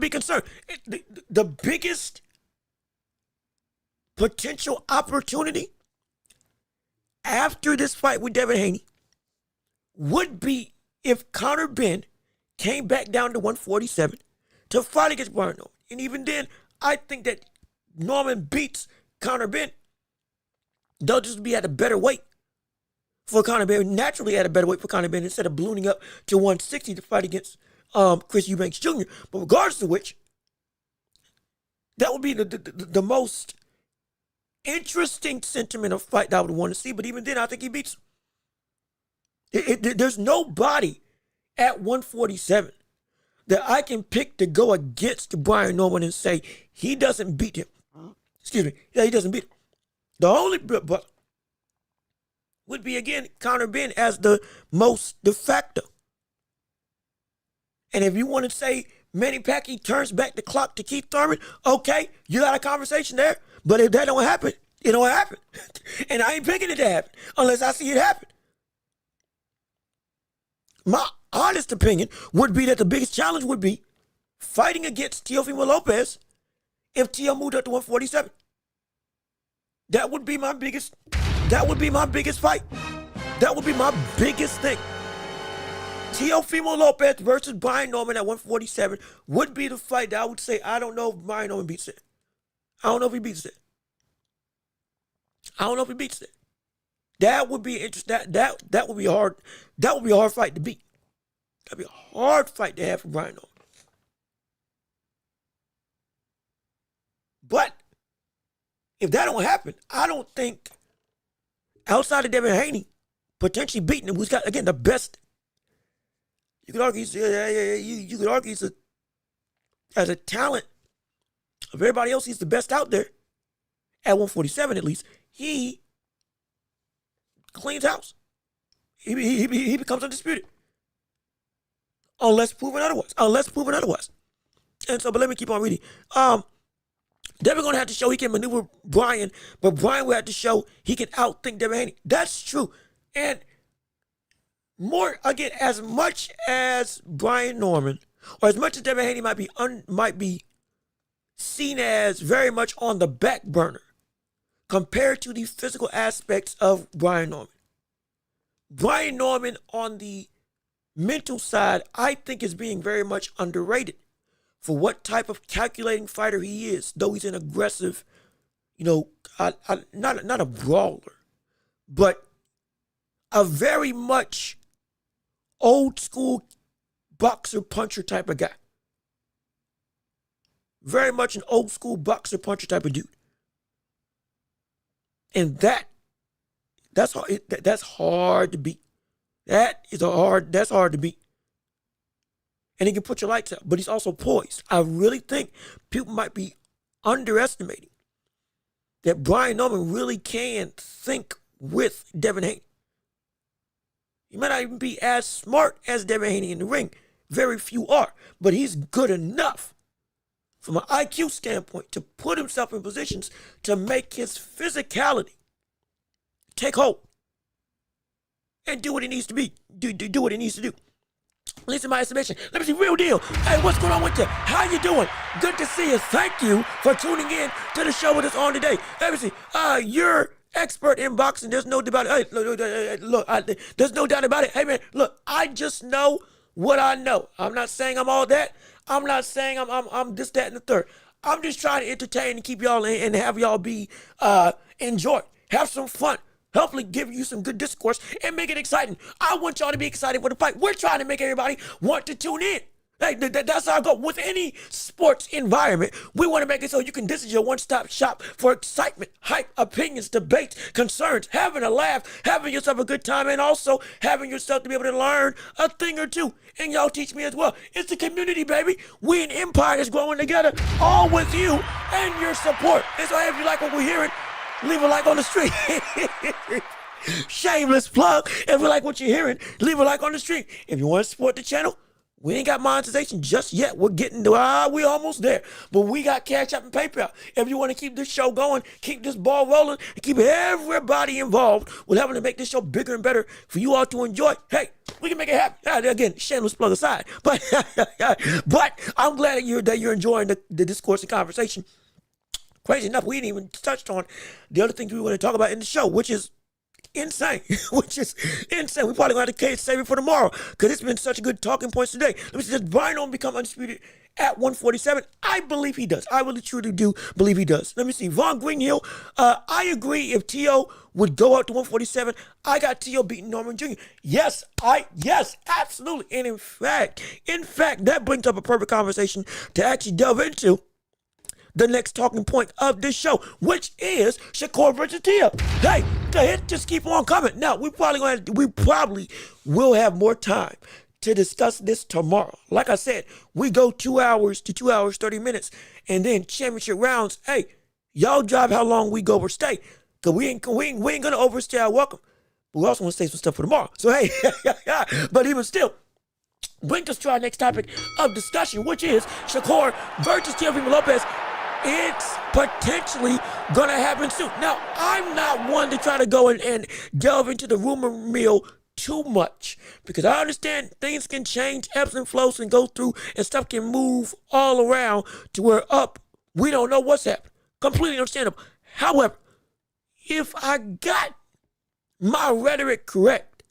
be concerned. The biggest potential opportunity after this fight with Devin Haney would be if Conor Benn came back down to 147 to fight against Brian Norman. And even then, I think that Norman beats Conor Benn. They'll just be at a better weight for Conor Benn, naturally at a better weight for Conor Benn instead of ballooning up to 160 to fight against Chris Eubanks Jr. But regardless of which, that would be the most interesting sentiment of fight that I would want to see. But even then, I think he beats him. There's nobody at 147 that I can pick to go against Brian Norman and say he doesn't beat him. Excuse me. Yeah, he doesn't beat him. The only but would be, again, Conor Benn as the most de facto. And if you want to say Manny Pacquiao turns back the clock to Keith Thurman, okay, you got a conversation there. But if that don't happen, it don't happen. And I ain't picking it to happen unless I see it happen. My honest opinion would be that the biggest challenge would be fighting against Teofimo Lopez if Teo moved up to 147. That would be my biggest fight. That would be my biggest thing. Teofimo Lopez versus Brian Norman at 147 would be the fight that I would say I don't know if Brian Norman beats it. I don't know if he beats it. That would be interesting. That would be hard. That would be a hard fight to beat. That'd be a hard fight to have for Brian Norman. But if that don't happen, I don't think outside of Devin Haney potentially beating him, who's got, again, the best. You could argue you could argue as a talent of everybody else, he's the best out there at 147 at least. He cleans house. He becomes undisputed. Unless proven otherwise. And so, but let me keep on reading. Devin gonna have to show he can maneuver Brian, but Brian will have to show he can outthink Devin Haney. That's true. And more, again, as much as Brian Norman, or as much as Devin Haney might be seen as very much on the back burner compared to the physical aspects of Brian Norman. Brian Norman on the mental side, I think, is being very much underrated for what type of calculating fighter he is, though he's an aggressive, not a brawler, but a very much old school boxer puncher type of guy. Very much an old school boxer puncher type of dude. And that's hard to beat. That's hard to beat. And he can put your lights out, but he's also poised. I really think people might be underestimating that Brian Norman really can think with Devin Haney. He might not even be as smart as Devin Haney in the ring. Very few are, but he's good enough from an IQ standpoint to put himself in positions to make his physicality take hold and do what he needs to be. Do what he needs to do. Listen, my submission. Let me see, real deal. Hey, what's going on with you? How you doing? Good to see you. Thank you for tuning in to the show with us on today. Let me see. You're expert in boxing. There's no doubt. Hey, look, there's no doubt about it. Hey, man, look, I just know what I know. I'm not saying I'm all that. I'm not saying I'm this, that, and the third. I'm just trying to entertain and keep y'all in and have y'all be enjoy. Have some fun. Hopefully give you some good discourse and make it exciting. I want y'all to be excited for the fight. We're trying to make everybody want to tune in. Like, that's how I go. With any sports environment, we want to make it so this is your one-stop shop for excitement, hype, opinions, debates, concerns, having a laugh, having yourself a good time, and also having yourself to be able to learn a thing or two. And y'all teach me as well. It's a community, baby. We an empire that's growing together, all with you and your support. And so if you like what we're hearing, leave a like on the stream. Shameless plug. If you like what you're hearing, leave a like on the stream. If you want to support the channel, we ain't got monetization just yet. We're getting to, we're almost there. But we got Cash App and PayPal. If you want to keep this show going, keep this ball rolling, and keep everybody involved with having to make this show bigger and better for you all to enjoy, hey, we can make it happen. Again, shameless plug aside. But I'm glad that you're enjoying the discourse and conversation. Crazy enough, we didn't even touch on the other things we want to talk about in the show, which is insane. We probably going to have to save it for tomorrow because it's been such a good talking points today. Let me see, does Brian Norman become undisputed at 147? I believe he does. I really truly do believe he does. Let me see. Von Greenhill, I agree. If Teo would go up to 147, I got Teo beating Norman Jr. Yes, absolutely. And in fact, that brings up a perfect conversation to actually delve into the next talking point of this show, which is Shakur versus Teo. Hey, the hits just keep on coming. Now, we probably will have more time to discuss this tomorrow. Like I said, we go 2 hours to 2 hours, 30 minutes, and then championship rounds. Hey, y'all drive how long we go or stay. Because we ain't going to overstay our welcome. But we also want to say some stuff for tomorrow. So, hey, but even still, brings us to our next topic of discussion, which is Shakur versus Teofimo Lopez. It's potentially going to happen soon. Now, I'm not one to try to go and delve into the rumor mill too much, because I understand things can change, ebbs and flows can go through, and stuff can move all around to where we don't know what's happening. Completely understandable. However, if I got my rhetoric correct,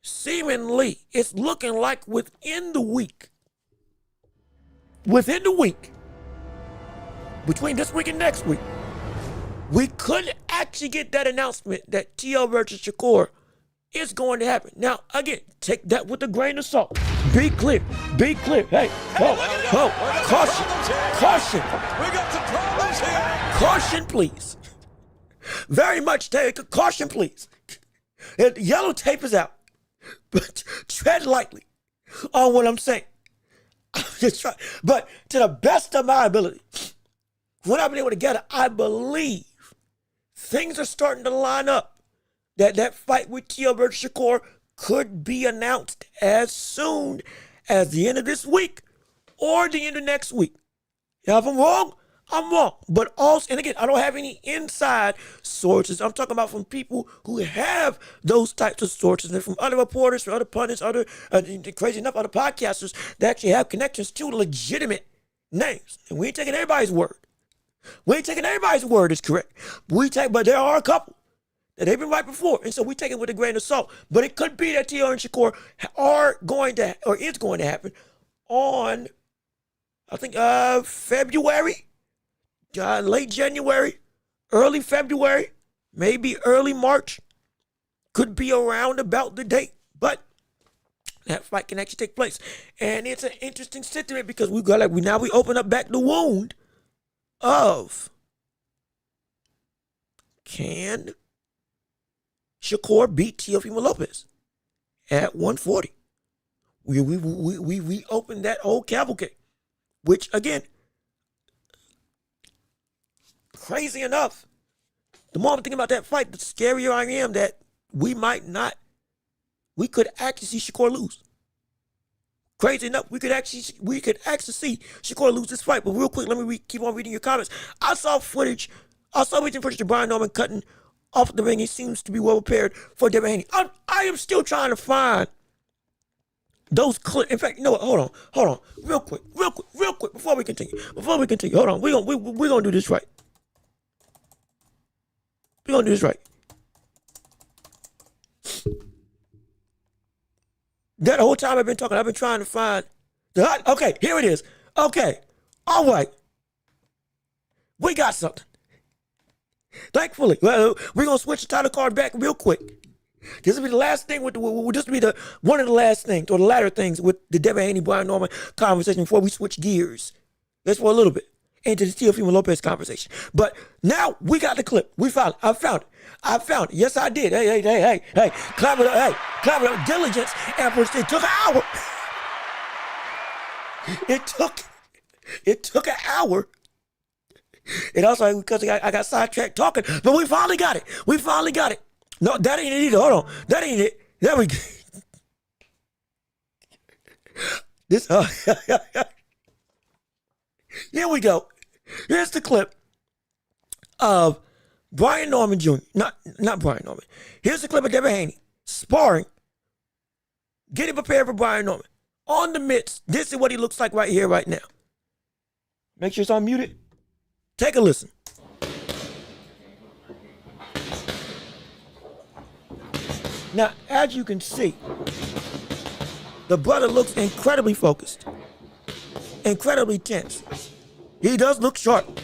seemingly it's looking like within the week, between this week and next week, we could actually get that announcement that TL versus Shakur is going to happen. Now, again, take that with a grain of salt. Be clear. Hey, caution. We got some problems here. Caution, please. Very much take a caution, please. The yellow tape is out, but tread lightly on what I'm saying. Just try, but to the best of my ability, what I've been able to gather, I believe things are starting to line up that fight with TL versus Shakur could be announced as soon as the end of this week or the end of next week. Now, if I'm wrong, I'm wrong. But also, and again, I don't have any inside sources. I'm talking about from people who have those types of sources, and from other reporters, from other pundits, crazy enough, other podcasters that actually have connections to legitimate names. And we ain't taking everybody's word. We ain't taking everybody's word is correct. But there are a couple that they've been right before, and so we take it with a grain of salt. But it could be that TL and Shakur is going to happen on, I think, February, late January, early February, maybe early March. Could be around about the date, but that fight can actually take place, and it's an interesting sentiment because we open up back the wound of, can Shakur beat Teofimo Lopez at 140? We opened that whole cavalcade, which again, crazy enough, the more I'm thinking about that fight, the scarier I am that we could actually see Shakur lose. Crazy enough, we could actually see Shakur lose this fight. But real quick, let me keep on reading your comments. I saw recent footage of Brian Norman cutting off the ring. He seems to be well prepared for Devin Haney. I am still trying to find those clips. In fact, you know what? Hold on. Real quick. Before we continue. Hold on. We're gonna do this right. That whole time I've been talking, I've been trying to find okay, here it is. Okay. All right. We got something. Thankfully. Well, we're going to switch the title card back real quick. This will be the last thing one of the last things, or the latter things with the Devin Haney, Brian Norman conversation before we switch gears. Just for a little bit. Into the Teofimo Lopez conversation. But now we got the clip. We found it. I found it. Yes, I did. Hey. Clap it up. Clap it up. Diligence. Efforts. It took an hour. It took an hour. And also because I got sidetracked talking. But we finally got it. No, that ain't it either. Hold on. That ain't it. There we go. Here we go. Here's the clip of Brian Norman Jr. Not Brian Norman. Here's the clip of Devin Haney sparring, getting prepared for Brian Norman. On the mitts, this is what he looks like right here, right now. Make sure it's unmuted. Take a listen. Now, as you can see, the brother looks incredibly focused, incredibly tense. He does look sharp.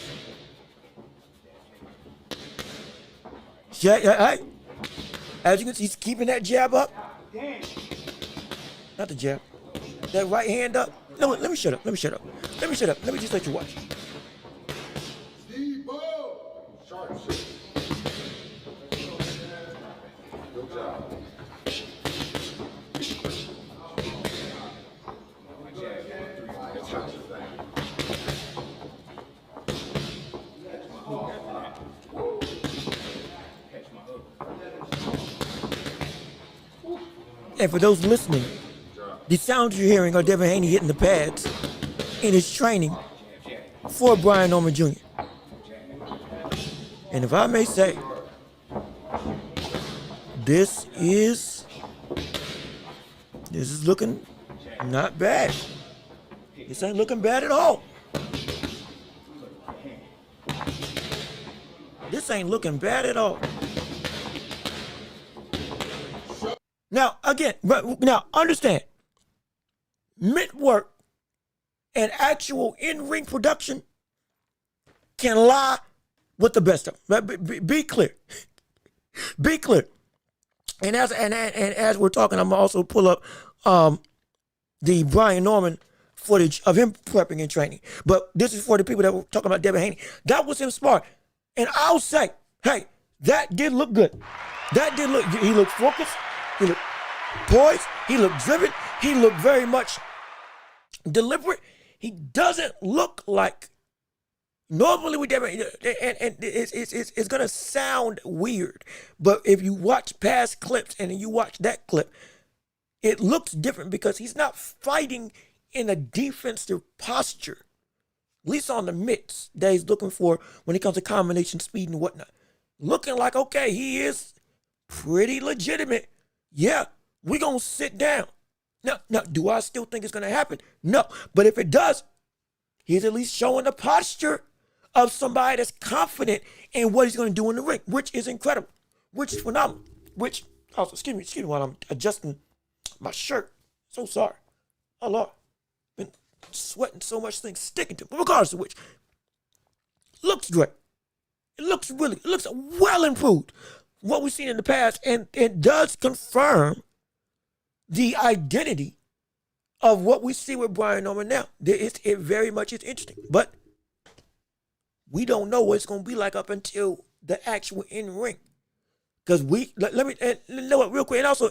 Yeah. As you can see, he's keeping that jab up. Not the jab. That right hand up. No, let me shut up. Let me just let you watch. And for those listening, the sounds you're hearing are Devin Haney hitting the pads in his training for Brian Norman Jr. And if I may say, this is looking not bad. This ain't looking bad at all. This ain't looking bad at all. Now, again, now understand, mitt work and actual in-ring production can lie with the best of them. Be clear. Be clear. And as we're talking, I'm gonna also pull up the Brian Norman footage of him prepping and training. But this is for the people that were talking about Devin Haney. That was him smart. And I'll say, hey, that did look good. That did look, he looked focused, he looked poised, he looked driven, he looked very much deliberate. He doesn't look like, normally with Devin, and it's gonna sound weird, but if you watch past clips and you watch that clip, it looks different because he's not fighting in a defensive posture, at least on the mitts that he's looking for when it comes to combination speed and whatnot. Looking like, okay, he is pretty legitimate. Yeah, we're going to sit down. Now, do I still think it's going to happen? No. But if it does, he's at least showing the posture of somebody that's confident in what he's going to do in the ring, which is incredible, which is phenomenal, which, also, excuse me, while I'm adjusting my shirt. So sorry. Oh, Lord. Been sweating so much, things sticking to me. But regardless of which, looks great. It looks well improved what we've seen in the past, and it does confirm the identity of what we see with Brian Norman now. It very much is interesting, but we don't know what it's going to be like up until the actual in-ring. Because let me know what real quick, and also,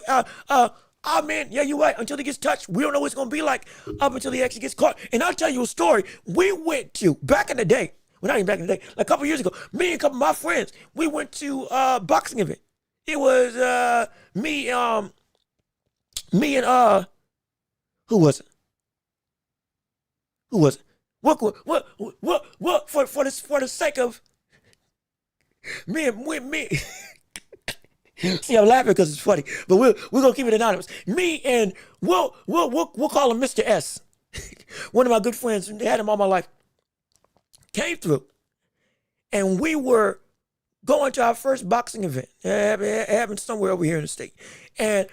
man, yeah, you're right. Until he gets touched, we don't know what it's going to be like up until he actually gets caught. And I'll tell you a story. We went to, back in the day, well, not even back in the day, like a couple years ago, me and a couple of my friends, we went to a boxing event. It was me and who was it? What for the sake of me. See, I'm laughing because it's funny, but we're gonna keep it anonymous. Me and we'll call him Mr. S. One of my good friends, had him all my life, came through, and we were going to our first boxing event. It happened somewhere over here in the state, and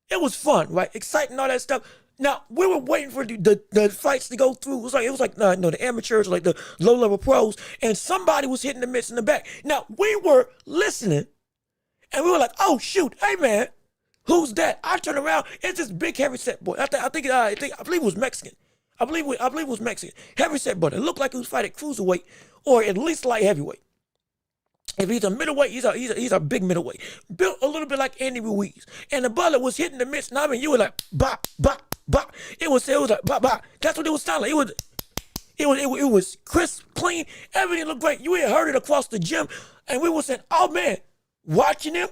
it was fun, right? Exciting, all that stuff. Now we were waiting for the fights to go through. It was like the amateurs, like the low level pros, and somebody was hitting the mitts in the back. Now we were listening. And we were like, oh, shoot, hey, man, who's that? I turn around, it's this big heavyset boy. I believe it was Mexican. I believe it was Mexican. Heavyset boy. It looked like he was fighting cruiserweight or at least light heavyweight. If he's a middleweight, he's a big middleweight. Built a little bit like Andy Ruiz. And the brother was hitting the mitts. And I mean, you were like, bop, bop, bop. It was like, bop, bop. That's what it was sounding like. It was crisp, clean. Everything looked great. You had heard it across the gym. And we were saying, oh, man. Watching him,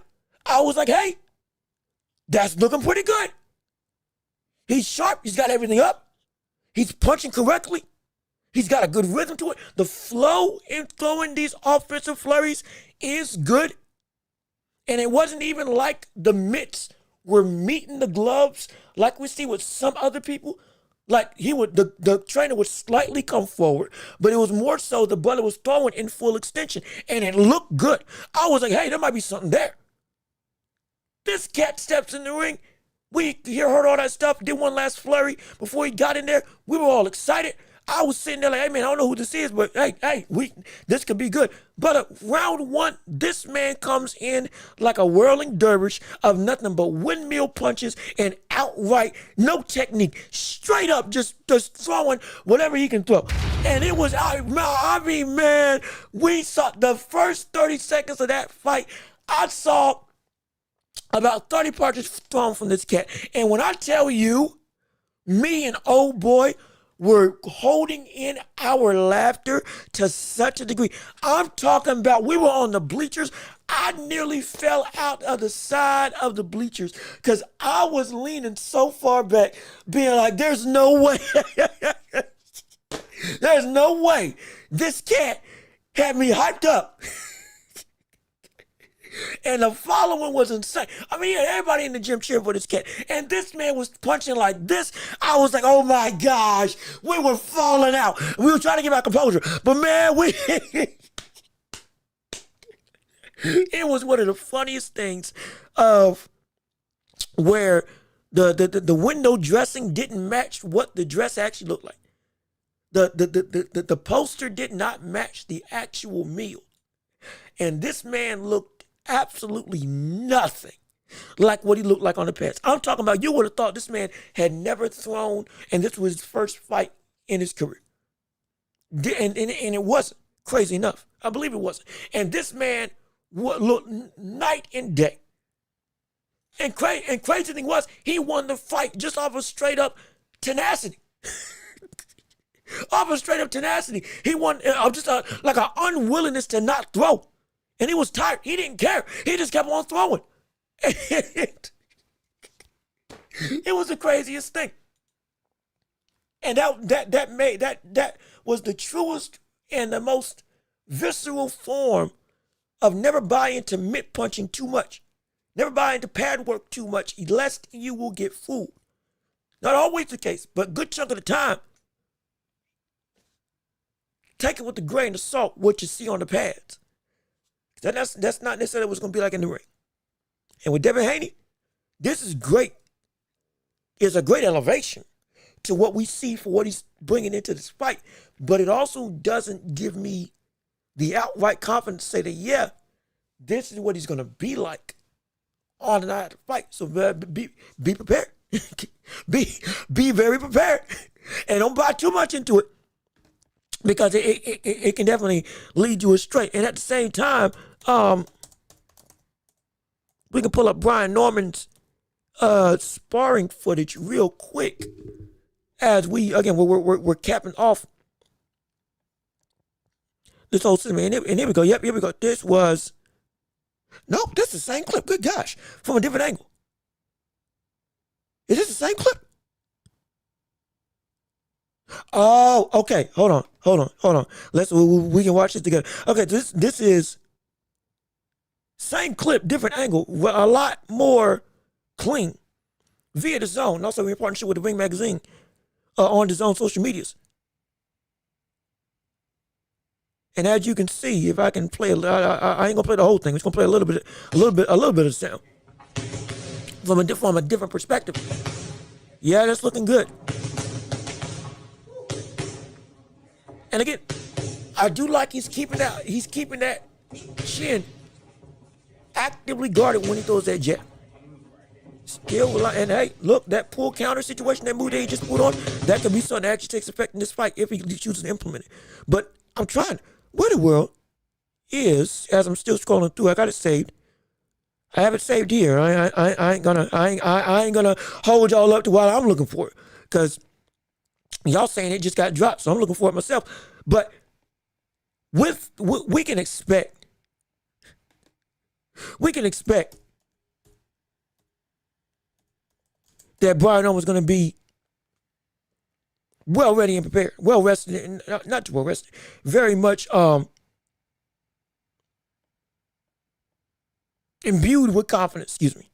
I was like, hey, that's looking pretty good. He's sharp. He's got everything up. He's punching correctly. He's got a good rhythm to it. The flow in throwing these offensive flurries is good. And it wasn't even like the mitts were meeting the gloves like we see with some other people. Like the trainer would slightly come forward, but it was more so the brother was throwing in full extension, and it looked good. I was like, hey, there might be something there. This cat steps in the ring. We heard all that stuff, did one last flurry before he got in there. We were all excited. I was sitting there like, hey, man, I don't know who this is, but hey, this could be good. But round one, this man comes in like a whirling dervish of nothing but windmill punches and outright, no technique, straight up just throwing whatever he can throw. And it was, I mean, man, we saw the first 30 seconds of that fight, I saw about 30 punches thrown from this cat. And when I tell you, me and old boy were holding in our laughter to such a degree. I'm talking about, we were on the bleachers. I nearly fell out of the side of the bleachers because I was leaning so far back, being like, there's no way. There's no way this cat had me hyped up. And the following was insane. I mean, everybody in the gym cheering for this cat. And this man was punching like this. I was like, oh my gosh, we were falling out. We were trying to get our composure. But man, it was one of the funniest things of where the window dressing didn't match what the dress actually looked like. The poster did not match the actual meal. And this man looked absolutely nothing like what he looked like on the pads. I'm talking about, you would have thought this man had never thrown, and this was his first fight in his career. And it wasn't, crazy enough. I believe it wasn't. And this man looked night and day. And crazy thing was, he won the fight just off of straight up tenacity. Off of straight up tenacity. He won just like an unwillingness to not throw. And he was tired. He didn't care. He just kept on throwing. It was the craziest thing. And that was the truest and the most visceral form of never buy into mitt punching too much. Never buy into pad work too much, lest you will get fooled. Not always the case, but a good chunk of the time, take it with a grain of salt what you see on the pads. That's not necessarily what's going to be like in the ring. And with Devin Haney, this is great. It's a great elevation to what we see for what he's bringing into this fight. But it also doesn't give me the outright confidence to say that, yeah, this is what he's going to be like on the night of the fight. So be prepared. be very prepared. And don't buy too much into it, because it can definitely lead you astray. And at the same time, we can pull up Brian Norman's sparring footage real quick as we're capping off this whole cinema. And here we go. Yep, here we go. This is the same clip. Good gosh, from a different angle. Is this the same clip? Oh, okay. Hold on. We can watch this together. Okay, this is same clip, different angle, a lot more clean via the Zone. Also, we're in partnership with the Ring Magazine on the Zone social medias. And as you can see, if I can play, I ain't gonna play the whole thing. I'm just gonna play a little bit of the sound from a different perspective. Yeah, that's looking good. And again, I do like he's keeping that chin actively guarded when he throws that jab. Still, and hey, look, that pull counter situation, that move that he just put on, that could be something that actually takes effect in this fight if he chooses to implement it. But I'm trying. Where the world is, as I'm still scrolling through, I got it saved. I have it saved here. I ain't gonna hold y'all up to while I'm looking for it, because y'all saying it just got dropped, so I'm looking for it myself. But we can expect that Brian Norman was going to be well ready and prepared, well rested, and not too well rested, very much imbued with confidence. Excuse me.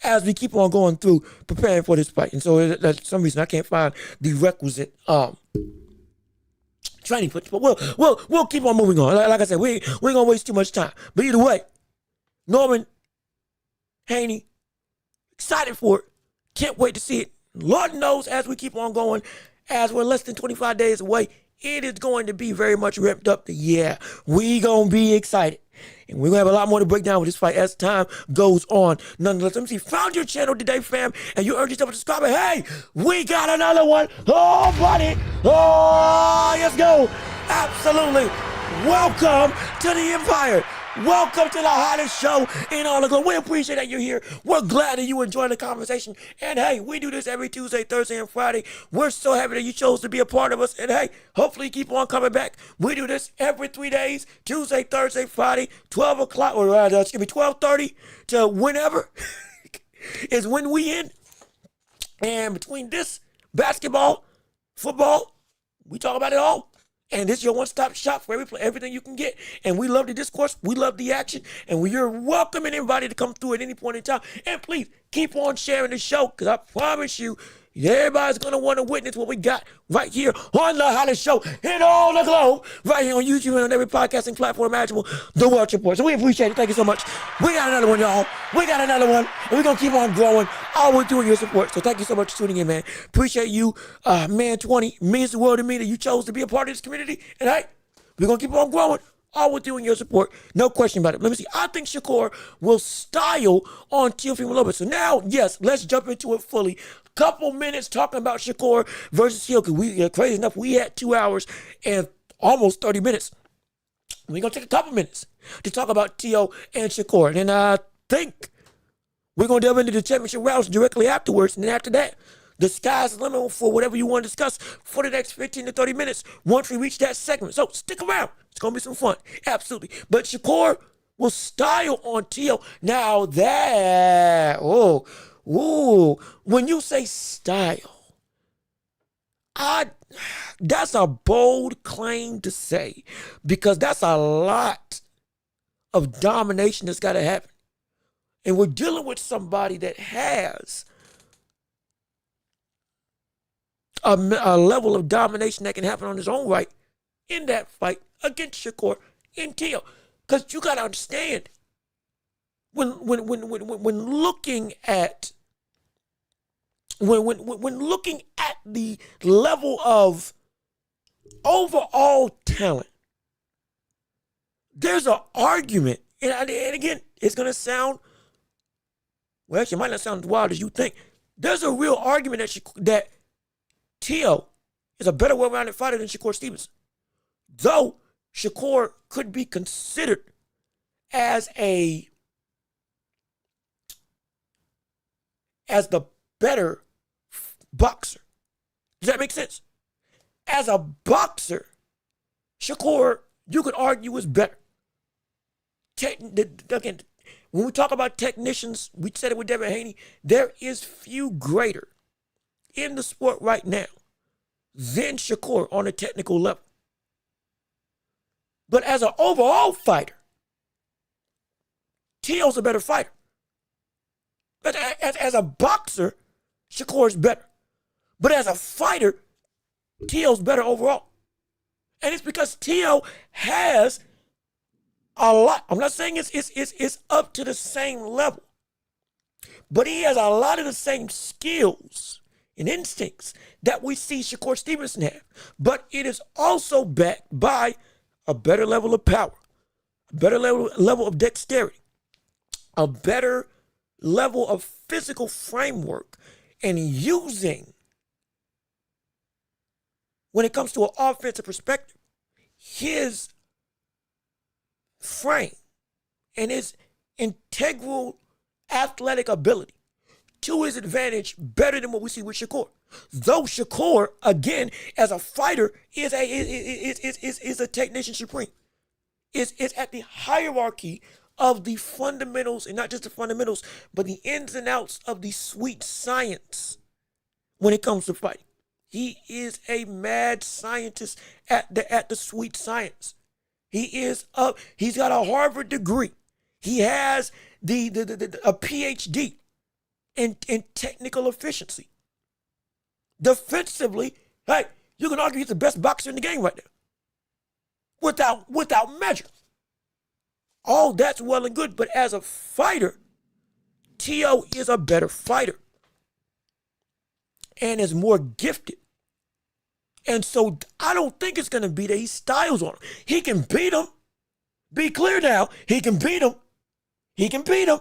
As we keep on going through preparing for this fight. And so for some reason I can't find the requisite training footage. But we'll keep on moving on. Like I said, we ain't gonna waste too much time. But either way, Norman, Haney, excited for it. Can't wait to see it. Lord knows, as we keep on going, as we're less than 25 days away, it is going to be very much ramped up. We gonna be excited. And we're going to have a lot more to break down with this fight as time goes on. Nonetheless, let me see. Found your channel today, fam, and you urge yourself to subscribe. Hey, we got another one. Oh, buddy. Oh, let's go. Absolutely. Welcome to the Empire. Welcome to the hottest show in all the globe. We appreciate that you're here. We're glad that you enjoy the conversation. And hey, we do this every Tuesday, Thursday, and Friday. We're so happy that you chose to be a part of us. And hey, hopefully you keep on coming back. We do this every 3 days, Tuesday, Thursday, Friday, 12 o'clock, or 12:30 to whenever is when we end. And between this, basketball, football, we talk about it all. And this is your one-stop shop for everything you can get. And we love the discourse. We love the action. And you're welcoming everybody to come through at any point in time. And please keep on sharing the show, because I promise you, everybody's going to want to witness what we got right here on the hottest show in all the globe, right here on YouTube and on every podcasting platform imaginable, The Welch Report. So we appreciate it. Thank you so much. We got another one, y'all. We got another one. And we're going to keep on growing. All we're doing your support. So thank you so much for tuning in, man. Appreciate you. Man, 20 means the world to me that you chose to be a part of this community. And hey, we're going to keep on growing. All with you and your support. No question about it. Let me see. I think Shakur will style on Teofimo a little bit. So now, yes, let's jump into it fully. Couple minutes talking about Shakur versus Teal, because crazy enough, we had 2 hours and almost 30 minutes. We're going to take a couple minutes to talk about Teal and Shakur. And then I think we're going to delve into the championship rounds directly afterwards. And then after that, the sky's the limit for whatever you want to discuss for the next 15 to 30 minutes once we reach that segment. So stick around. It's going to be some fun. Absolutely. But Shakur will style on Teal. Now that, when you say style, that's a bold claim to say, because that's a lot of domination that's got to happen. And we're dealing with somebody that has a level of domination that can happen on his own right in that fight against Shakur in Teal. Because you got to understand, when looking at when looking at the level of overall talent, there's an argument, and again, it's going to sound, well, actually, it might not sound as wild as you think. There's a real argument that Teal is a better well-rounded fighter than Shakur Stevenson. Though Shakur could be considered as the better boxer. Does that make sense? As a boxer, Shakur, you could argue, is better. Again, when we talk about technicians, we said it with Devin Haney, there is few greater in the sport right now than Shakur on a technical level. But as an overall fighter, Teal's a better fighter. But as a boxer, Shakur's better. But as a fighter, Teal's better overall. And it's because Teal has a lot. I'm not saying it's up to the same level, but he has a lot of the same skills and instincts that we see Shakur Stevenson have. But it is also backed by a better level of power, a better level of dexterity, a better level of physical framework, and using, when it comes to an offensive perspective, his frame and his integral athletic ability to his advantage better than what we see with Shakur. Though Shakur, again, as a fighter, is a technician supreme. Is at the hierarchy of the fundamentals, and not just the fundamentals, but the ins and outs of the sweet science when it comes to fighting. He is a mad scientist at the sweet science. He's got a Harvard degree. He has a PhD in technical efficiency. Defensively, hey, you can argue he's the best boxer in the game right now. Without measure. All that's well and good, but as a fighter, T.O. is a better fighter and is more gifted. And so I don't think it's going to be that he styles on him. He can beat him. Be clear now. He can beat him. He can beat him.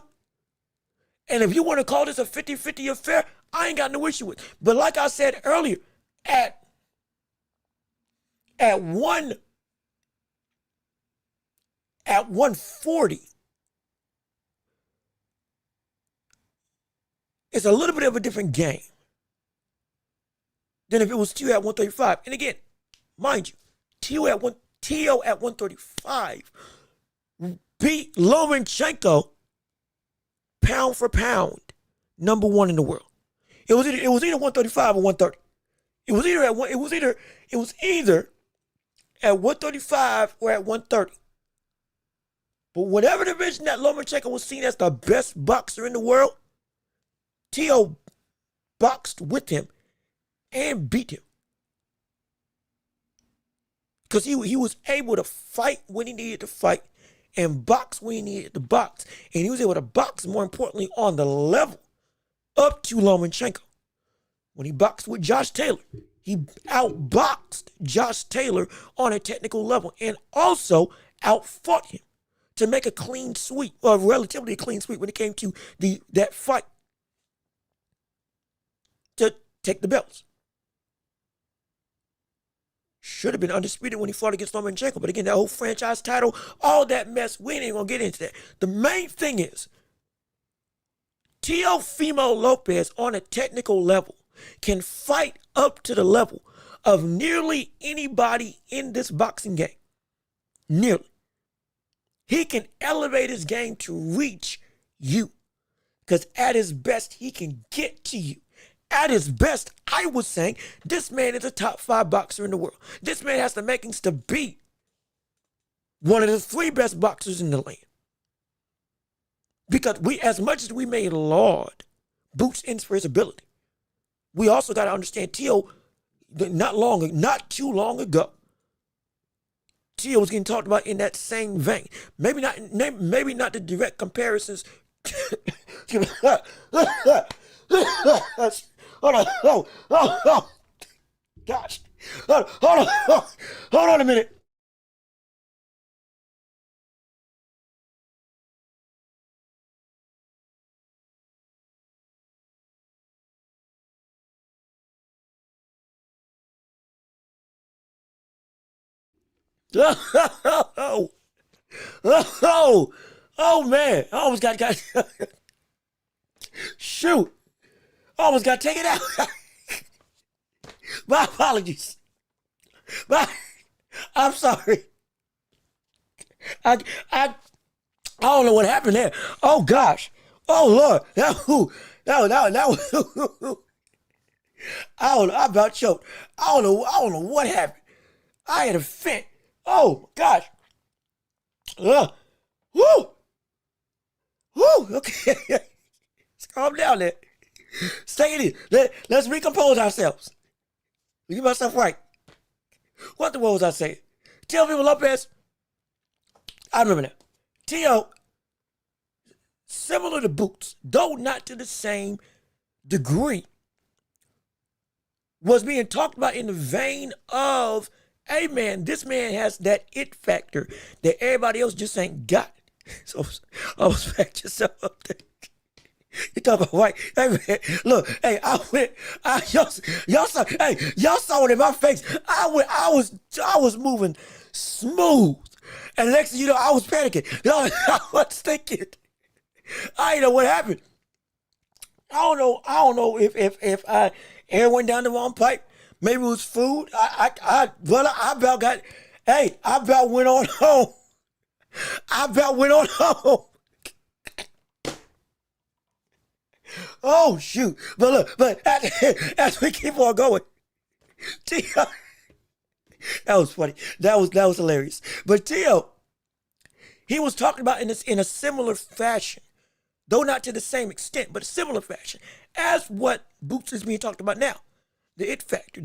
And if you want to call this a 50-50 affair, I ain't got no issue with it. But like I said earlier, at 1 at 140, it's a little bit of a different game than if it was T.O. at 135. And again, mind you, T.O. at 135 beat Lomachenko pound for pound, number one in the world. It was either 135 or 130. It was either at 135 or at 130. But whatever division that Lomachenko was seen as the best boxer in the world, T.O. boxed with him and beat him. Because he was able to fight when he needed to fight and box when he needed to box. And he was able to box, more importantly, on the level up to Lomachenko. When he boxed with Josh Taylor, he outboxed Josh Taylor on a technical level and also outfought him to make a clean sweep, or relatively a clean sweep when it came to that fight to take the belts. Should have been undisputed when he fought against Lomachenko. But again, that whole franchise title, all that mess, we ain't gonna get into that. The main thing is, Teofimo Lopez on a technical level can fight up to the level of nearly anybody in this boxing game. Nearly. He can elevate his game to reach you. Because at his best, he can get to you. At his best, I was saying, this man is a top 5 boxer in the world. This man has the makings to be one of the 3 best boxers in the land. Because as much as we may laud Boots Ennis for his ability, we also got to understand T.O. not too long ago, T.O. was getting talked about in that same vein. Maybe not the direct comparisons. Hold on. Oh, gosh. Hold on a minute. Oh man. I almost got shoot. I almost got to take it out. My apologies. I'm sorry. I don't know what happened there. Oh gosh. Oh Lord. That was I don't know. I about choked. I don't know what happened. I had a fit. Oh gosh. Woo. Okay. Let's calm down there. Stay it in. Let's recompose ourselves. Get myself right. What was I saying? Teofimo Lopez. I remember that. T.O. similar to Boots, though not to the same degree, was being talked about in the vein of, hey man, this man has that it factor that everybody else just ain't got. So I was back yourself up there. You talk about white. Hey man, look, hey, y'all saw it in my face. I was moving smooth. And next thing you know, I was panicking. I was thinking, I didn't know what happened. I don't know if I air went down the wrong pipe. Maybe it was food. I about went on home. Oh shoot! But as we keep on going, T.O. That was funny. That was hilarious. But T.O., he was talking about in a similar fashion, though not to the same extent, but a similar fashion as what Boots is being talked about now. The it factor,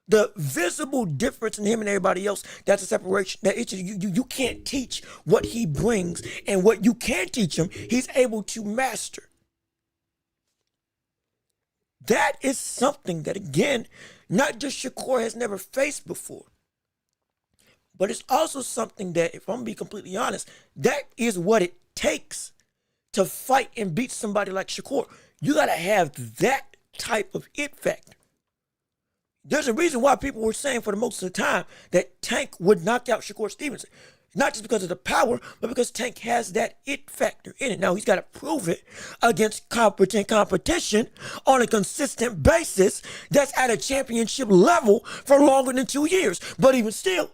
the visible difference in him and everybody else. That's a separation. That it's you can't teach what he brings, and what you can teach him, he's able to master. That is something that, again, not just Shakur has never faced before, but it's also something that, if I'm gonna be completely honest, that is what it takes to fight and beat somebody like Shakur. You gotta have that type of it factor. There's a reason why people were saying for the most of the time that Tank would knock out Shakur Stevenson. Not just because of the power, but because Tank has that it factor in it. Now, he's got to prove it against competent competition on a consistent basis that's at a championship level for longer than 2 years. But even still,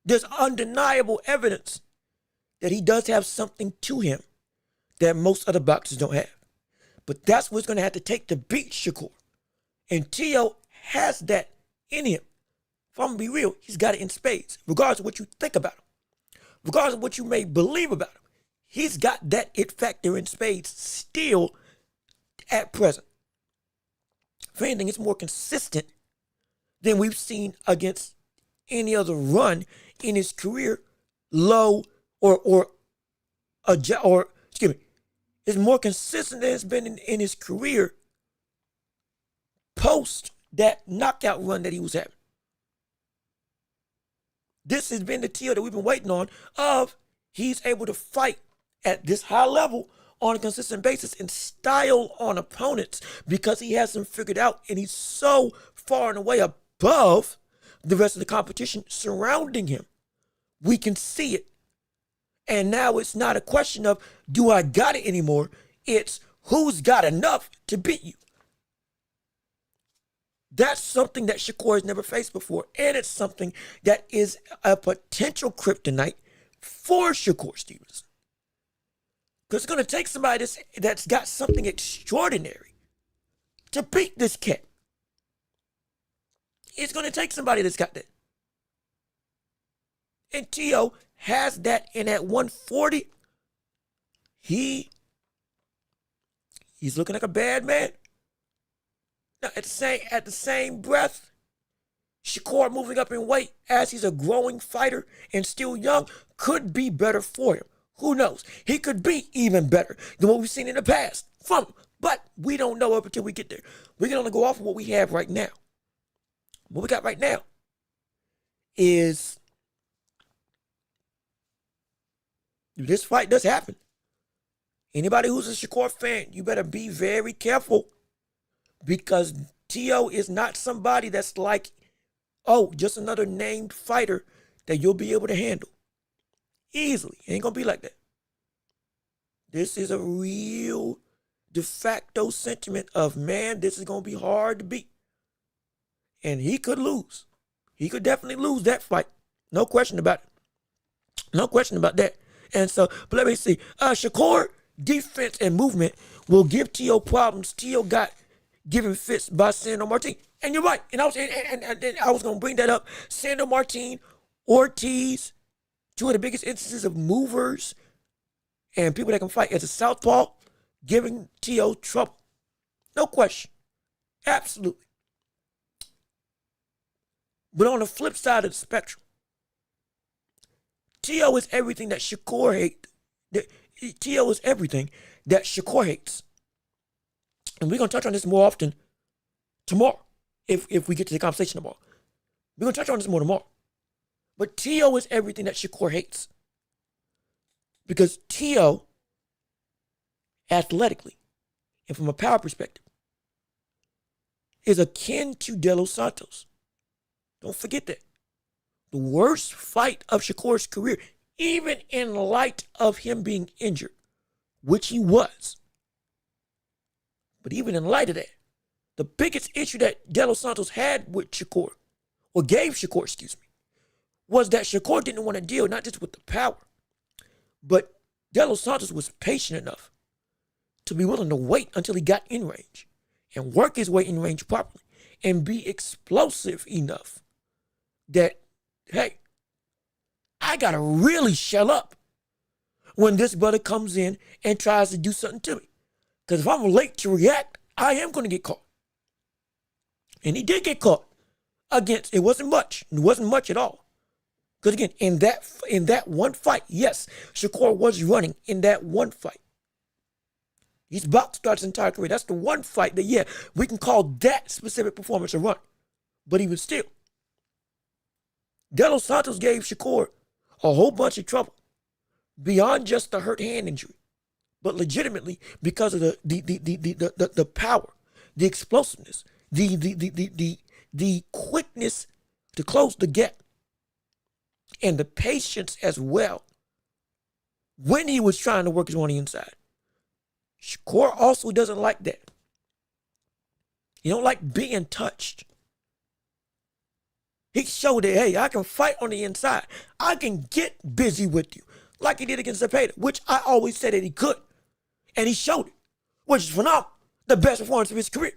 there's undeniable evidence that he does have something to him that most other boxers don't have. But that's what it's going to have to take to beat Shakur. And T.O. has that in him. If I'm going to be real, he's got it in spades. Regardless of what you think about him. Regardless of what you may believe about him. He's got that it factor in spades still at present. If anything, it's more consistent than we've seen against any other run in his career, low or excuse me, it's more consistent than it's been in his career post that knockout run that he was having. This has been the T.O. that we've been waiting on of he's able to fight at this high level on a consistent basis and style on opponents because he has them figured out and he's so far and away above the rest of the competition surrounding him. We can see it. And now it's not a question of, do I got it anymore? It's who's got enough to beat you. That's something that Shakur has never faced before. And it's something that is a potential kryptonite for Shakur Stevenson. Because it's going to take somebody that's got something extraordinary to beat this cat. It's going to take somebody that's got that. And T.O. has that, and at 140, he's looking like a bad man. Now, at the same breath, Shakur moving up in weight as he's a growing fighter and still young could be better for him. Who knows? He could be even better than what we've seen in the past from him. But we don't know up until we get there. We can only go off of what we have right now. What we got right now is this fight does happen. Anybody who's a Shakur fan, you better be very careful because T.O. is not somebody that's like, oh, just another named fighter that you'll be able to handle easily. It ain't going to be like that. This is a real de facto sentiment of, man, this is going to be hard to beat. And he could lose. He could definitely lose that fight. No question about it. No question about that. And so, but let me see. Shakur, defense and movement will give T.O. problems. T.O. got given fits by Sandor Martin. And you're right. And I was going to bring that up. Sandor Martin, Ortiz, two of the biggest instances of movers and people that can fight as a southpaw, giving T.O. trouble. No question. Absolutely. But on the flip side of the spectrum, T.O. is everything that Shakur hates. T.O. is everything that Shakur hates. And we're going to touch on this more often tomorrow, if we get to the conversation tomorrow. We're going to touch on this more tomorrow. But T.O. is everything that Shakur hates. Because T.O., athletically, and from a power perspective, is akin to De Los Santos. Don't forget that. The worst fight of Shakur's career, even in light of him being injured, which he was. But even in light of that, the biggest issue that De Los Santos had with Shakur, or gave Shakur, was that Shakur didn't want to deal not just with the power, but De Los Santos was patient enough to be willing to wait until he got in range and work his way in range properly and be explosive enough that, hey, I got to really shell up when this brother comes in and tries to do something to me. Because if I'm late to react, I am going to get caught. And he did get caught against, it wasn't much. It wasn't much at all. Because again, in that one fight, yes, Shakur was running in that one fight. He's boxed throughout his entire career. That's the one fight that, yeah, we can call that specific performance a run. But he was still. De Los Santos gave Shakur a whole bunch of trouble beyond just the hurt hand injury, but legitimately because of the power the explosiveness, the quickness to close the gap, and the patience as well when he was trying to work his way on the inside. Shakur also doesn't like that. He don't like being touched. He showed that, hey, I can fight on the inside. I can get busy with you, like he did against Zepeda, which I always said that he could. And he showed it, which is phenomenal. The best performance of his career.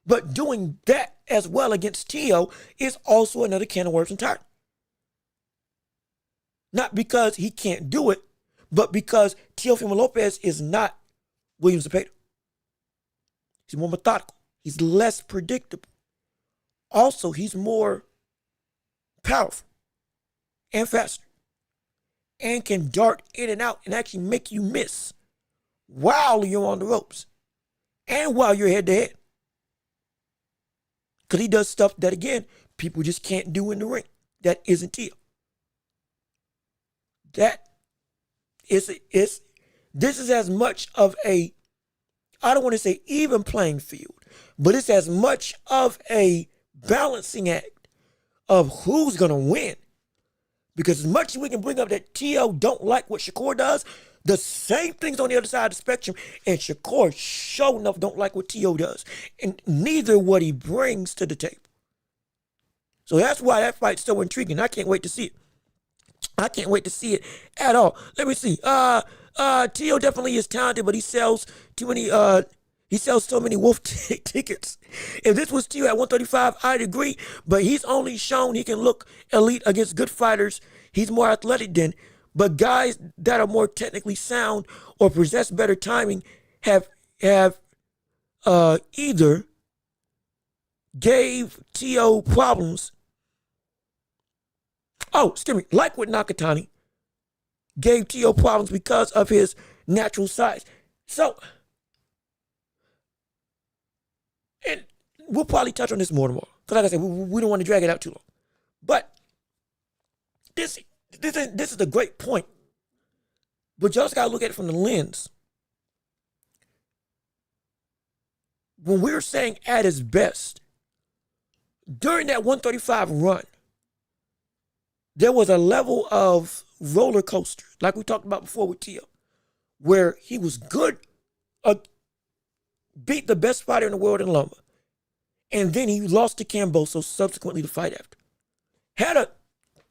But doing that as well against Tio is also another can of worms entirely. Not because he can't do it, but because Teofimo Lopez is not William Zepeda. He's more methodical. He's less predictable. Also, he's more powerful and faster and can dart in and out and actually make you miss while you're on the ropes and while you're head to head. Because he does stuff that, again, people just can't do in the ring. That isn't Tio. This is as much of a, I don't want to say even playing field, but it's as much of a balancing act of who's going to win. Because as much as we can bring up that Tio don't like what Shakur does, the same thing's on the other side of the spectrum, and Shakur sure enough don't like what Tio does, and neither what he brings to the table. So that's why that fight's so intriguing. I can't wait to see it. I can't wait to see it at all. Let me see. Tio definitely is talented, but he sells too many. He sells so many wolf tickets. If this was Tio at 135, I'd agree. But he's only shown he can look elite against good fighters. He's more athletic than. But guys that are more technically sound or possess better timing have either gave Tio problems. Oh, excuse me. Like with Nakatani, gave Tio problems because of his natural size. So, and we'll probably touch on this more tomorrow. Because like I said, we don't want to drag it out too long. But this is a great point. But you also got to look at it from the lens. When we were saying at his best, during that 135 run, there was a level of roller coaster, like we talked about before with Tio, where he was good, beat the best fighter in the world in Loma, and then he lost to Camboso subsequently the fight after. Had a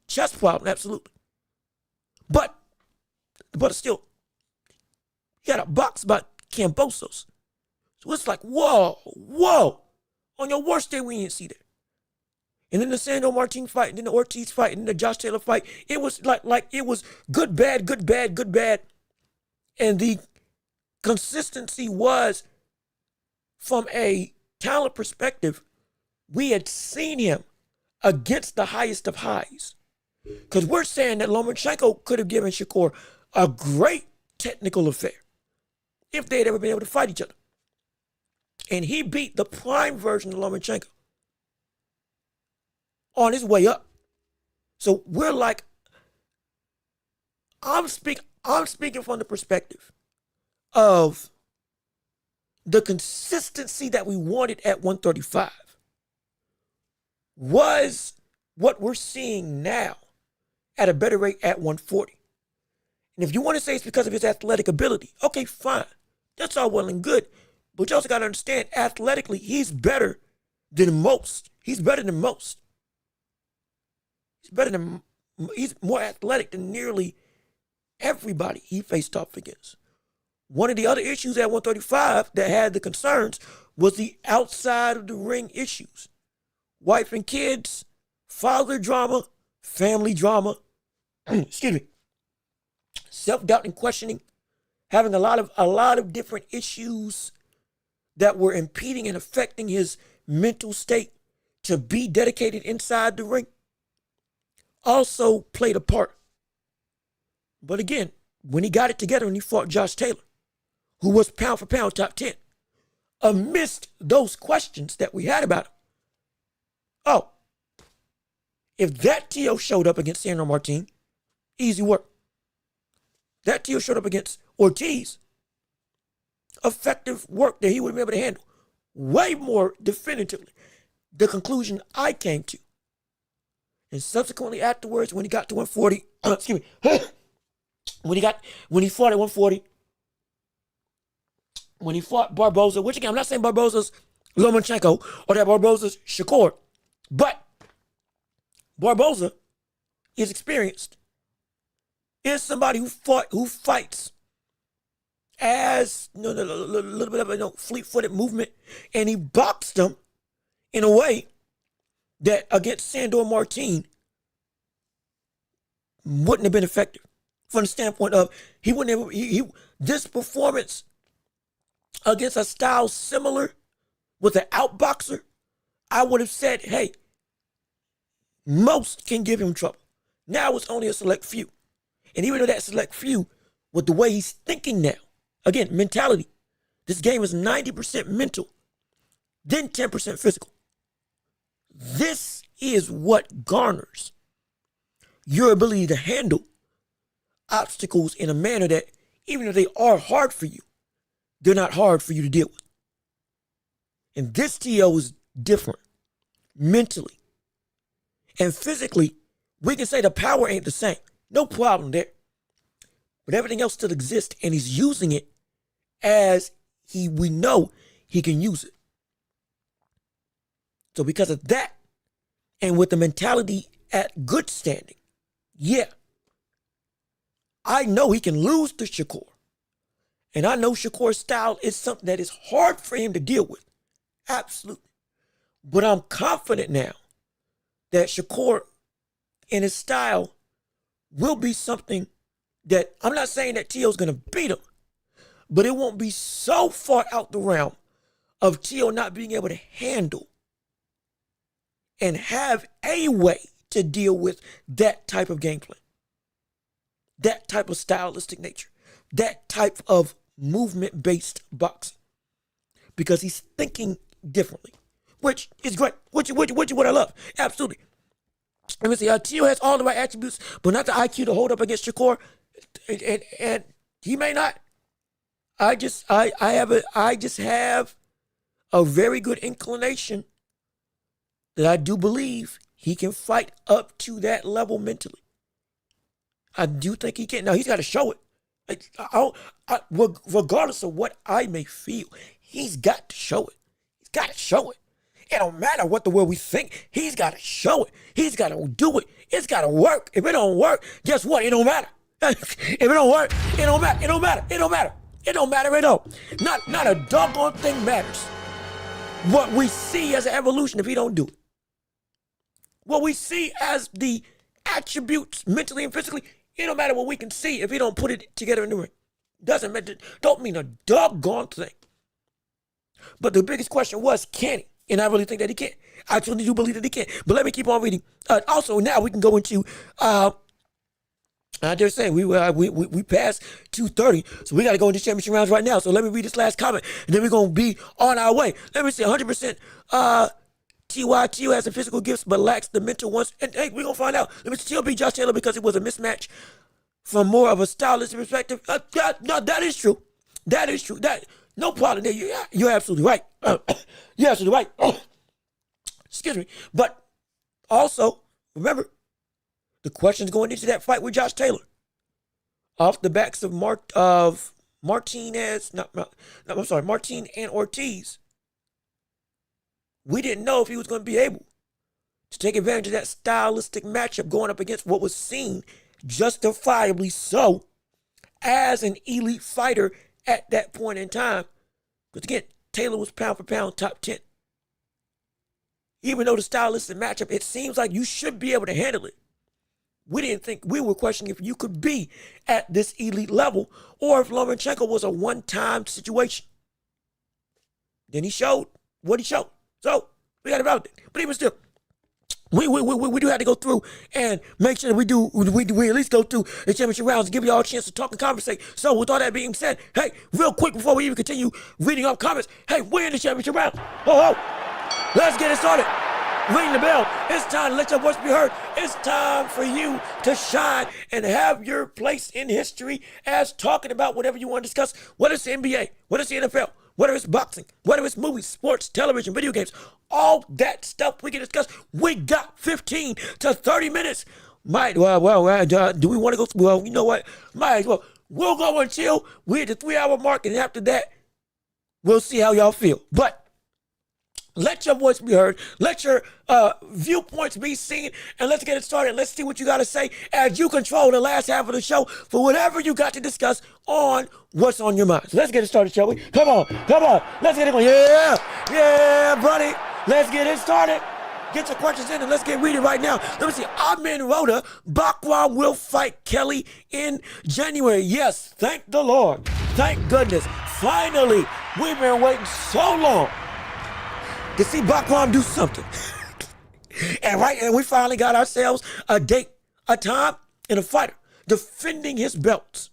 chest problem, absolutely. But still, he had a box about Cambosos. So it's like, whoa. On your worst day, we didn't see that. And then the Sandro Martin fight, and then the Ortiz fight, and then the Josh Taylor fight. It was like it was good, bad, good, bad, good, bad. And the consistency was, from a talent perspective, we had seen him against the highest of highs. Because we're saying that Lomachenko could have given Shakur a great technical affair if they had ever been able to fight each other. And he beat the prime version of Lomachenko on his way up. So we're like, I'm speaking from the perspective of the consistency that we wanted at 135 was what we're seeing now at a better rate at 140. And if you want to say it's because of his athletic ability, okay, fine. That's all well and good. But you also got to understand, athletically, he's better than most. He's better than most. He's more athletic than nearly everybody he faced off against. One of the other issues at 135 that had the concerns was the outside of the ring issues. Wife and kids, father drama, family drama, excuse me, self-doubt and questioning, having a lot of different issues that were impeding and affecting his mental state to be dedicated inside the ring also played a part. But again, when he got it together and he fought Josh Taylor, who was pound for pound top 10, amidst those questions that we had about him, oh, if that Tio showed up against Sandro Martin, easy work. That Tio showed up against Ortiz, effective work that he would be able to handle. Way more definitively. The conclusion I came to. And subsequently afterwards, when he got to 140, excuse me, when he fought at 140, when he fought Barboza, which again, I'm not saying Barboza's Lomachenko or that Barboza's Shakur, but Barboza is experienced, is somebody who fights as a little bit of a fleet-footed movement, and he boxed them in a way that against Sandor Martin wouldn't have been effective from the standpoint of he wouldn't have, this performance against a style similar with an outboxer, I would have said, hey, most can give him trouble. Now it's only a select few. And even though that select few, with the way he's thinking now, again, mentality, this game is 90% mental, then 10% physical. This is what garners your ability to handle obstacles in a manner that, even if they are hard for you, they're not hard for you to deal with. And this TO is different mentally. And physically, we can say the power ain't the same. No problem there. But everything else still exists, and he's using it as we know he can use it. So because of that, and with the mentality at good standing, yeah, I know he can lose to Shakur. And I know Shakur's style is something that is hard for him to deal with. Absolutely. But I'm confident now that Shakur and his style will be something that, I'm not saying that T.O.'s going to beat him, but it won't be so far out the realm of T.O. not being able to handle and have a way to deal with that type of gameplay, that type of stylistic nature, that type of movement-based boxing, because he's thinking differently, which is great, which what I love, absolutely. Let me see, T.O. has all the right attributes, but not the IQ to hold up against Shakur, and he may not. I just have a very good inclination that I do believe he can fight up to that level mentally. I do think he can. Now, he's got to show it. Regardless of what I may feel, he's got to show it. He's got to show it. It don't matter what the world we think. He's got to show it. He's got to do it. It's got to work. If it don't work, guess what? It don't matter. If it don't work, it don't matter. It don't matter. It don't matter. It don't matter at all. Not a doggone thing matters. What we see as an evolution if he don't do it. What we see as the attributes mentally and physically, it don't matter what we can see if he don't put it together in the ring. Doesn't matter. Don't mean a doggone thing. But the biggest question was, can he? And I really think that he can. I truly do believe that he can. But let me keep on reading. Also, now we can go into, I dare say, we passed 2:30, so we got to go into championship rounds right now. So let me read this last comment, and then we're going to be on our way. Let me say 100% T.O. has the physical gifts but lacks the mental ones. And hey, we're going to find out. Let me still beat Josh Taylor because it was a mismatch from more of a stylistic perspective. No, that is true. That is true. No problem there. You're absolutely right. You're absolutely right. Excuse me. But also, remember, the questions going into that fight with Josh Taylor, off the backs of Martin and Ortiz, we didn't know if he was going to be able to take advantage of that stylistic matchup going up against what was seen, justifiably so, as an elite fighter at that point in time. Because again, Taylor was pound for pound top 10. Even though the stylistic matchup, it seems like you should be able to handle it. We were questioning if you could be at this elite level or if Lomachenko was a one-time situation. Then he showed what he showed. So we got about it. But even still, we do have to go through and make sure that we at least go through the championship rounds and give you all a chance to talk and conversate. So with all that being said, hey, real quick before we even continue reading off comments, hey, we're in the championship round. Oh, let's get it started. ring the bell. It's time to let your voice be heard. It's time for you to shine and have your place in history as talking about whatever you want to discuss, whether it's the NBA, whether it's the NFL, whether it's boxing, whether it's movies, sports, television, video games, all that stuff we can discuss. We got 15 to 30 minutes. Do we want to go? Well, you know what? Might as well. We'll go until we're at the 3-hour mark, and after that, we'll see how y'all feel. But let your voice be heard. Let your viewpoints be seen. And let's get it started. Let's see what you got to say as you control the last half of the show for whatever you got to discuss on what's on your mind. So let's get it started, shall we? Come on. Let's get it going. Yeah, buddy. Let's get it started. Get your questions in and let's get reading right now. Let me see. Amin Rhoda, Bakwa will fight Kelly in January. Yes, thank the Lord. Thank goodness. Finally, we've been waiting so long to see Bakwa do something. And we finally got ourselves a date, a time, and a fighter defending his belts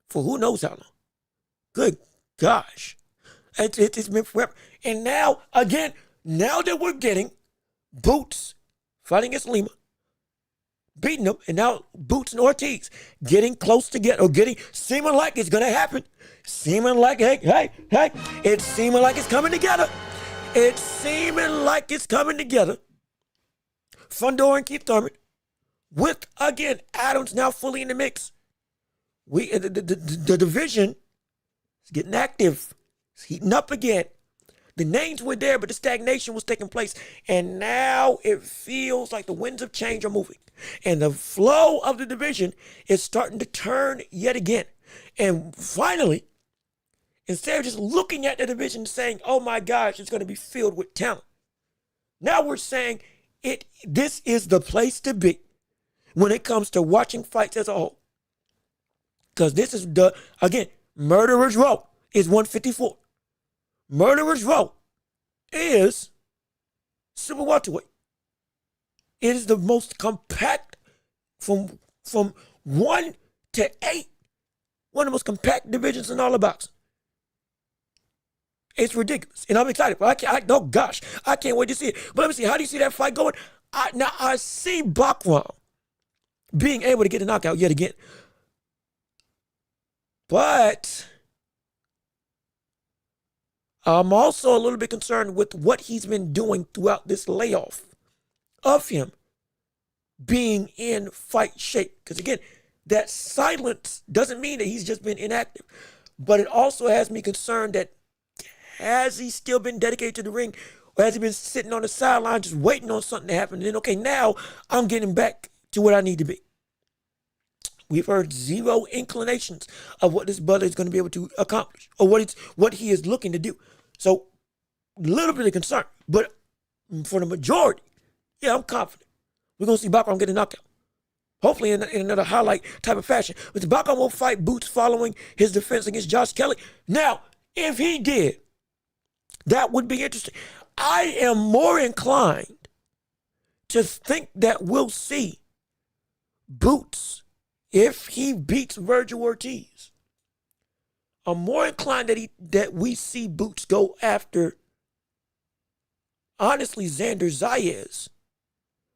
for who knows how long. Good gosh. It's been forever. And now, again, now that we're getting Boots fighting against Lima, beating him, and now Boots and Ortiz getting close together, or seeming like it's going to happen. Seeming like, hey, it's seeming like it's coming together. It's seeming like it's coming together. Fundor and Keith Thurman, with, again, Adams now fully in the mix. The division is getting active. It's heating up again. The names were there, but the stagnation was taking place. And now it feels like the winds of change are moving. And the flow of the division is starting to turn yet again. And finally, instead of just looking at the division and saying, oh my gosh, it's going to be filled with talent. Now we're saying this is the place to be when it comes to watching fights as a whole. Because this is Murderer's Row is 154. Murderer's Row is super welterweight. It is the most compact from 1 to 8. One of the most compact divisions in all of boxing. It's ridiculous. And I'm excited. I can't wait to see it. But let me see. How do you see that fight going? I see Bakwa being able to get a knockout yet again. But I'm also a little bit concerned with what he's been doing throughout this layoff of him being in fight shape. Because again, that silence doesn't mean that he's just been inactive. But it also has me concerned that has he still been dedicated to the ring, or has he been sitting on the sideline just waiting on something to happen? And then, okay, now I'm getting back to what I need to be. We've heard zero inclinations of what this brother is going to be able to accomplish, or what he is looking to do. So, a little bit of concern. But for the majority, yeah, I'm confident. We're going to see Bakwa get a knockout. Hopefully in another highlight type of fashion. But Bakwa will fight Boots following his defense against Josh Kelly. Now, if he did, that would be interesting. I am more inclined to think that we'll see Boots, if he beats Virgil Ortiz, I'm more inclined that we see Boots go after, honestly, Xander Zayas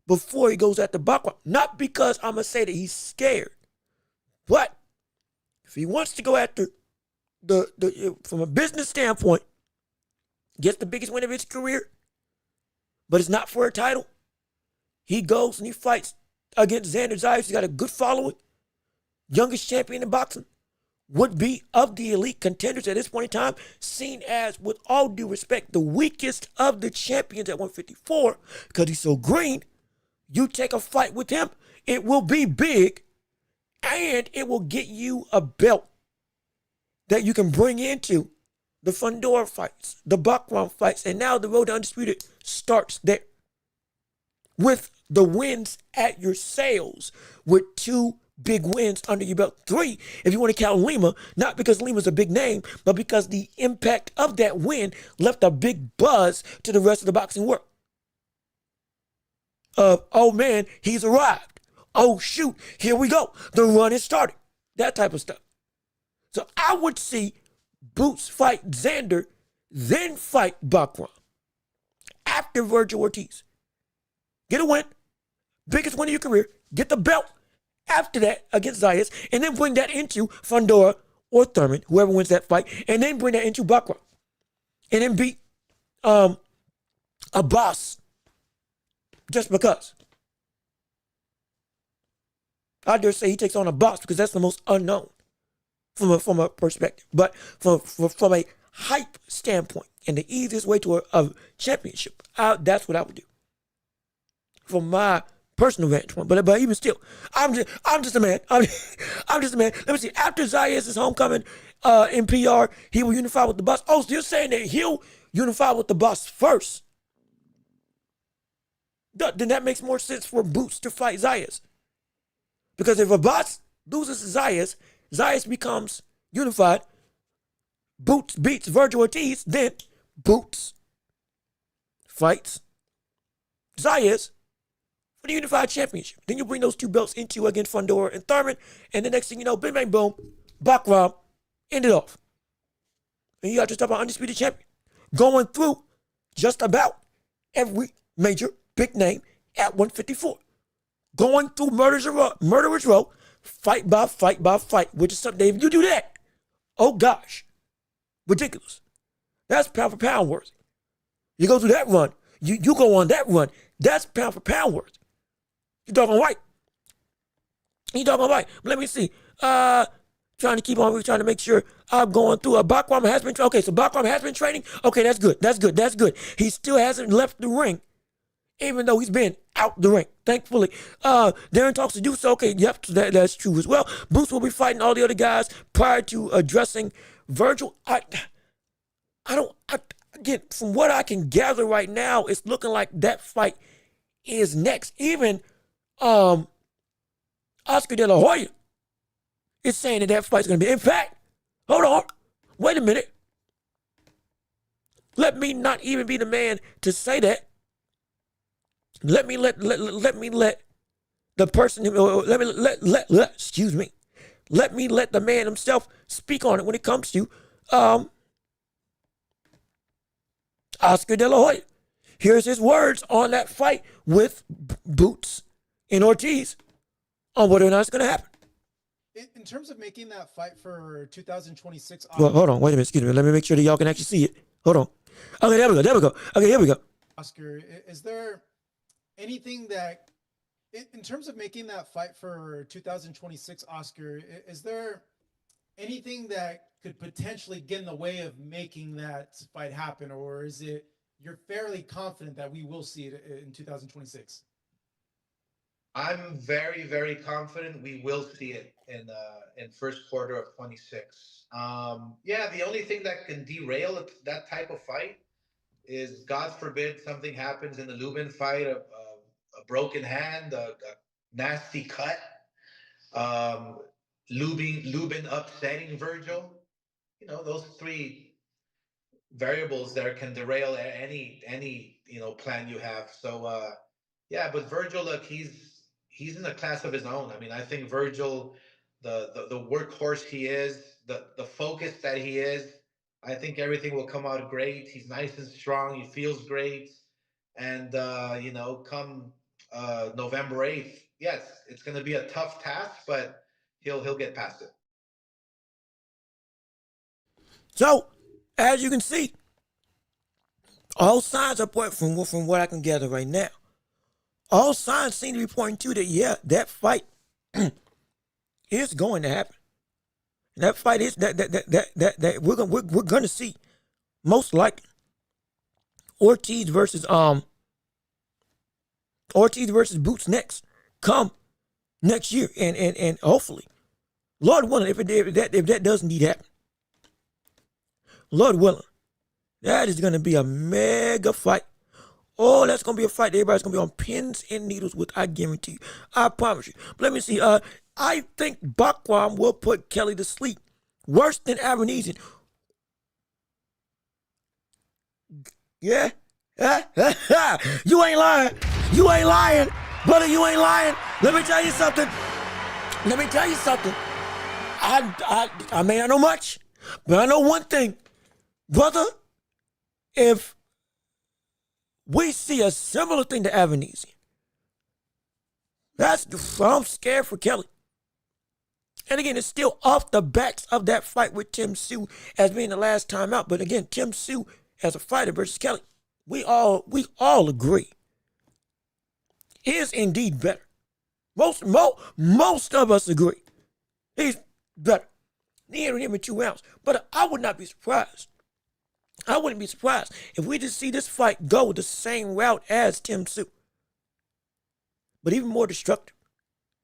before he goes after Bakwa. Not because I'm going to say that he's scared, but if he wants to go after from a business standpoint, gets the biggest win of his career, but it's not for a title, he goes and he fights against Xander Zayas. He's got a good following. Youngest champion in boxing, would be of the elite contenders at this point in time, seen as, with all due respect, the weakest of the champions at 154, because he's so green. You take a fight with him, it will be big, and it will get you a belt that you can bring into the Fundor fights, the Bakwa fights, and now the road to undisputed starts there. With the wins at your sails, with 2 big wins under your belt. 3, if you want to count Lima, not because Lima's a big name, but because the impact of that win left a big buzz to the rest of the boxing world. Oh man, he's arrived. Oh shoot, here we go. The run is started. That type of stuff. So I would see Boots fight Xander, then fight Bakwa. after Virgil Ortiz. Get a win, biggest win of your career, get the belt after that against Zayas, and then bring that into Fundora or Thurman, whoever wins that fight, and then bring that into Bakra. And then beat a boss just because. I dare say he takes on a boss because that's the most unknown from a perspective. But from a hype standpoint and the easiest way to a championship, that's what I would do. From my personal vantage point. But even still, I'm just a man. I'm just a man. Let me see. After Zayas' homecoming in PR, he will unify with the boss. Oh, so you're saying that he'll unify with the boss first? Then that makes more sense for Boots to fight Zayas. Because if a boss loses to Zayas, Zayas becomes unified. Boots beats Virgil Ortiz, then Boots fights Zayas for the Unified Championship. Then you bring those two belts into against Fundora and Thurman, and the next thing you know, bing, bang, boom, Bakram, end it off. And you got yourself an undisputed champion going through just about every major big name at 154. Going through Murderer's Row, fight by fight by fight, which is something, if you do that, oh gosh, ridiculous. That's pound for pound worthy. You go through that run, you go on that run, that's pound for pound worthy. You talking right. But let me see. Trying to make sure I'm going through. Bakram has been, okay, so Bakram has been training. Okay, that's good. He still hasn't left the ring, even though he's been out the ring, thankfully. Darren talks to do so. Okay, yep, that's true as well. Boots will be fighting all the other guys prior to addressing Virgil. Again, from what I can gather right now, it's looking like that fight is next. Even Oscar De La Hoya is saying that fight's going to be. In fact, hold on, wait a minute. Let me not even be the man to say that. Let me let the person. Excuse me. Let me let the man himself speak on it when it comes to Oscar De La Hoya. Here's his words on that fight with Boots and Ortiz on whether or not it's going to happen. In terms of making that fight for 2026. Well, hold on. Wait a minute. Excuse me. Let me make sure that y'all can actually see it. Hold on. Okay, there we go. Okay, here we go. Oscar, is there anything that, in terms of making that fight for 2026, Oscar, is there anything that could potentially get in the way of making that fight happen? Or is it you're fairly confident that we will see it in 2026? I'm very, very confident we will see it in first quarter of 26. Yeah, the only thing that can derail that type of fight is, God forbid, something happens in the Lubin fight, a broken hand, a nasty cut, Lubin upsetting Virgil. You know, those three variables there can derail any plan you have. So yeah, but Virgil, look, he's in a class of his own. I mean, I think Virgil, the workhorse he is, the focus that he is, I think everything will come out great. He's nice and strong. He feels great. And come November 8th, yes, it's going to be a tough task, but he'll get past it. So, as you can see, all signs are pointing, from what I can gather right now, all signs seem to be pointing to that, yeah, that fight is going to happen. That fight is that we're gonna see, most likely, Ortiz versus Boots next year, and hopefully, Lord willing, if that does indeed happen, Lord willing, that is gonna be a mega fight. Oh, that's going to be a fight that everybody's going to be on pins and needles with, I guarantee you. I promise you. But let me see. I think Bakram will put Kelly to sleep. Worse than Aronesian. Yeah? You ain't lying. Brother, you ain't lying. Let me tell you something. I may not know much, but I know one thing. Brother, if we see a similar thing to Avanese. I'm scared for Kelly. And again, it's still off the backs of that fight with Tim Tszyu as being the last time out. But again, Tim Tszyu as a fighter versus Kelly, we all agree, is indeed better. Most of us agree. He's better. Near him in 2 rounds. But I would not be surprised. I wouldn't be surprised if we just see this fight go the same route as Tim Tszyu. But even more destructive.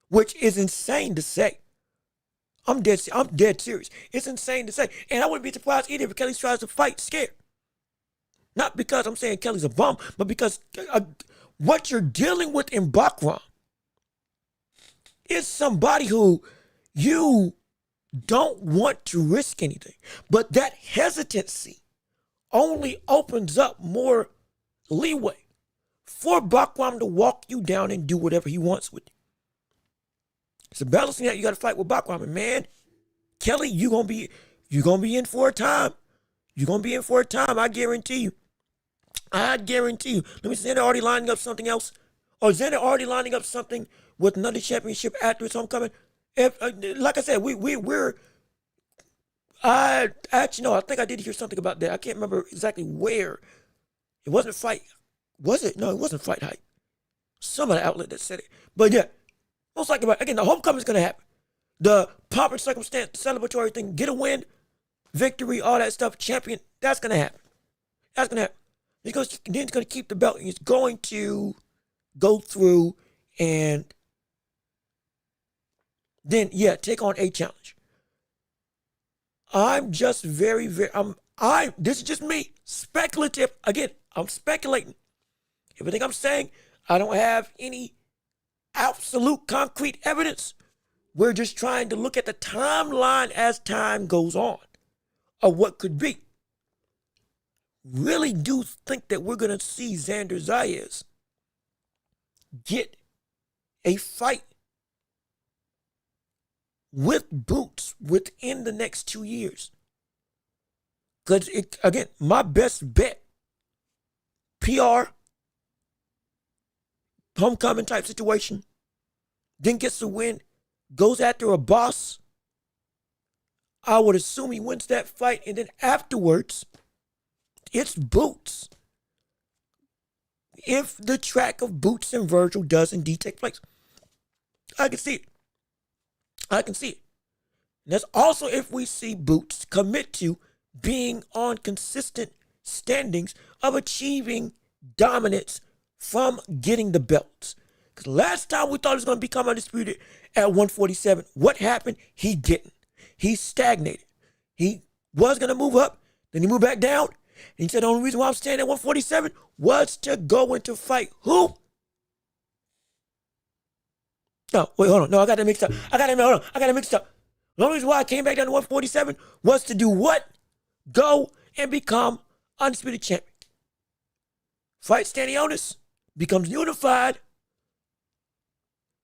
Which is insane to say. I'm dead serious. It's insane to say. And I wouldn't be surprised either if Kelly tries to fight scared. Not because I'm saying Kelly's a bum, but because what you're dealing with in Bakram is somebody who you don't want to risk anything. But that hesitancy only opens up more leeway for Bakram to walk you down and do whatever he wants with you. It's a balancing act you got to fight with Bakram. And man, Kelly, you're gonna be in for a time. You're gonna be in for a time. I guarantee you. Let me see, Xander already lining up something else? Or is Xander already lining up something with another championship after his homecoming? Like I said, I think I did hear something about that. I can't remember exactly where. It wasn't Fight. Was it? No, it wasn't Fight Hype. Some other outlet that said it. But yeah, most likely, again, the homecoming is going to happen. The pomp and circumstance, celebratory thing, get a win, victory, all that stuff, champion, that's going to happen. That's going to happen. Then he's going to keep the belt. He's going to go through and then, take on a challenge. I'm just very, this is just me, speculative. Again, I'm speculating. Everything I'm saying, I don't have any absolute concrete evidence. We're just trying to look at the timeline as time goes on of what could be. Really do think that we're going to see Xander Zayas get a fight with Boots within the next 2 years. Because, again, my best bet, PR, homecoming type situation, then gets the win, goes after a boss. I would assume he wins that fight, and then afterwards, it's Boots. If the track of Boots and Virgil does indeed take place. I can see it. And that's also if we see Boots commit to being on consistent standings of achieving dominance from getting the belts. Because last time we thought he was going to become undisputed at 147. What happened? He didn't. He stagnated. He was going to move up. Then he moved back down. And he said the only reason why I'm staying at 147 was to go into fight who? No, wait, hold on. No, I got that mixed up. I got that mixed up. The only reason why I came back down to 147 was to do what? Go and become undisputed champion. Fight Stanionis, becomes unified.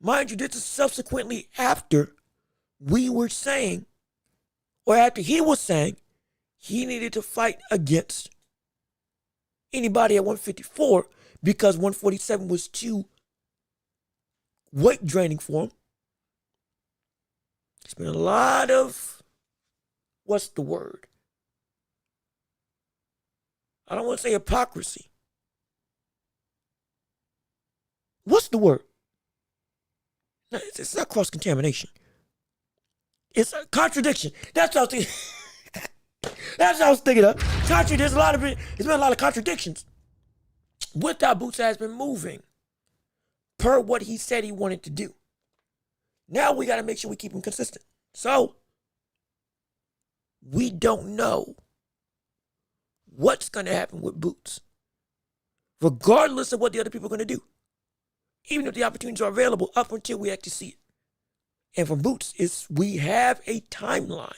Mind you, this is subsequently after we were saying, or after he was saying, he needed to fight against anybody at 154 because 147 was too weight draining for him. It's been a lot of, what's the word? I don't want to say hypocrisy. What's the word? No, it's not cross-contamination. It's a contradiction. That's what I was thinking. That's what I was thinking of. There's been a lot of contradictions with how Boots has been moving per what he said he wanted to do. Now we got to make sure we keep him consistent. So, we don't know what's going to happen with Boots, regardless of what the other people are going to do. Even if the opportunities are available up until we actually see it. And for Boots, we have a timeline,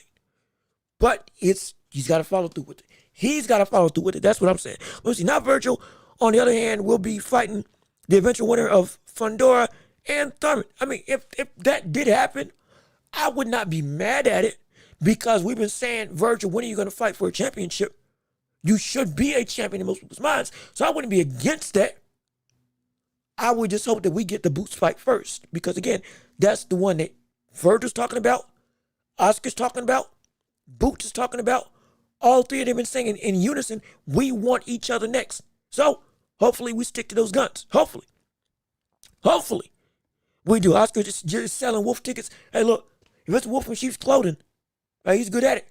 but he's got to follow through with it. He's got to follow through with it. That's what I'm saying. Let's see. Now Virgil, on the other hand, will be fighting the eventual winner of Fundora and Thurman. I mean, if that did happen, I would not be mad at it because we've been saying, Virgil, when are you going to fight for a championship? You should be a champion in most people's minds. So I wouldn't be against that. I would just hope that we get the Boots fight first. Because again, that's the one that Virgil's talking about, Oscar's talking about, Boots is talking about. All three of them been saying in unison, we want each other next. So hopefully we stick to those guns. Hopefully we do. Oscar just selling wolf tickets. Hey, look, if it's wolf in sheep's clothing, right, he's good at it.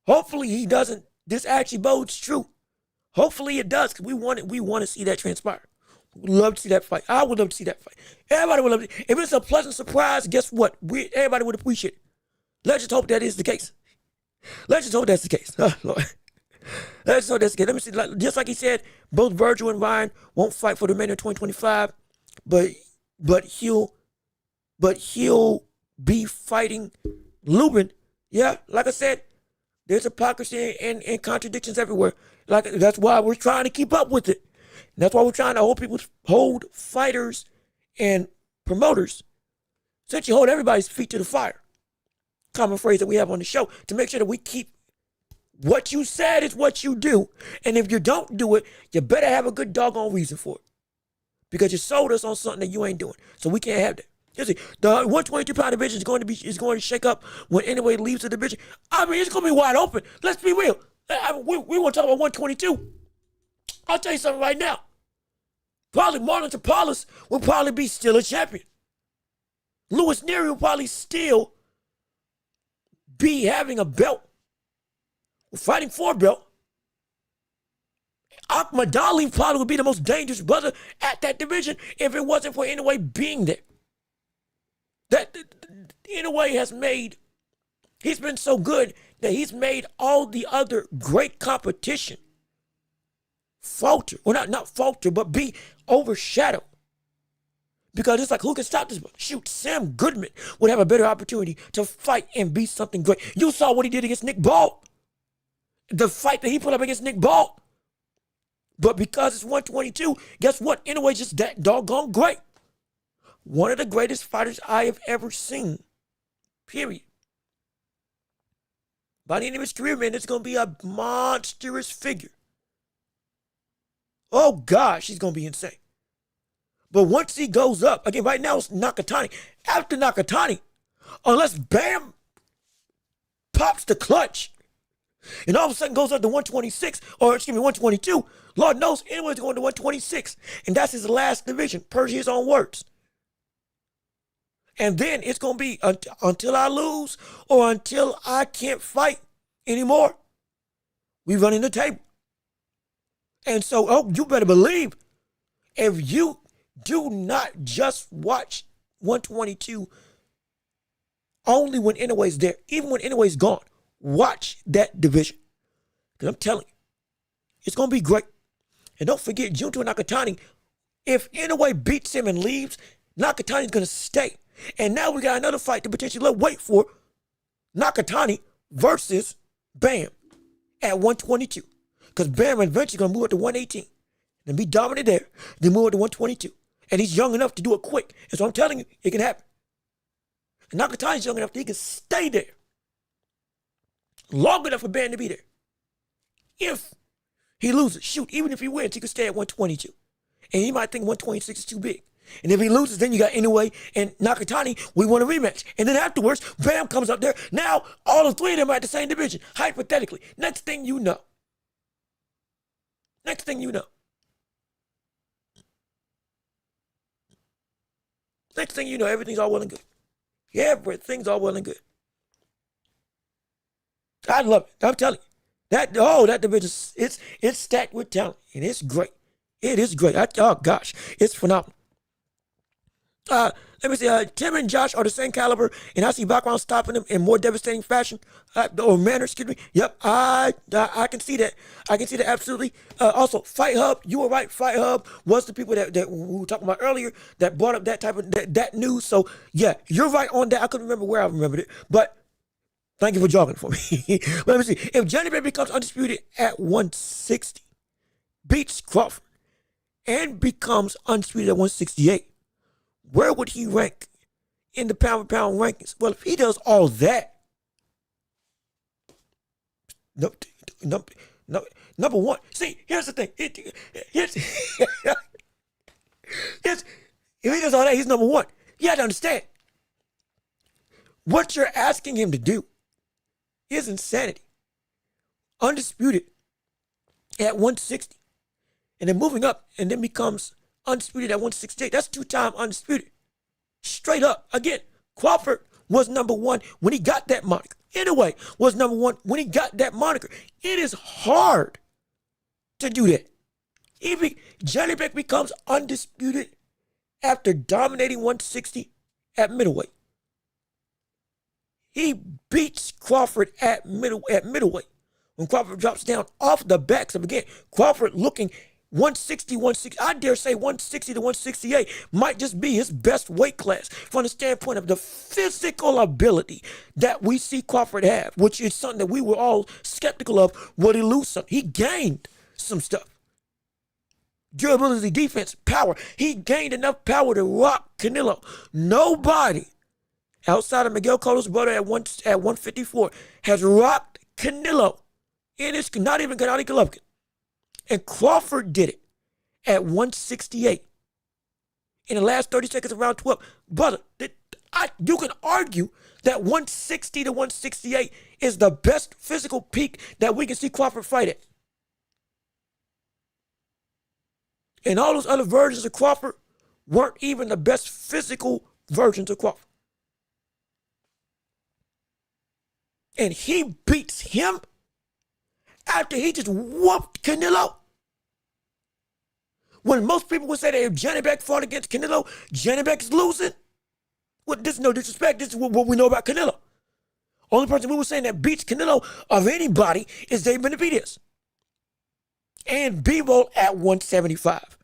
Hopefully he doesn't. This actually bodes true. Hopefully it does, because we want to see that transpire. We'd love to see that fight. I would love to see that fight. Everybody would love it. If it's a pleasant surprise, guess what? Everybody would appreciate it. Let's just hope that is the case. Let's just hope that's the case. Oh, Lord. Let's hope that's the case. Let me see. Just like he said, both Virgil and Ryan won't fight for the remainder of 2025, but he'll be fighting Lubin. Yeah, like I said, there's hypocrisy and contradictions everywhere. Like, that's why we're trying to keep up with it. And that's why we're trying to hold fighters and promoters. Since you hold everybody's feet to the fire. Common phrase that we have on the show, to make sure that we keep what you said is what you do. And if you don't do it, you better have a good doggone reason for it. Because you sold us on something that you ain't doing. So we can't have that. You see, the 122-pound division is going to shake up when anybody leaves the division. I mean, it's going to be wide open. Let's be real. We want to talk about 122. I'll tell you something right now. Probably Marlon Tapales will probably be still a champion. Louis Neary will probably still be having a belt, fighting for a belt. Ahmad Ali probably would be the most dangerous brother at that division if it wasn't for Inoue being there. That Inoue he's been so good that he's made all the other great competition falter. Well, not falter, but be overshadowed. Because it's like, who can stop this? Shoot, Sam Goodman would have a better opportunity to fight and be something great. You saw what he did against Nick Ball. The fight that he put up against Nick Ball. But because it's 122, guess what? Anyway, just that doggone great. One of the greatest fighters I have ever seen. Period. By the end of his career, man, it's going to be a monstrous figure. Oh, gosh, he's going to be insane. But once he goes up, again, right now it's Nakatani. After Nakatani, unless Bam pops the clutch, and all of a sudden goes up to 126, or excuse me, 122, Lord knows anyone's going to 126. And that's his last division, per his own words. And then it's going to be until I lose or until I can't fight anymore. We running the table. And so, you better believe, if you do not just watch 122 only when Inoue's there, even when Inoue's gone, watch that division. Because I'm telling you, it's going to be great. And don't forget, Junto Nakatani, if Inoue beats him and leaves, Nakatani's going to stay. And now we got another fight to potentially wait for. Nakatani versus Bam at 122. Because Bam eventually going to move up to 118 and be dominant there. Then move up to 122. And he's young enough to do it quick. And so I'm telling you, it can happen. And Nakatani's young enough that he can stay there long enough for Bam to be there. If he loses, shoot, even if he wins, he could stay at 122. And he might think 126 is too big. And if he loses, then you got Inoue and Nakatani, we want a rematch. And then afterwards, Bam comes up there. Now, all the three of them are at the same division, hypothetically. Next thing you know. Everything's all well and good. Everything's all well and good. I love it. I'm telling you. That division, it's stacked with talent. And it's great. It is great. Oh, gosh. It's phenomenal. Let me see. Tim and Josh are the same caliber, and I see background stopping them in more devastating fashion or manner. Excuse me. Yep, I can see that. I can see that absolutely. Also, Fight Hub. You were right. Fight Hub was the people that we were talking about earlier that brought up that type of that news. So yeah, you're right on that. I couldn't remember where I remembered it, but thank you for jogging for me. Let me see. If Johnny Bay becomes undisputed at 160, beats Crawford, and becomes undisputed at 168. Where would he rank in the pound-for-pound rankings? Well, if he does all that, No, number one. See, here's the thing. Here's, if he does all that, he's number one. You have to understand. What you're asking him to do is insanity. Undisputed at 160. And then moving up and then becomes undisputed at 168. That's 2-time undisputed. Straight up. Again, Crawford was number one when he got that moniker. Anyway, was number one when he got that moniker. It is hard to do that. Johnny Beck becomes undisputed after dominating 160 at middleweight. He beats Crawford at middleweight. When Crawford drops down off the backs of, again, Crawford looking 160, 160, I dare say 160 to 168 might just be his best weight class from the standpoint of the physical ability that we see Crawford have, which is something that we were all skeptical of. Would he lose something? He gained some stuff. Durability, defense, power. He gained enough power to rock Canelo. Nobody outside of Miguel Cotto's brother at 154 has rocked Canelo. It is not even Gennady Golovkin. And Crawford did it at 168 in the last 30 seconds of round 12. Brother, you can argue that 160 to 168 is the best physical peak that we can see Crawford fight at. And all those other versions of Crawford weren't even the best physical versions of Crawford. And he beats him after he just whooped Canelo. When most people would say that if Johnny Beck fought against Canelo, Johnny Beck's losing. Well, this is no disrespect. This is what we know about Canelo. Only person we were saying that beats Canelo of anybody is Dave Benavidez. And Bivol at 175.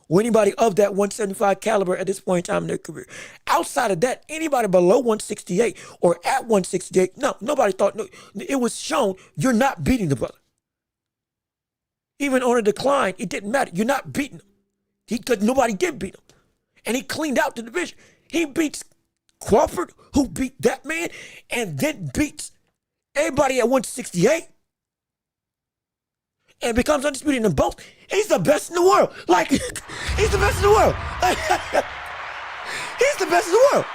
Or anybody of that 175 caliber at this point in time in their career. Outside of that, anybody below 168 or at 168, no, nobody thought, no, it was shown you're not beating the brother. Even on a decline, it didn't matter. You're not beating him. Because nobody did beat him. And he cleaned out the division. He beats Crawford, who beat that man, and then beats everybody at 168. And becomes undisputed in them both. He's the best in the world. Like, he's the best in the world. He's the best in the world.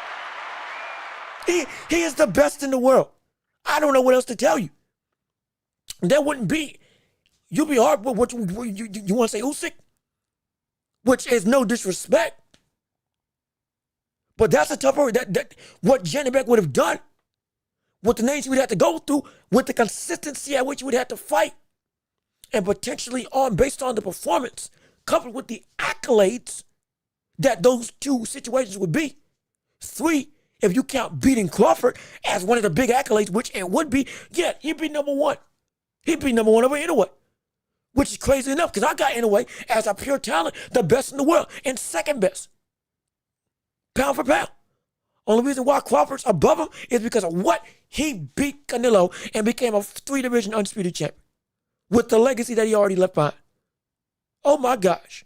He is the best in the world. I don't know what else to tell you. There wouldn't be, you'd be hard, what you want to say Usyk? Which is no disrespect. But that's a tough word. That what Johnny Beck would have done, with the names he would have to go through, with the consistency at which he would have to fight, and potentially based on the performance, coupled with the accolades that those two situations would be. 3, if you count beating Crawford as one of the big accolades, which it would be, yeah, he'd be number one. He'd be number one over Inoue, which is crazy enough because I got Inoue as a pure talent, the best in the world, and second best, pound for pound. Only reason why Crawford's above him is because of what he beat Canelo and became a 3-division undisputed champion. With the legacy that he already left behind. Oh my gosh.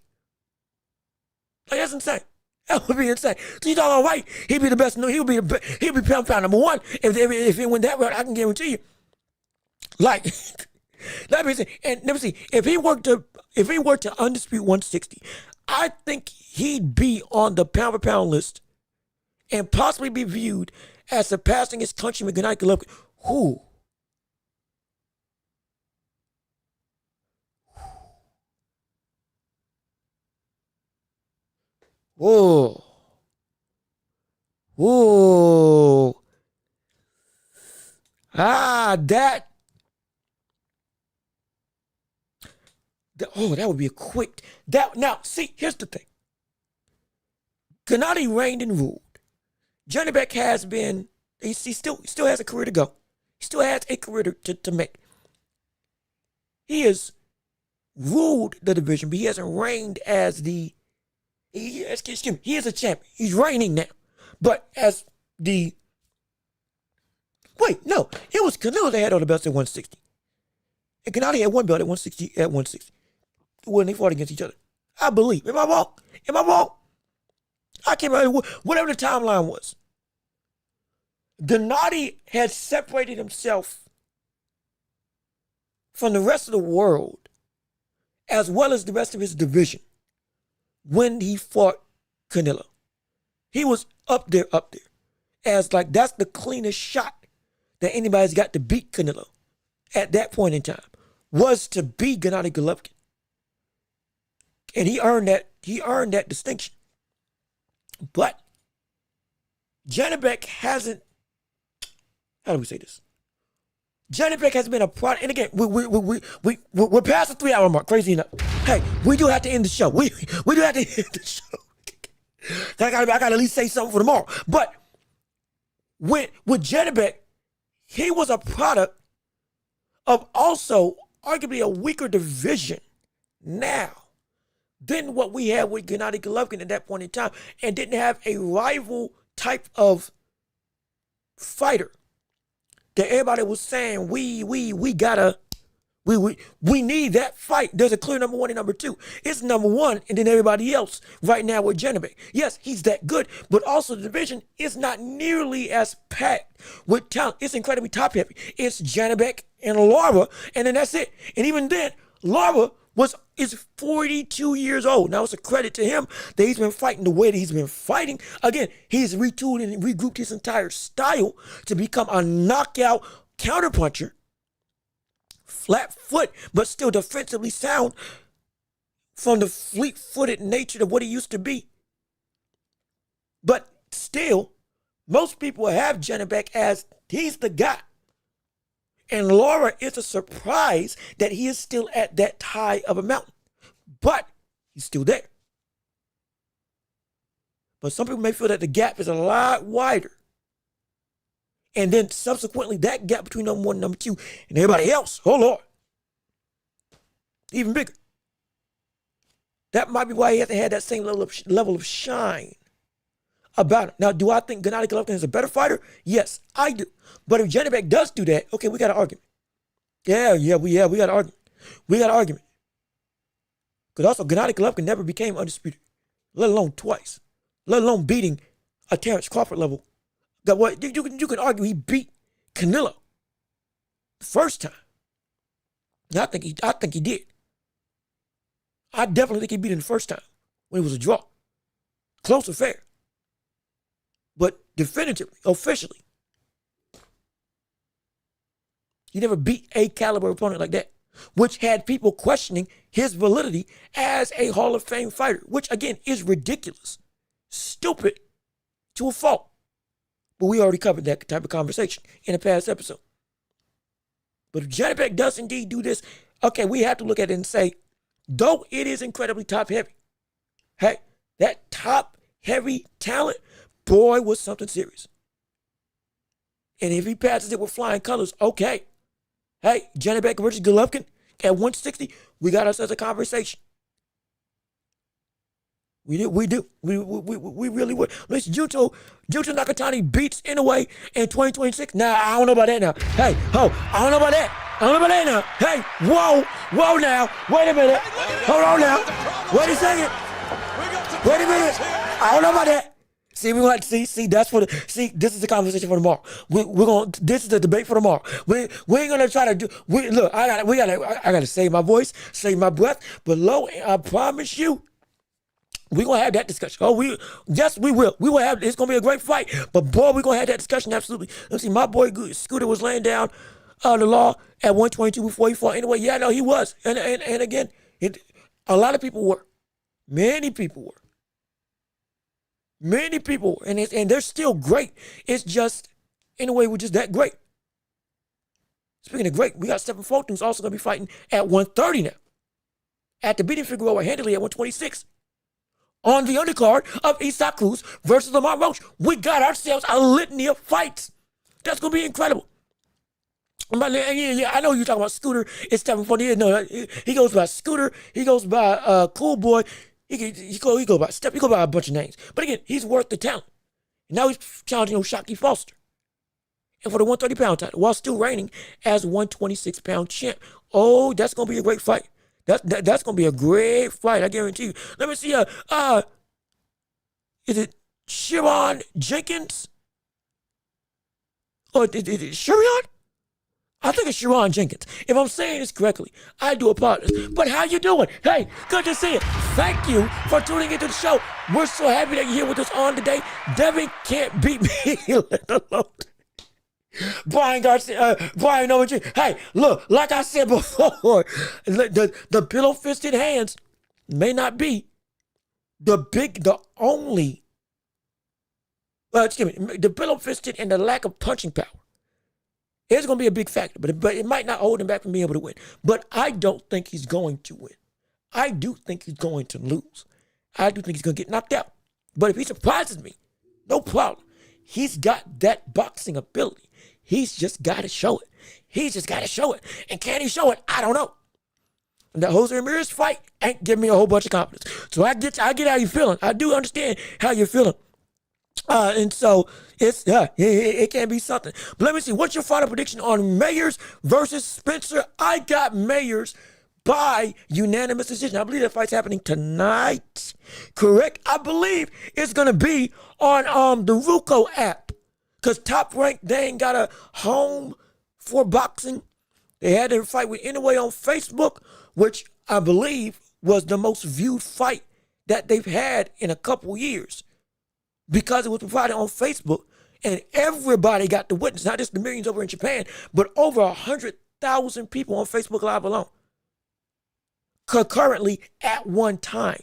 Like, that's insane. That would be insane. So you thought, all right, he'd be the best. No, he'll be pound pound number one. If it went that route, I can guarantee you. Like, let me see. And let me see. If he were to undispute 160, I think he'd be on the pound for pound list and possibly be viewed as surpassing his countryman Gennady Golovkin. Who? Whoa. Whoa. That would be a quick. Now, see, here's the thing. Gennady reigned and ruled. Johnny Beck has been, he still has a career to go. He still has a career to make. He has ruled the division, but he hasn't reigned as he is a champion. He's reigning now. But as it was Canelo that had all the belts at 160. And Gennady had one belt at 160. When they fought against each other. I believe. Am I wrong? I can't remember whatever the timeline was. Gennady had separated himself from the rest of the world, as well as the rest of his division, when he fought Canelo. He was up there, as like that's the cleanest shot that anybody's got to beat Canelo at that point in time, was to be Gennady Golovkin. And he earned that distinction. But Janibek hasn't, how do we say this? Janibek has been a product, and again, we're past the 3 hour mark, crazy enough. Hey, we do have to end the show. We do have to end the show. I gotta at least say something for tomorrow. But with Janibek, he was a product of also arguably a weaker division now than what we had with Gennady Golovkin at that point in time, and didn't have a rival type of fighter that everybody was saying we need that fight. There's a clear number 1 and number 2. It's number 1 and then everybody else right now with Janibek. Yes, he's that good, but also the division is not nearly as packed with talent. It's incredibly top heavy. It's Janibek and Lara, and then that's it. And even then, Lara is 42 years old. Now, it's a credit to him that he's been fighting the way that he's been fighting. Again, he's retooled and regrouped his entire style to become a knockout counterpuncher. Flat foot, but still defensively sound from the fleet-footed nature of what he used to be. But still, most people have Janibek as he's the guy. And Lara is a surprise that he is still at that high of a mountain. But he's still there. But some people may feel that the gap is a lot wider. And then subsequently, that gap between number 1 and number 2 and everybody else, oh Lord, even bigger. That might be why he hasn't had that same level of shine about him. Now, do I think Gennady Golovkin is a better fighter? Yes, I do. But if Janibek does do that, okay, we got an argument. We got an argument. We got an argument. Because also, Gennady Golovkin never became undisputed, let alone twice, let alone beating a Terrence Crawford level. That what you can argue he beat Canelo the first time. I think he did. I definitely think he beat him the first time when it was a draw. Close or fair. But definitively, officially, he never beat a caliber opponent like that, which had people questioning his validity as a Hall of Fame fighter, which again is ridiculous, stupid to a fault. But we already covered that type of conversation in a past episode. But if Janibek does indeed do this, okay, we have to look at it and say, though it is incredibly top heavy, hey, that top heavy talent, boy, was something serious. And if he passes it with flying colors, okay. Hey, Janibek versus Golovkin at 160, we got ourselves a conversation. We do. We really would. Listen, Yuto Nakatani beats Inoue in 2026. Nah, I don't know about that now. Hey, I don't know about that. Now. Hey, whoa now. Wait a minute. Hold on now. Wait a second. Wait a minute. I don't know about that. See, we want see. That's for this is the conversation for tomorrow. We're gonna. This is the debate for tomorrow. We ain't gonna try to do. Look. I gotta save my voice, save my breath. But Lo, I promise you. We're going to have that discussion. Yes, we will. We will have, it's going to be a great fight. But boy, we're going to have that discussion, absolutely. Let's see, my boy Scooter was laying down the law at 122 before he fought. Anyway, yeah, no, he was. And again, a lot of people were. Many people were. And they're still great. It's just, in a way, we're just that great. Speaking of great, we got Stephen Fulton, who's also going to be fighting at 130 now. After beating Figueroa handily at 126. On the undercard of Isaac Cruz versus Lamar Welch, we got ourselves a litany of fights. That's going to be incredible. Yeah, I know you're talking about Scooter. It's Stephen Fulton. No, he goes by Scooter. He goes by Cool Boy. He go by Step. He go by a bunch of names. But again, he's worth the talent. And now he's challenging Shockey Foster. And for the 130-pound title, while still reigning as 126-pound champ. Oh, that's going to be a great fight. That's going to be a great fight, I guarantee you. Let me see. Is it Sharon Jenkins? Or is it Shurion? I think it's Sharon Jenkins. If I'm saying this correctly, I do apologize. But how you doing? Hey, good to see you. Thank you for tuning into the show. We're so happy that you're here with us on today. Devin can't beat me, let alone Brian Garcia, Brian Overton. Hey, look, like I said before, the pillow-fisted hands may not be the only, the pillow-fisted and the lack of punching power. It's going to be a big factor, but it might not hold him back from being able to win. But I don't think he's going to win. I do think he's going to lose. I do think he's going to get knocked out. But if he surprises me, no problem. He's got that boxing ability. He's just got to show it. He's just got to show it. And can he show it? I don't know. And that Jose Ramirez fight ain't giving me a whole bunch of confidence. So I get how you're feeling. I do understand how you're feeling. And so it can be something. But let me see. What's your final prediction on Mayers versus Spencer? I got Mayers by unanimous decision. I believe that fight's happening tonight. Correct? I believe it's going to be on the Ruco app. Because Top Rank, they ain't got a home for boxing. They had their fight with Anyway on Facebook, which I believe was the most viewed fight that they've had in a couple years. Because it was provided on Facebook, and everybody got to witness, not just the millions over in Japan, but over 100,000 people on Facebook Live alone, concurrently at one time.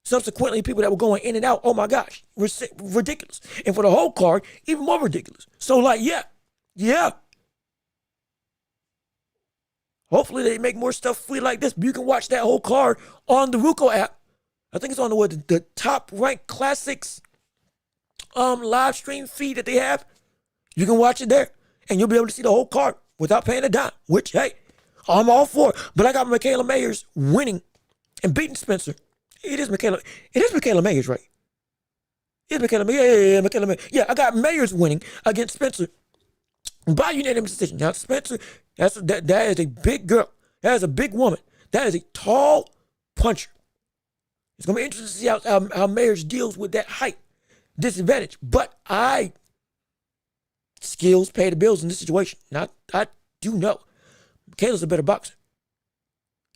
Subsequently, people that were going in and out, oh my gosh, ridiculous. And for the whole card, even more ridiculous. So yeah. Hopefully they make more stuff free like this, but you can watch that whole card on the Ruco app. I think it's on the Top Rank Classics live stream feed that they have. You can watch it there, and you'll be able to see the whole card without paying a dime, which, hey, I'm all for it. But I got Michaela Mayers winning and beating Spencer. It is Michaela Mayers, right? It's Michaela Mayers. Yeah, Michaela Mayers. Yeah, I got Mayers winning against Spencer by unanimous decision. Now, Spencer, that is a big girl. That is a big woman. That is a tall puncher. It's going to be interesting to see how Mayers deals with that height disadvantage. But skills pay the bills in this situation. Now, I do know Michaela's a better boxer.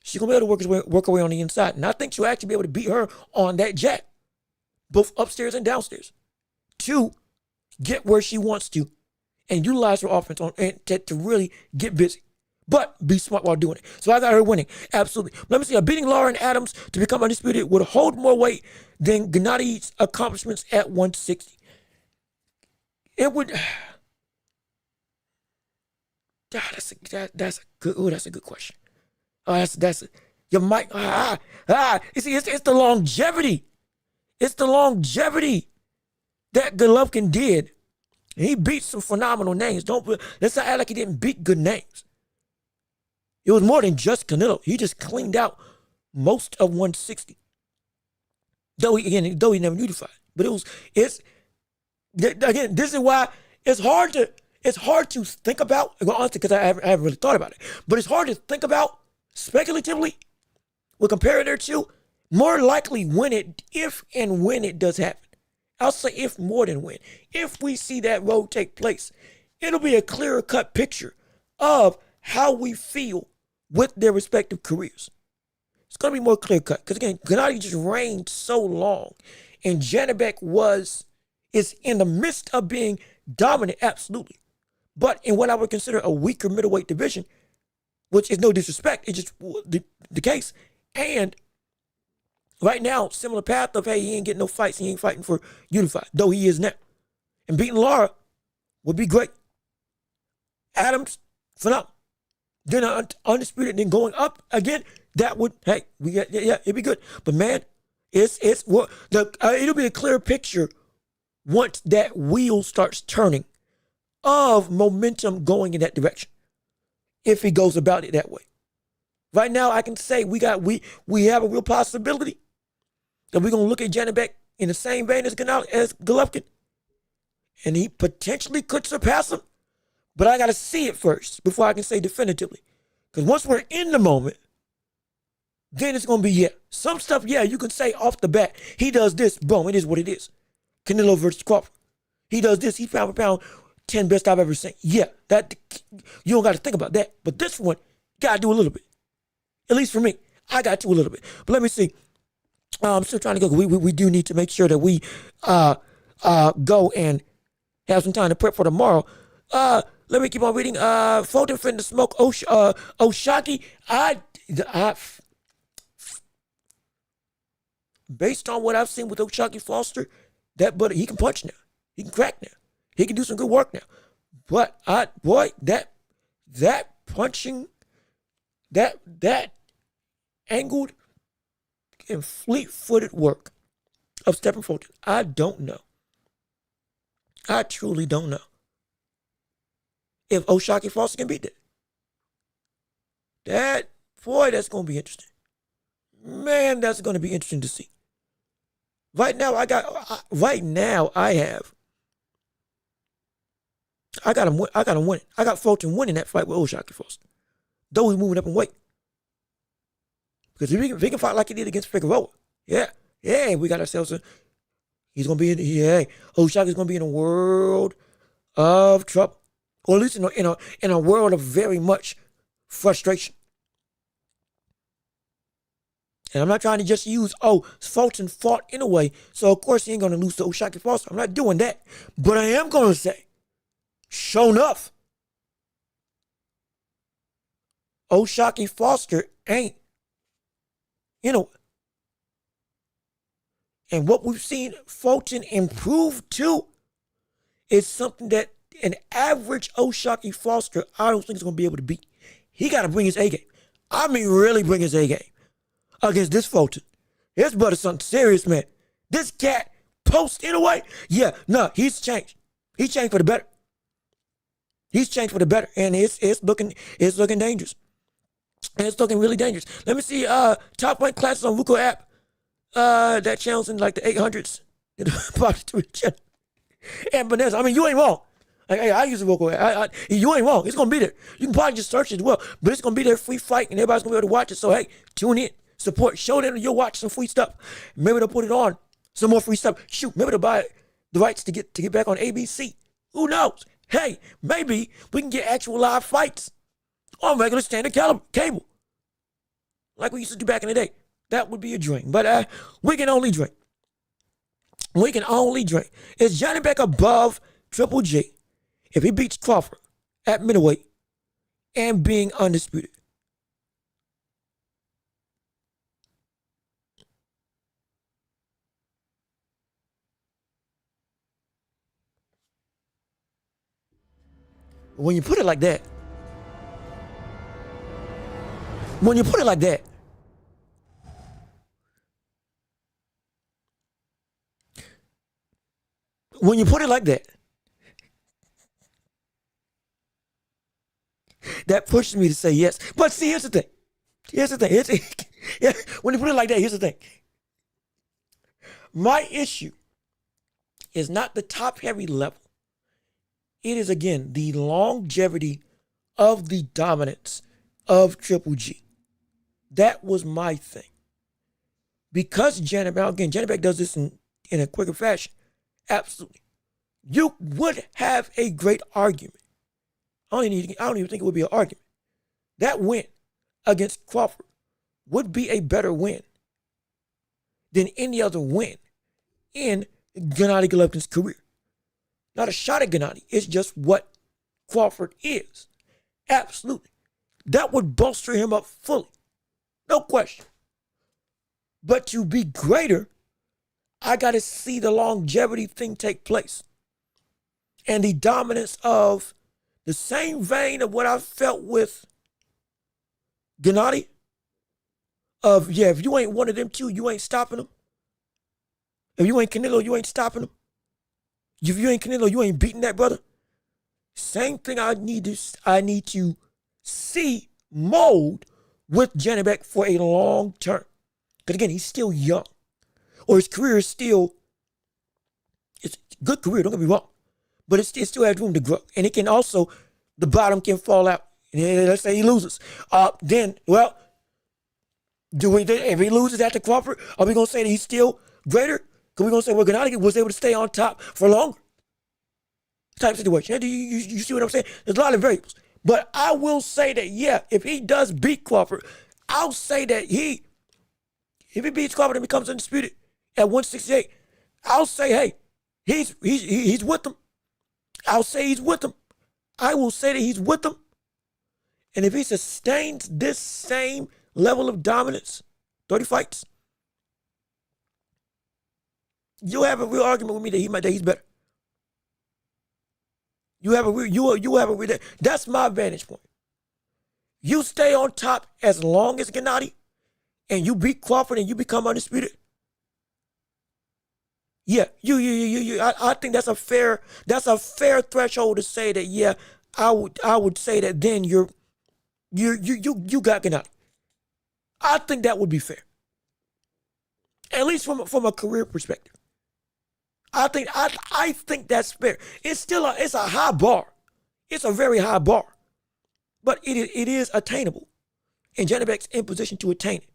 She's going to be able to work her way on the inside. And I think she'll actually be able to beat her on that jab, both upstairs and downstairs, to get where she wants to and utilize her offense to really get busy. But be smart while doing it. So I got her winning. Absolutely. Let me see. Beating Lauren Adams to become undisputed would hold more weight than Gennady's accomplishments at 160. It would. That's a good question. You might. You see, it's the longevity. It's the longevity that Golovkin did. He beat some phenomenal names. Let's not act like he didn't beat good names. It was more than just Canelo. He just cleaned out most of 160. Though he never unified. But this is why it's hard to think about, honestly, because I haven't really thought about it. But it's hard to think about speculatively. We'll compare their two. More likely if and when it does happen. I'll say if more than when. If we see that road take place, it'll be a clearer cut picture of how we feel with their respective careers. It's going to be more clear cut. Because again, Gennady just reigned so long. And Janibek is in the midst of being dominant, absolutely. But in what I would consider a weaker middleweight division, which is no disrespect, it's just the case. And right now, similar path of, hey, he ain't getting no fights, he ain't fighting for unified, though he is now. And beating Lara would be great. Adams, phenomenal. Then undisputed, then going up again, that would, hey, it'd be good. But man, it'll be a clear picture once that wheel starts turning of momentum going in that direction. If he goes about it that way. Right now, I can say we have a real possibility that we're gonna look at Janibek in the same vein as Golovkin, and he potentially could surpass him. But I got to see it first before I can say definitively. Because once we're in the moment, then it's going to be, some stuff, you can say off the bat, he does this, boom, it is what it is. Canelo versus Crawford. He does this, he pound for pound 10 best I've ever seen. Yeah, that you don't got to think about that. But this one, got to do a little bit. At least for me, I got to a little bit. But let me see. I'm still trying to go. We do need to make sure that we go and have some time to prep for tomorrow. Let me keep on reading. Fulton finna to smoke Oshaki. Based on what I've seen with Oshaki Foster, that buddy, he can punch now. He can crack now. He can do some good work now. But that punching, that angled and fleet-footed work of Stephen Fulton, I don't know. I truly don't know if Oshaki Foster can beat that. That's going to be interesting. Man, that's going to be interesting to see. Right now, I got him winning. I got Fulton winning that fight with Oshaki Foster. Though he's moving up in weight. Because if he can fight like he did against Figueroa, we got ourselves he's going to be Oshaki's going to be in a world of trouble. Or at least in a world of very much frustration. And I'm not trying to just use, Fulton fought in a way, so of course he ain't going to lose to Oshaki Foster. I'm not doing that. But I am going to say, sure enough, Oshaki Foster ain't, and what we've seen Fulton improve to is something that an average Oshaki Foster, I don't think is going to be able to beat. He got to bring his A game. I mean, really bring his A game against this Fulton. His brother's something serious, man. This cat post in a way. Yeah, no, he's changed. He's changed for the better. He's changed for the better, and it's looking dangerous. And it's looking really dangerous. Let me see top rank classes on Vuko app. That channel's in like the 800s. And Vanessa, I mean, you ain't wrong. I use the Vuko app. You ain't wrong. It's gonna be there. You can probably just search it as well, but it's gonna be there, free fight, and everybody's gonna be able to watch it. So hey, tune in, support, show them you'll watch some free stuff. Maybe they'll put it on some more free stuff. Shoot, maybe they'll buy the rights to get back on ABC. Who knows? Hey, maybe we can get actual live fights on regular standard cable, like we used to do back in the day. That would be a dream. But we can only dream. We can only dream. Is Johnny Beck above Triple G if he beats Crawford at middleweight and being undisputed? When you put it like that, when you put it like that, that pushes me to say yes. But see, here's the thing. When you put it like that, here's the thing. My issue is not the top heavy level. It is, again, the longevity of the dominance of Triple G. That was my thing. Because Janet Beck does this in a quicker fashion. Absolutely. You would have a great argument. I don't even think it would be an argument. That win against Crawford would be a better win than any other win in Gennady Golovkin's career. Not a shot at Gennady. It's just what Crawford is. Absolutely. That would bolster him up fully. No question. But to be greater, I got to see the longevity thing take place. And the dominance of the same vein of what I felt with Gennady. If you ain't one of them two, you ain't stopping them. If you ain't Canelo, you ain't stopping them. If you ain't Canelo, you ain't beating that brother. Same thing I need to see mold with Johnny Beck for a long term. Because again, he's still young. Or his career is still, it's a good career, don't get me wrong. But it still has room to grow. And it can also, the bottom can fall out. And let's say he loses. If he loses after Crawford, are we going to say that he's still greater? Because we're going to say, Gennady was able to stay on top for longer. type situation. You see what I'm saying? There's a lot of variables. But I will say that, yeah, if he does beat Crawford, I'll say that if he beats Crawford and becomes undisputed at 168, I'll say, hey, he's with them. I'll say he's with them. I will say that he's with them. And if he sustains this same level of dominance, 30 fights, you'll have a real argument with me that he's better. You have a real, that's my vantage point. You stay on top as long as Gennady, and you beat Crawford and you become undisputed. Yeah, I think that's a fair threshold to say that. Yeah, I would say that then you got Gennady. I think that would be fair, at least from a career perspective. I think that's fair. It's a high bar. It's a very high bar, but it is attainable, and Janibek's in position to attain it,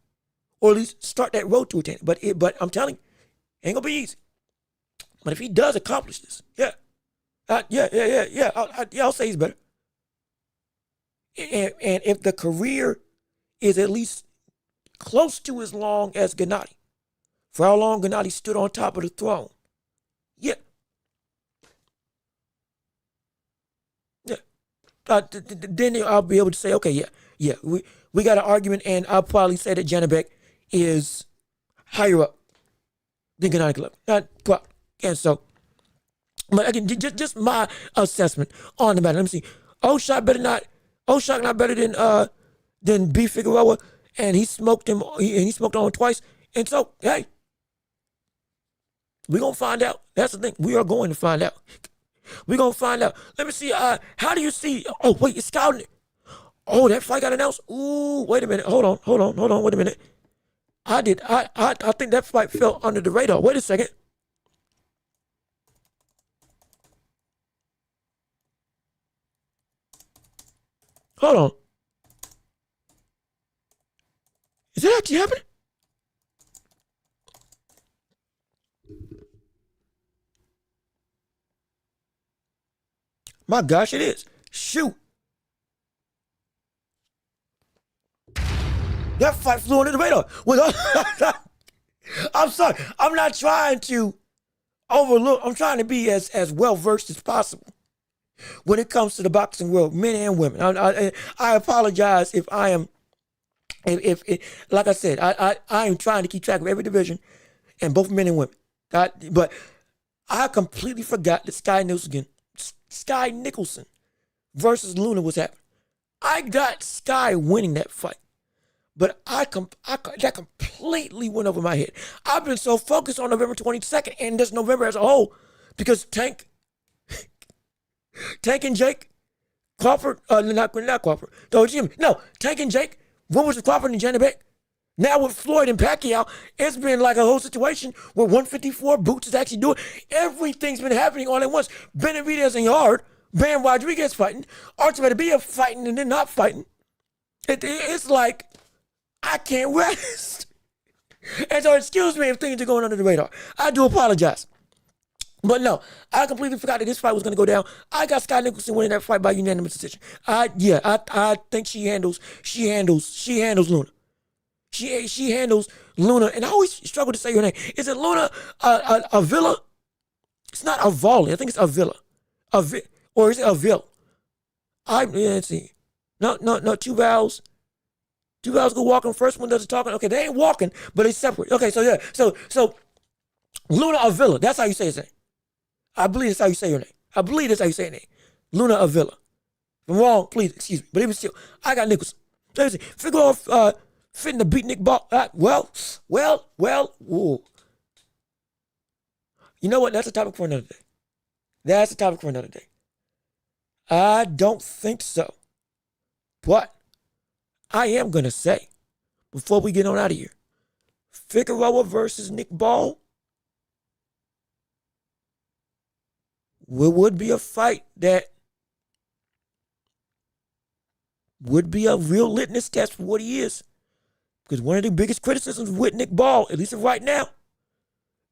or at least start that road to attain it. But I'm telling you, it ain't gonna be easy. But if he does accomplish this, I'll say he's better. And if the career is at least close to as long as Gennady, for how long Gennady stood on top of the throne, then I'll be able to say, okay, we got an argument, and I'll probably say that Janibek is higher up than Gennady Golovkin. And so, but again, just my assessment on the matter. Let me see. Oshak not better than B Figueroa, and he smoked him. He smoked on him twice. And so, hey, we're gonna find out. That's the thing. We are going to find out. We're gonna find out. Let me see. How do you see? Oh wait, it's scouting. Oh, that fight got announced. Ooh, wait a minute. Hold on. Wait a minute. I think that fight fell under the radar. Wait a second. Hold on. Is that actually happening? My gosh, it is. Shoot. That fight flew under the radar. I'm sorry. I'm not trying to overlook. I'm trying to be as well versed as possible when it comes to the boxing world, men and women. I apologize if I am, if like I said, I am trying to keep track of every division and both men and women. But I completely forgot that Sky Nicholson versus Luna was happening. I got Sky winning that fight, but that completely went over my head. I've been so focused on November 22nd and this November as a whole because Tank and Jake Crawford, not Crawford. No, Tank and Jake. What was Crawford and Janibek? Now with Floyd and Pacquiao, it's been like a whole situation where 154 Boots is actually doing. Everything's been happening all at once. Benavidez and Yard, Bam Rodriguez fighting, Archie Beterbiev fighting and then not fighting. It's like I can't rest. And so excuse me if things are going under the radar. I do apologize. But no, I completely forgot that this fight was going to go down. I got Sky Nicholson winning that fight by unanimous decision. I think she handles Luna. She handles Luna, and I always struggle to say her name. Is it Luna Avila? It's not Avali. I think it's Avila. Or is it Avila? Let's see. No, two vowels. Two vowels go walking. First one does the talking. Okay, they ain't walking, but they separate. Okay, so yeah. So Luna Avila. That's how you say his name. I believe that's how you say your name. I believe that's how you say your name. Luna Avila. If I'm wrong, please excuse me. But even still, I got Nicholson. Let me see. Figueroa fitting to beat Nick Ball. Well. Whoa. You know what? That's a topic for another day. I don't think so. But I am going to say, before we get on out of here, Figueroa versus Nick Ball would be a fight that would be a real litmus test for what he is. Because one of the biggest criticisms with Nick Ball, at least right now,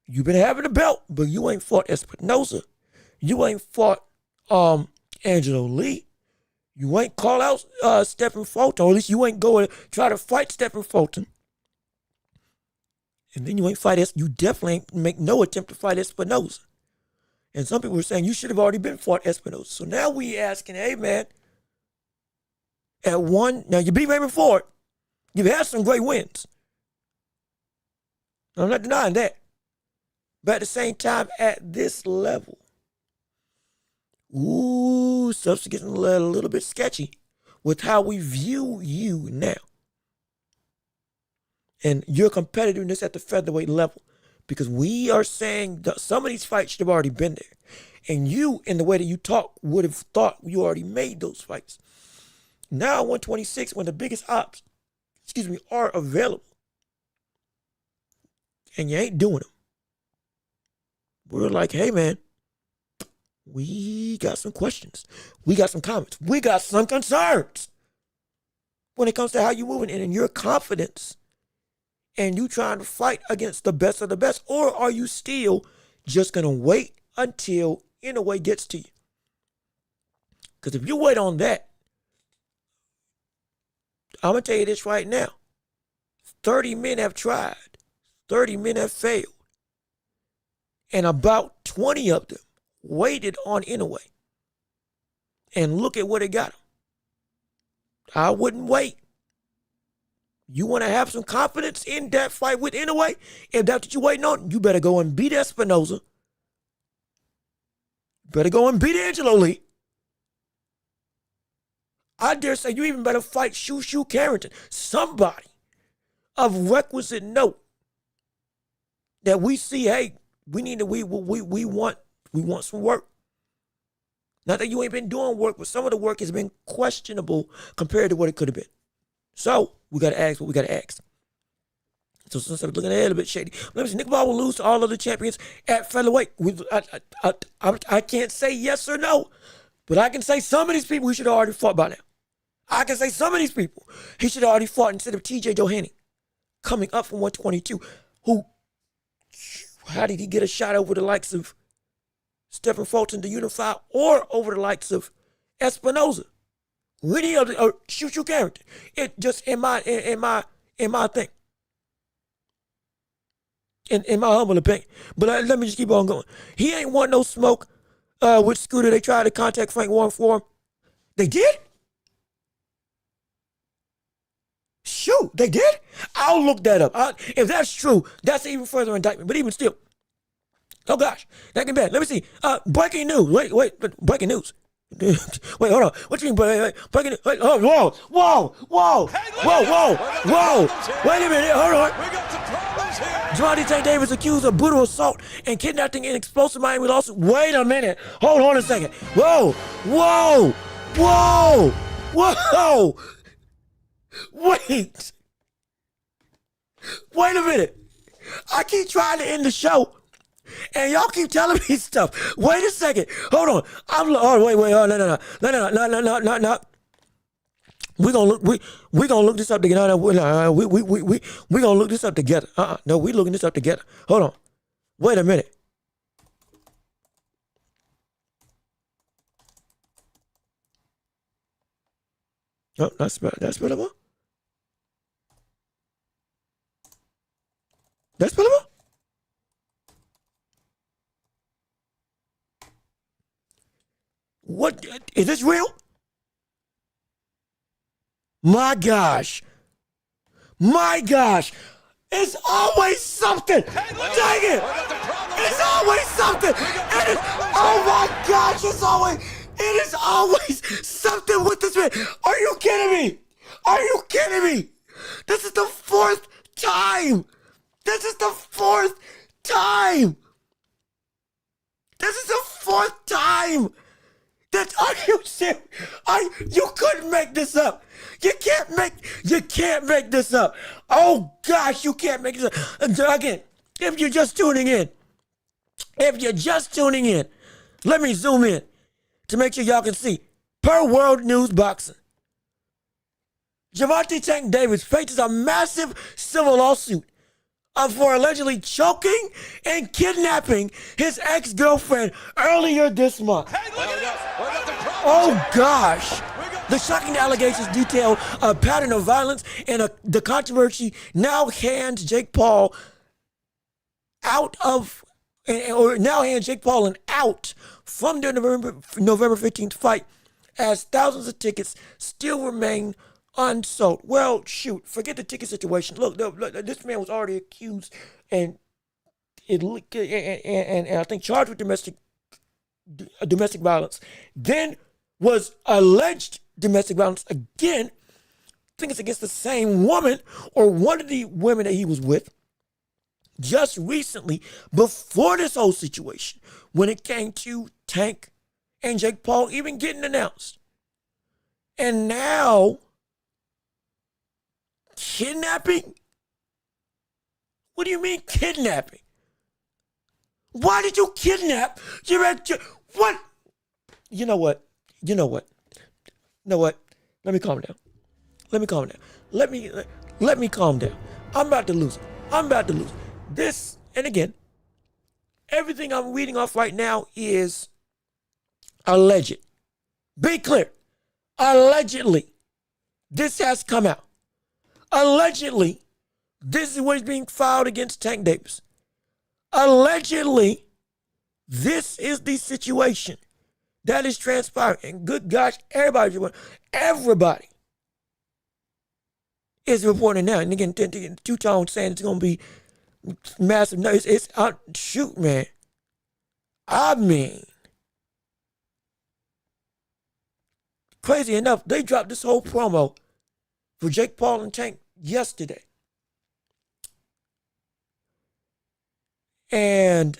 you've been having a belt, but you ain't fought Espinoza. You ain't fought Angelo Lee. You ain't call out Stephen Fulton, or at least you ain't go and try to fight Stephen Fulton. And then you ain't fight you definitely ain't make no attempt to fight Espinoza. And some people were saying you should have already been fought Espinoza. So now we asking, hey man, at one, now you beat Raymond Ford. You've had some great wins. I'm not denying that. But at the same time, at this level, stuff's getting a little bit sketchy with how we view you now. And your competitiveness at the featherweight level. Because we are saying that some of these fights should have already been there. And you, in the way that you talk, would have thought you already made those fights. Now 126, when the biggest ops, are available. And you ain't doing them. We're like, hey man, we got some questions. We got some comments. We got some concerns. When it comes to how you moving and in your confidence. And you trying to fight against the best of the best? Or are you still just going to wait until Inoue gets to you? Because if you wait on that, I'm going to tell you this right now. 30 men have tried. 30 men have failed. And about 20 of them waited on Inoue. And look at what it got them. I wouldn't wait. You want to have some confidence in that fight with Inoue? If that's what you're waiting on, you better go and beat Espinoza. Better go and beat Angelo Lee. I dare say you even better fight Shushu Carrington. Somebody of requisite note that we see, hey, we want some work. Not that you ain't been doing work, but some of the work has been questionable compared to what it could have been. So we got to ask what we got to ask. So since I'm looking at it a little bit shady, let me see. Nick Ball will lose to all other champions at featherweight. I can't say yes or no, but I can say some of these people he should have already fought by now. I can say some of these people he should have already fought instead of TJ Haney coming up from 122. How did he get a shot over the likes of Stephen Fulton to unify or over the likes of Espinoza? Any of the shoot your character. It just in my thing. In my humble opinion. But let me just keep on going. He ain't want no smoke with Scooter. They tried to contact Frank Warren for him. They did? Shoot, they did? I'll look that up. If that's true, that's even further indictment. But even still, oh gosh, that can be bad. Let me see. Breaking news. Wait, breaking news. Wait, hold on. What you mean? Breaking news? Wait, whoa. Wait a minute. Hold on. We got some problems here. Javante Tank Davis accused of brutal assault and kidnapping in explosive Miami lawsuit. Wait a minute. Hold on a second. Whoa. Wait a minute. I keep trying to end the show, and y'all keep telling me stuff. Wait a second. Hold on. No. We gonna look this up together. We gonna look this up together. No, we looking this up together. Hold on. Wait a minute. Oh, that's better. That's better. That's better. What is this real? My gosh. It's always something. Dang it. It's always something. Oh my gosh, it is always something with this man. Are you kidding me? This is the fourth time. Are you serious? You couldn't make this up. You can't make this up. Oh gosh, you can't make this up. Again, if you're just tuning in, let me zoom in to make sure y'all can see. Per World News Boxing, Javante Tank Davis faces a massive civil lawsuit for allegedly choking and kidnapping his ex-girlfriend earlier this month. Hey, look at this. We got the problems Oh here. gosh. The shocking allegations detail a pattern of violence, and the controversy now hands Jake Paul out of, or now hands Jake Paul an out from their November 15th fight, as thousands of tickets still remain unsold. Well, shoot, forget the ticket situation. Look, this man was already accused and I think charged with domestic violence. Then was alleged domestic violence again. I think it's against the same woman or one of the women that he was with just recently, before this whole situation, when it came to Tank and Jake Paul even getting announced. And now, kidnapping? What do you mean kidnapping? Why did you kidnap what? You know what? Let me calm down. Let me calm down. I'm about to lose it. This, and again, everything I'm reading off right now is alleged. Be clear. Allegedly, this has come out. Allegedly, this is what is being filed against Tank Davis. Allegedly, this is the situation that is transpiring. And good gosh, everybody is reporting now. And again, Two-Tone saying it's going to be massive. No, it's shoot, man. I mean, crazy enough, they dropped this whole promo for Jake Paul and Tank yesterday. And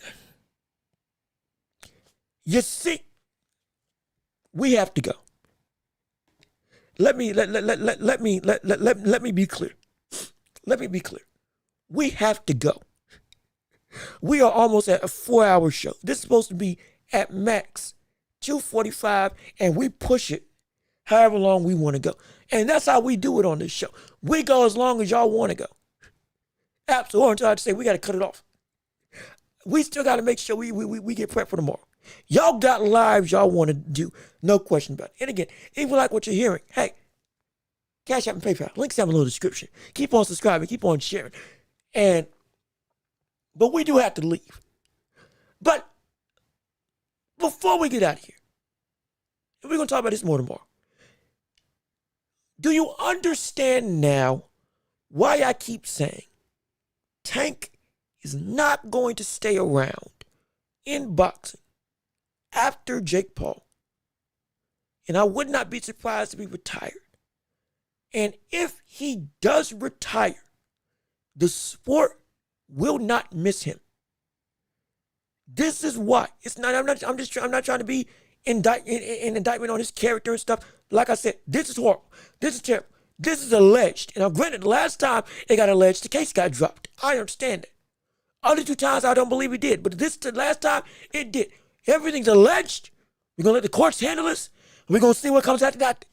you see, we have to go. Let me be clear. Let me be clear. We have to go. We are almost at a 4-hour show. This is supposed to be at max 2:45, and we push it however long we want to go. And that's how we do it on this show. We go as long as y'all want to go. Absolutely. Until I say we got to cut it off. We still got to make sure we get prepped for tomorrow. Y'all got lives y'all want to do. No question about it. And again, if you like what you're hearing, hey, Cash App and PayPal. Links down below in the description. Keep on subscribing. Keep on sharing. But we do have to leave. But before we get out of here, and we're going to talk about this more tomorrow, do you understand now why I keep saying Tank is not going to stay around in boxing after Jake Paul? And I would not be surprised if he retired. And if he does retire, the sport will not miss him. This is why. It's not. I'm not trying to be an indictment on his character and stuff. Like I said, this is horrible. This is terrible. This is alleged. And granted, last time it got alleged, the case got dropped. I understand that. Other 2 times, I don't believe it did. But the last time, it did. Everything's alleged. We're going to let the courts handle this. We're going to see what comes after that.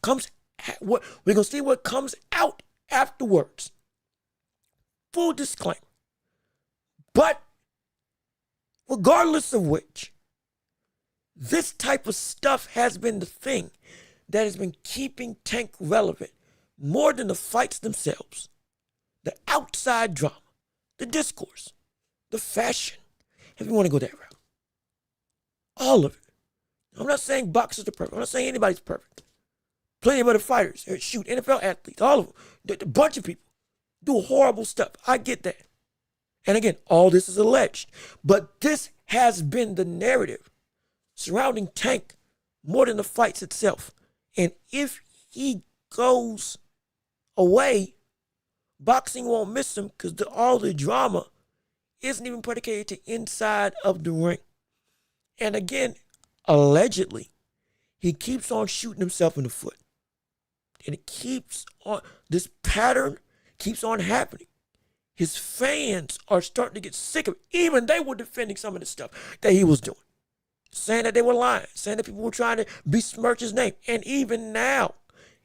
We're going to see what comes out afterwards. Full disclaimer. But regardless of which, this type of stuff has been the thing that has been keeping Tank relevant more than the fights themselves. The outside drama, the discourse, the fashion, if you want to go that route. All of it. I'm not saying boxers are perfect. I'm not saying anybody's perfect. Plenty of other fighters, shoot, NFL athletes, all of them. A bunch of people do horrible stuff. I get that. And again, all this is alleged. But this has been the narrative surrounding Tank more than the fights itself. And if he goes away, boxing won't miss him because all the drama isn't even predicated to inside of the ring. And again, allegedly, he keeps on shooting himself in the foot. And it keeps on, this pattern keeps on happening. His fans are starting to get sick of it. Even they were defending some of the stuff that he was doing. Saying that they were lying. Saying that people were trying to besmirch his name. And even now,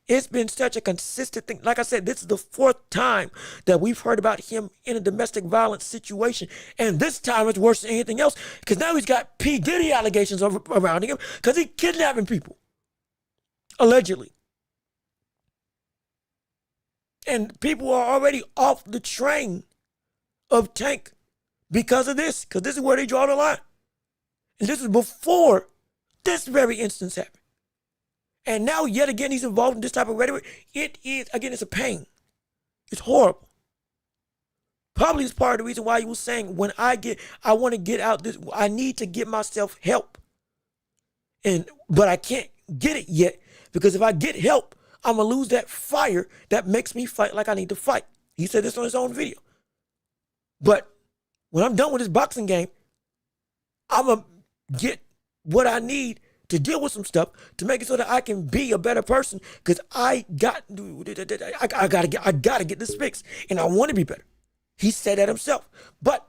It's been such a consistent thing. Like I said, this is the 4th time that we've heard about him in a domestic violence situation. And this time it's worse than anything else because now he's got P. Diddy allegations around him because he's kidnapping people. Allegedly. And people are already off the train of Tank because of this. Because this is where they draw the line. And this is before this very instance happened. And now, yet again, he's involved in this type of rhetoric. It is, again, it's a pain. It's horrible. Probably is part of the reason why he was saying, when I want to get out this, I need to get myself help. But I can't get it yet because if I get help, I'm going to lose that fire that makes me fight like I need to fight. He said this on his own video. But when I'm done with this boxing game, I'm going to get what I need to deal with some stuff to make it so that I can be a better person because I gotta get this fixed and I want to be better. He said that himself. But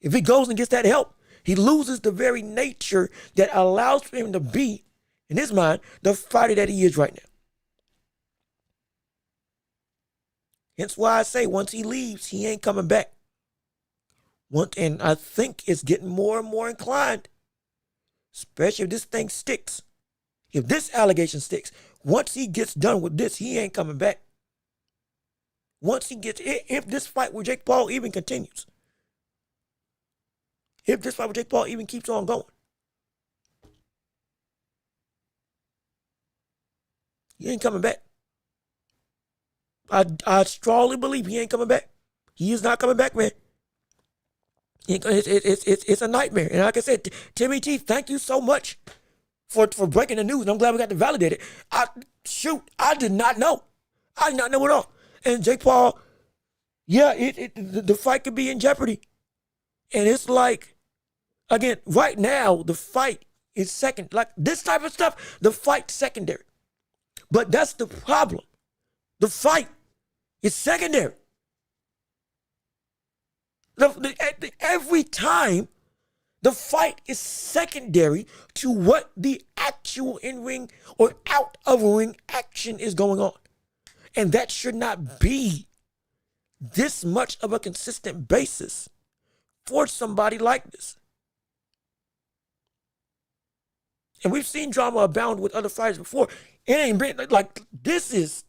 if he goes and gets that help, he loses the very nature that allows for him to be, in his mind, the fighter that he is right now. Hence why I say once he leaves, he ain't coming back. And I think it's getting more and more inclined. Especially if this thing sticks. If this allegation sticks, once he gets done with this, he ain't coming back. If this fight with Jake Paul even continues. If this fight with Jake Paul even keeps on going. He ain't coming back. I strongly believe he ain't coming back. He is not coming back, man. It's a nightmare. And like I said, Timmy T, thank you so much for breaking the news. And I'm glad we got to validate it. I did not know. I did not know at all. And Jake Paul, yeah, the fight could be in jeopardy. And it's like, again, right now, the fight is second. Like this type of stuff, the fight's secondary. But that's the problem. The fight is secondary. Every time, the fight is secondary to what the actual in-ring or out-of-ring action is going on. And that should not be this much of a consistent basis for somebody like this. And we've seen drama abound with other fighters before. It ain't been like this is,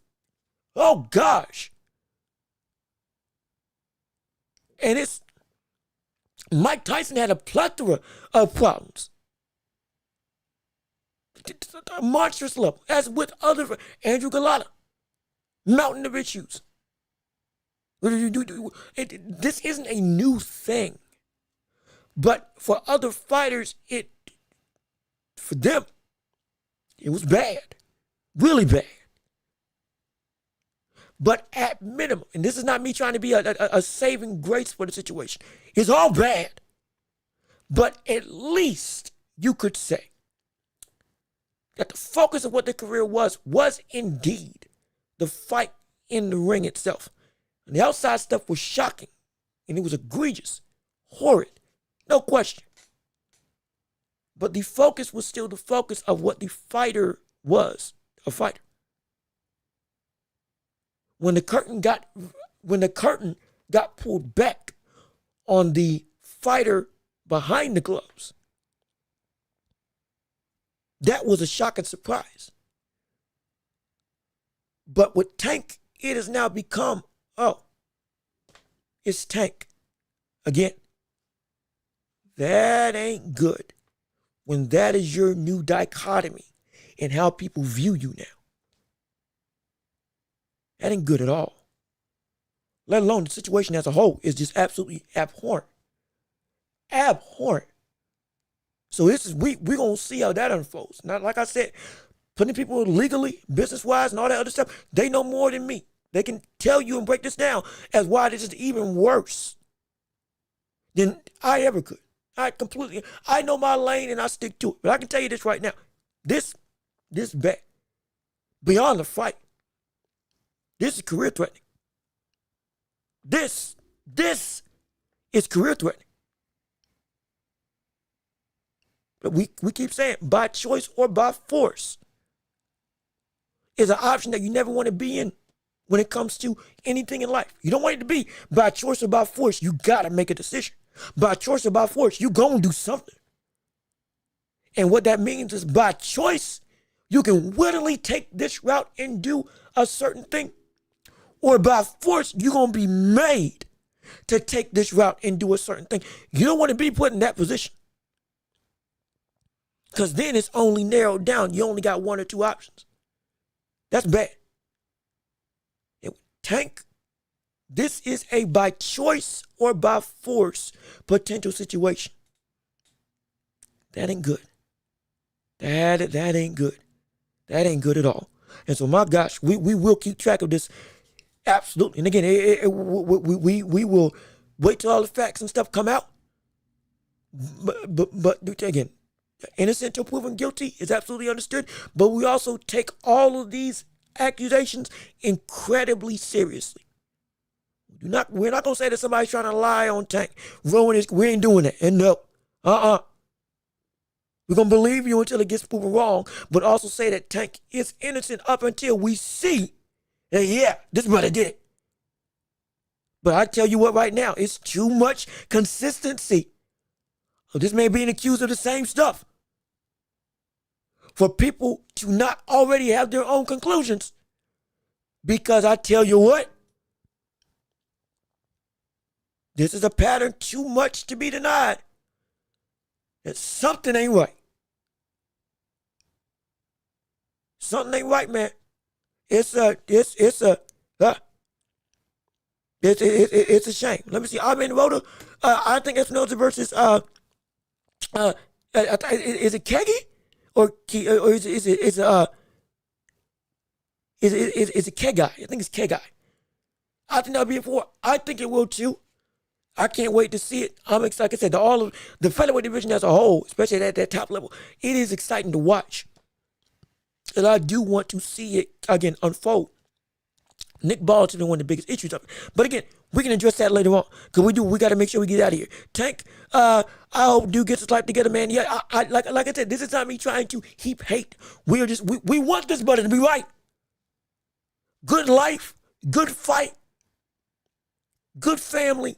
oh gosh. And it's, Mike Tyson had a plethora of problems. A monstrous level, as with other, Andrew Galata, mountain of issues. This isn't a new thing. But for other fighters, for them, it was bad. Really bad. But at minimum, and this is not me trying to be a saving grace for the situation. It's all bad. But at least you could say that the focus of what their career was indeed the fight in the ring itself. And the outside stuff was shocking. And it was egregious, horrid, no question. But the focus was still the focus of what the fighter was, a fighter. When the curtain got pulled back on the fighter behind the gloves, that was a shocking surprise. But with Tank, it has now become, it's Tank. Again, that ain't good when that is your new dichotomy in how people view you now. That ain't good at all. Let alone the situation as a whole is just absolutely abhorrent. Abhorrent. So this is we're gonna see how that unfolds. Not like I said, putting people legally, business-wise, and all that other stuff, they know more than me. They can tell you and break this down as why this is even worse than I ever could. I know my lane and I stick to it. But I can tell you this right now. This bad. Beyond the fight. This is career threatening. This is career threatening. But we keep saying by choice or by force. is an option that you never want to be in when it comes to anything in life. You don't want it to be by choice or by force. You got to make a decision. By choice or by force, you going to do something. And what that means is by choice, you can willingly take this route and do a certain thing. Or by force, you're going to be made to take this route and do a certain thing. You don't want to be put in that position. Because then it's only narrowed down. You only got one or two options. That's bad. Tank, this is a by choice or by force potential situation. That ain't good. That ain't good. That ain't good at all. And so, my gosh, we will keep track of this. Absolutely. And again, we will wait till all the facts and stuff come out. But again, innocent till proven guilty is absolutely understood. But we also take all of these accusations incredibly seriously. We're not gonna say that somebody's trying to lie on Tank, ruin his. We ain't doing that. And no, we're gonna believe you until it gets proven wrong, but also say that Tank is innocent up until we see that, yeah, this brother did it. But I tell you what, right now, it's too much consistency. This man being accused of the same stuff for people to not already have their own conclusions. Because I tell you what, this is a pattern too much to be denied. That something ain't right. Something ain't right, man. It's a shame. Let me see. Rhoda. I think Espinosa versus is it Kegi or is it Kegai? I think it's Kegai. I think that'll be it for. I think it will too. I can't wait to see it. I'm excited. Like I said, all of the featherweight division as a whole, especially at that top level, it is exciting to watch. And I do want to see it again unfold. Nick Ball's been one of the biggest issues of it. But again, we can address that later on. Because we got to make sure we get out of here. Tank, I hope dude gets his life together, man. Yeah, like I said, this is not me trying to heap hate. We want this brother to be right. Good life, good fight, good family,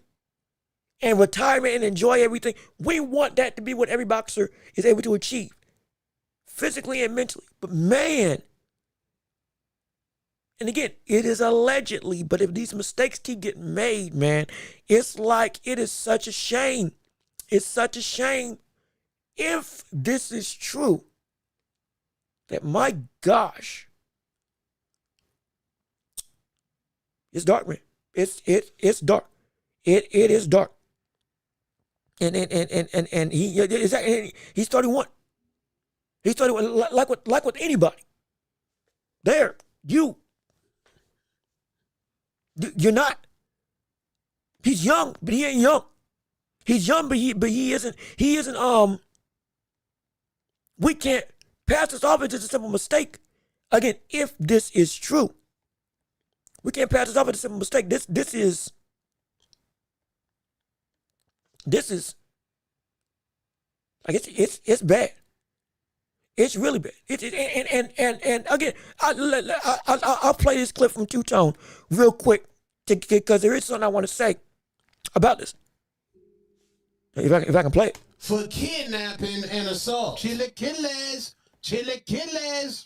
and retirement and enjoy everything. We want that to be what every boxer is able to achieve, physically and mentally. But man, and again, it is allegedly, but if these mistakes keep getting made, man, it's like it is such a shame. It's such a shame if this is true that, my gosh, it's dark, man. It's dark. It is dark. And he's 31. He's 31. Like with anybody. You're not. He's young, but he ain't young. He's young, but he isn't. We can't pass this off as a simple mistake. Again, if this is true, we can't pass this off as a simple mistake. This is like it's bad. It's really bad. And again, I'll play this clip from Two-Tone real quick because there is something I want to say about this. If I can play it. For kidnapping and assault. Chilaquiles.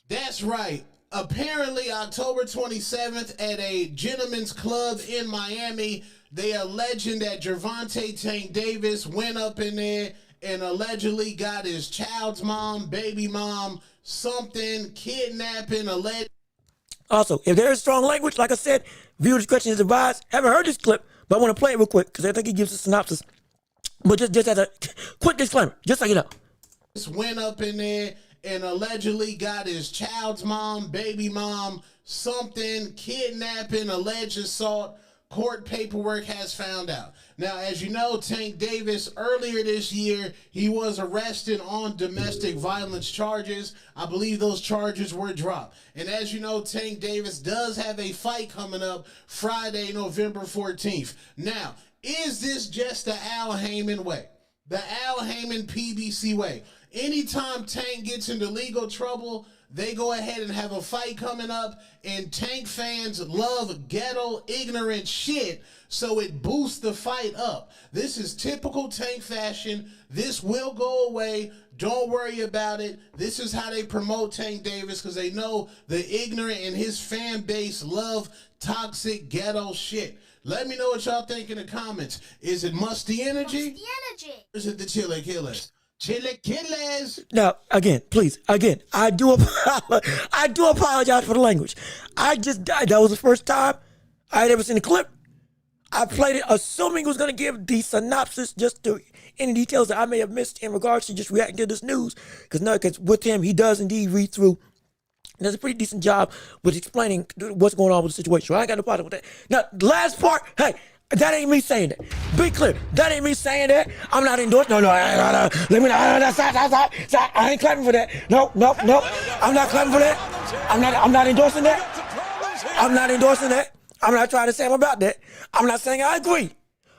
That's right. Apparently, October 27th at a gentleman's club in Miami, they alleging that Gervonta Tank Davis went up in there and allegedly got his child's mom, baby mom, something, kidnapping, alleged. Also, if there is strong language, like I said, viewer discretion is advised. Haven't heard this clip, but I want to play it real quick because I think it gives a synopsis. But just as a quick disclaimer, just so you know. Just went up in there and allegedly got his child's mom, baby mom, something, kidnapping, alleged assault. Court paperwork has found out. Now, as you know, Tank Davis, earlier this year, he was arrested on domestic violence charges. I believe those charges were dropped. And as you know, Tank Davis does have a fight coming up Friday, November 14th. Now, is this just the Al Heyman way? The Al Heyman PBC way? Anytime Tank gets into legal trouble, they go ahead and have a fight coming up, and Tank fans love ghetto, ignorant shit, so it boosts the fight up. This is typical Tank fashion. This will go away. Don't worry about it. This is how they promote Tank Davis, because they know the ignorant and his fan base love toxic ghetto shit. Let me know what y'all think in the comments. Is it Musty Energy? Musty Energy. Or is it the Chili Killers? Chili Killers. Now, again, please, I do apologize for the language. That was the first time I had ever seen the clip. I played it assuming it was going to give the synopsis, just to any details that I may have missed in regards to just reacting to this news. Because with him, he does indeed read through. Does a pretty decent job with explaining what's going on with the situation. So I ain't got no problem with that. Now, the last part, hey, that ain't me saying that. Be clear, that ain't me saying that. I'm not endorsing. No, let me I ain't clapping for that. No. I'm not clapping for that. I'm not endorsing that. I'm not endorsing that. I'm not trying to say I'm about that. I'm not saying I agree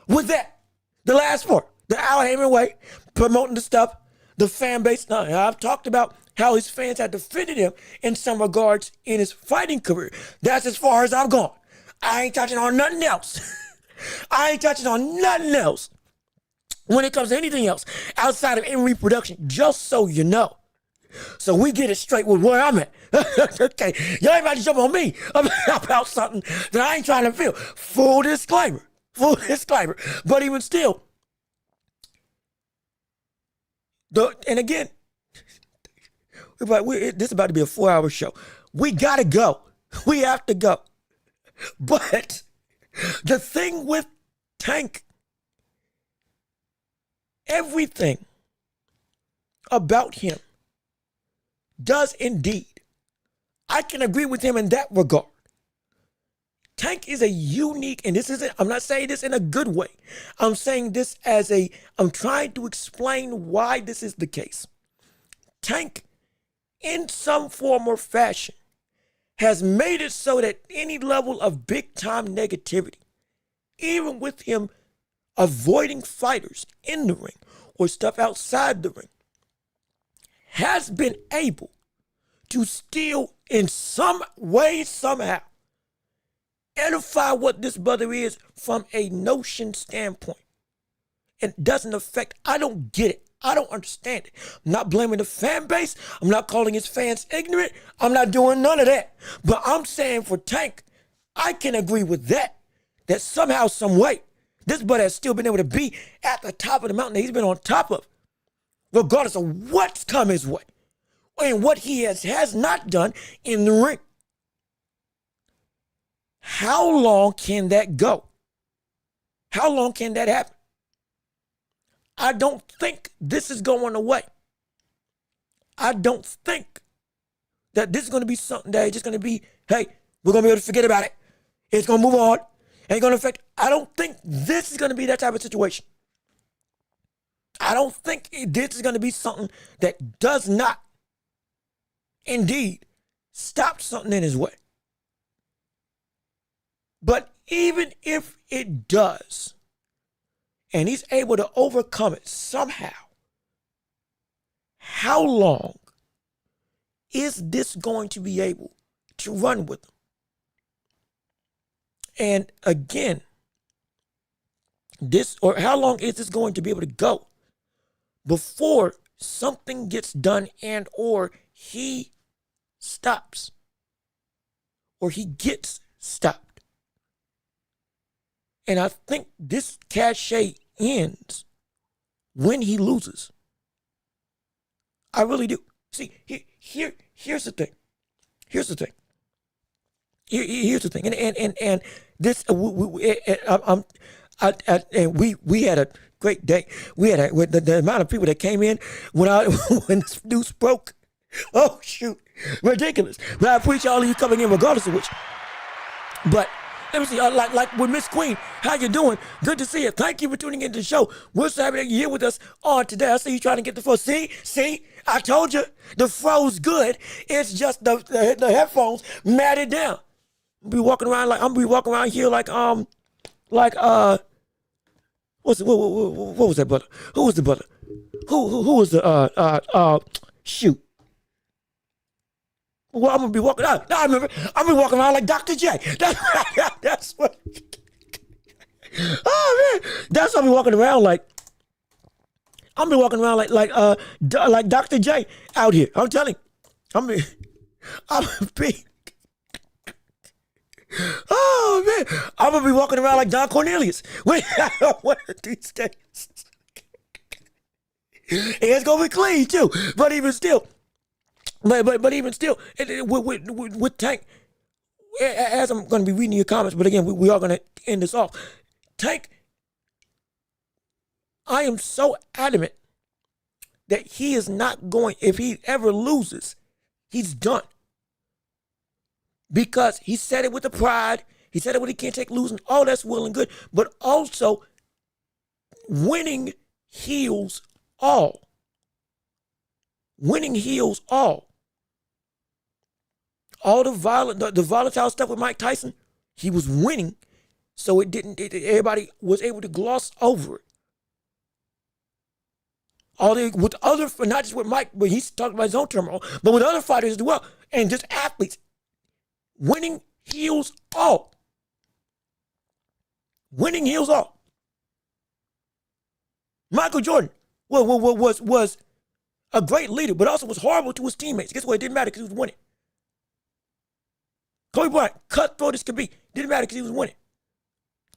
with that. The last part, the Al Heyman way, promoting the stuff, the fan base. Now, I've talked about how his fans have defended him in some regards in his fighting career. That's as far as I've gone. I ain't touching on nothing else. I ain't touching on nothing else when it comes to anything else outside of in reproduction, just so you know. So we get it straight with where I'm at. Okay, y'all ain't about to jump on me about something that I ain't trying to feel. Full disclaimer. But even still, and again, this is about to be a 4-hour show. We gotta go. We have to go. But the thing with Tank, everything about him does indeed. I can agree with him in that regard. Tank is a unique, and I'm not saying this in a good way. I'm saying this I'm trying to explain why this is the case. Tank, in some form or fashion, has made it so that any level of big time negativity, even with him avoiding fighters in the ring or stuff outside the ring, has been able to still, in some way, somehow, edify what this brother is from a notion standpoint. It doesn't affect, I don't get it. I don't understand it. I'm not blaming the fan base. I'm not calling his fans ignorant. I'm not doing none of that. But I'm saying for Tank, I can agree with that. That somehow, some way, this brother has still been able to be at the top of the mountain that he's been on top of, regardless of what's come his way and what he has not done in the ring. How long can that go? How long can that happen? I don't think this is going away. I don't think that this is going to be something that is just going to be, hey, we're going to be able to forget about it. It's going to move on. Ain't going to affect. I don't think this is going to be that type of situation. I don't think this is going to be something that does not indeed stop something in his way. But even if it does, and he's able to overcome it somehow, how long is this going to be able to run with him? And again, how long is this going to be able to go before something gets done and or he stops or he gets stopped? And I think this cachet ends when he loses. I really do. See, here's the thing. Here's the thing. Here's the thing. And this, we had a great day. We had the amount of people that came in when this news broke. Oh shoot, ridiculous. But I appreciate all of you coming in, regardless of which. But let me see, like with Miss Queen, how you doing? Good to see you. Thank you for tuning into the show. We're so happy that you're here with us on today. I see you trying to get the fro. See, I told you the fro's good. It's just the headphones matted down. I'm be walking around here like what was that brother? Who was the brother? Who was the shoot? Well, I'm gonna be walking out. Now I remember, I'm gonna be walking around like Dr. J. That's what. Oh man, that's what I'm walking around like. I'm be walking around like Dr. J out here. I'm telling you, I'm be. Oh man, I'm gonna be walking around like Don Cornelius. Wait, one of these days. It's gonna be clean too, but even still, but even still, with Tank, as I'm gonna be reading your comments, but again, we are gonna end this off. Tank, I am so adamant that he is not going, if he ever loses, he's done. Because he said it with the pride, he said it when he can't take losing, all that's well and good, but also winning heals all. Winning heals all. All the volatile stuff with Mike Tyson, he was winning, so everybody was able to gloss over it. With other, not just with Mike, but he's talking about his own turmoil, but with other fighters as well, and just athletes. Winning heals all. Winning heals all. Michael Jordan was a great leader, but also was horrible to his teammates. Guess what? It didn't matter because he was winning. Kobe Bryant, cutthroat as could be, didn't matter because he was winning.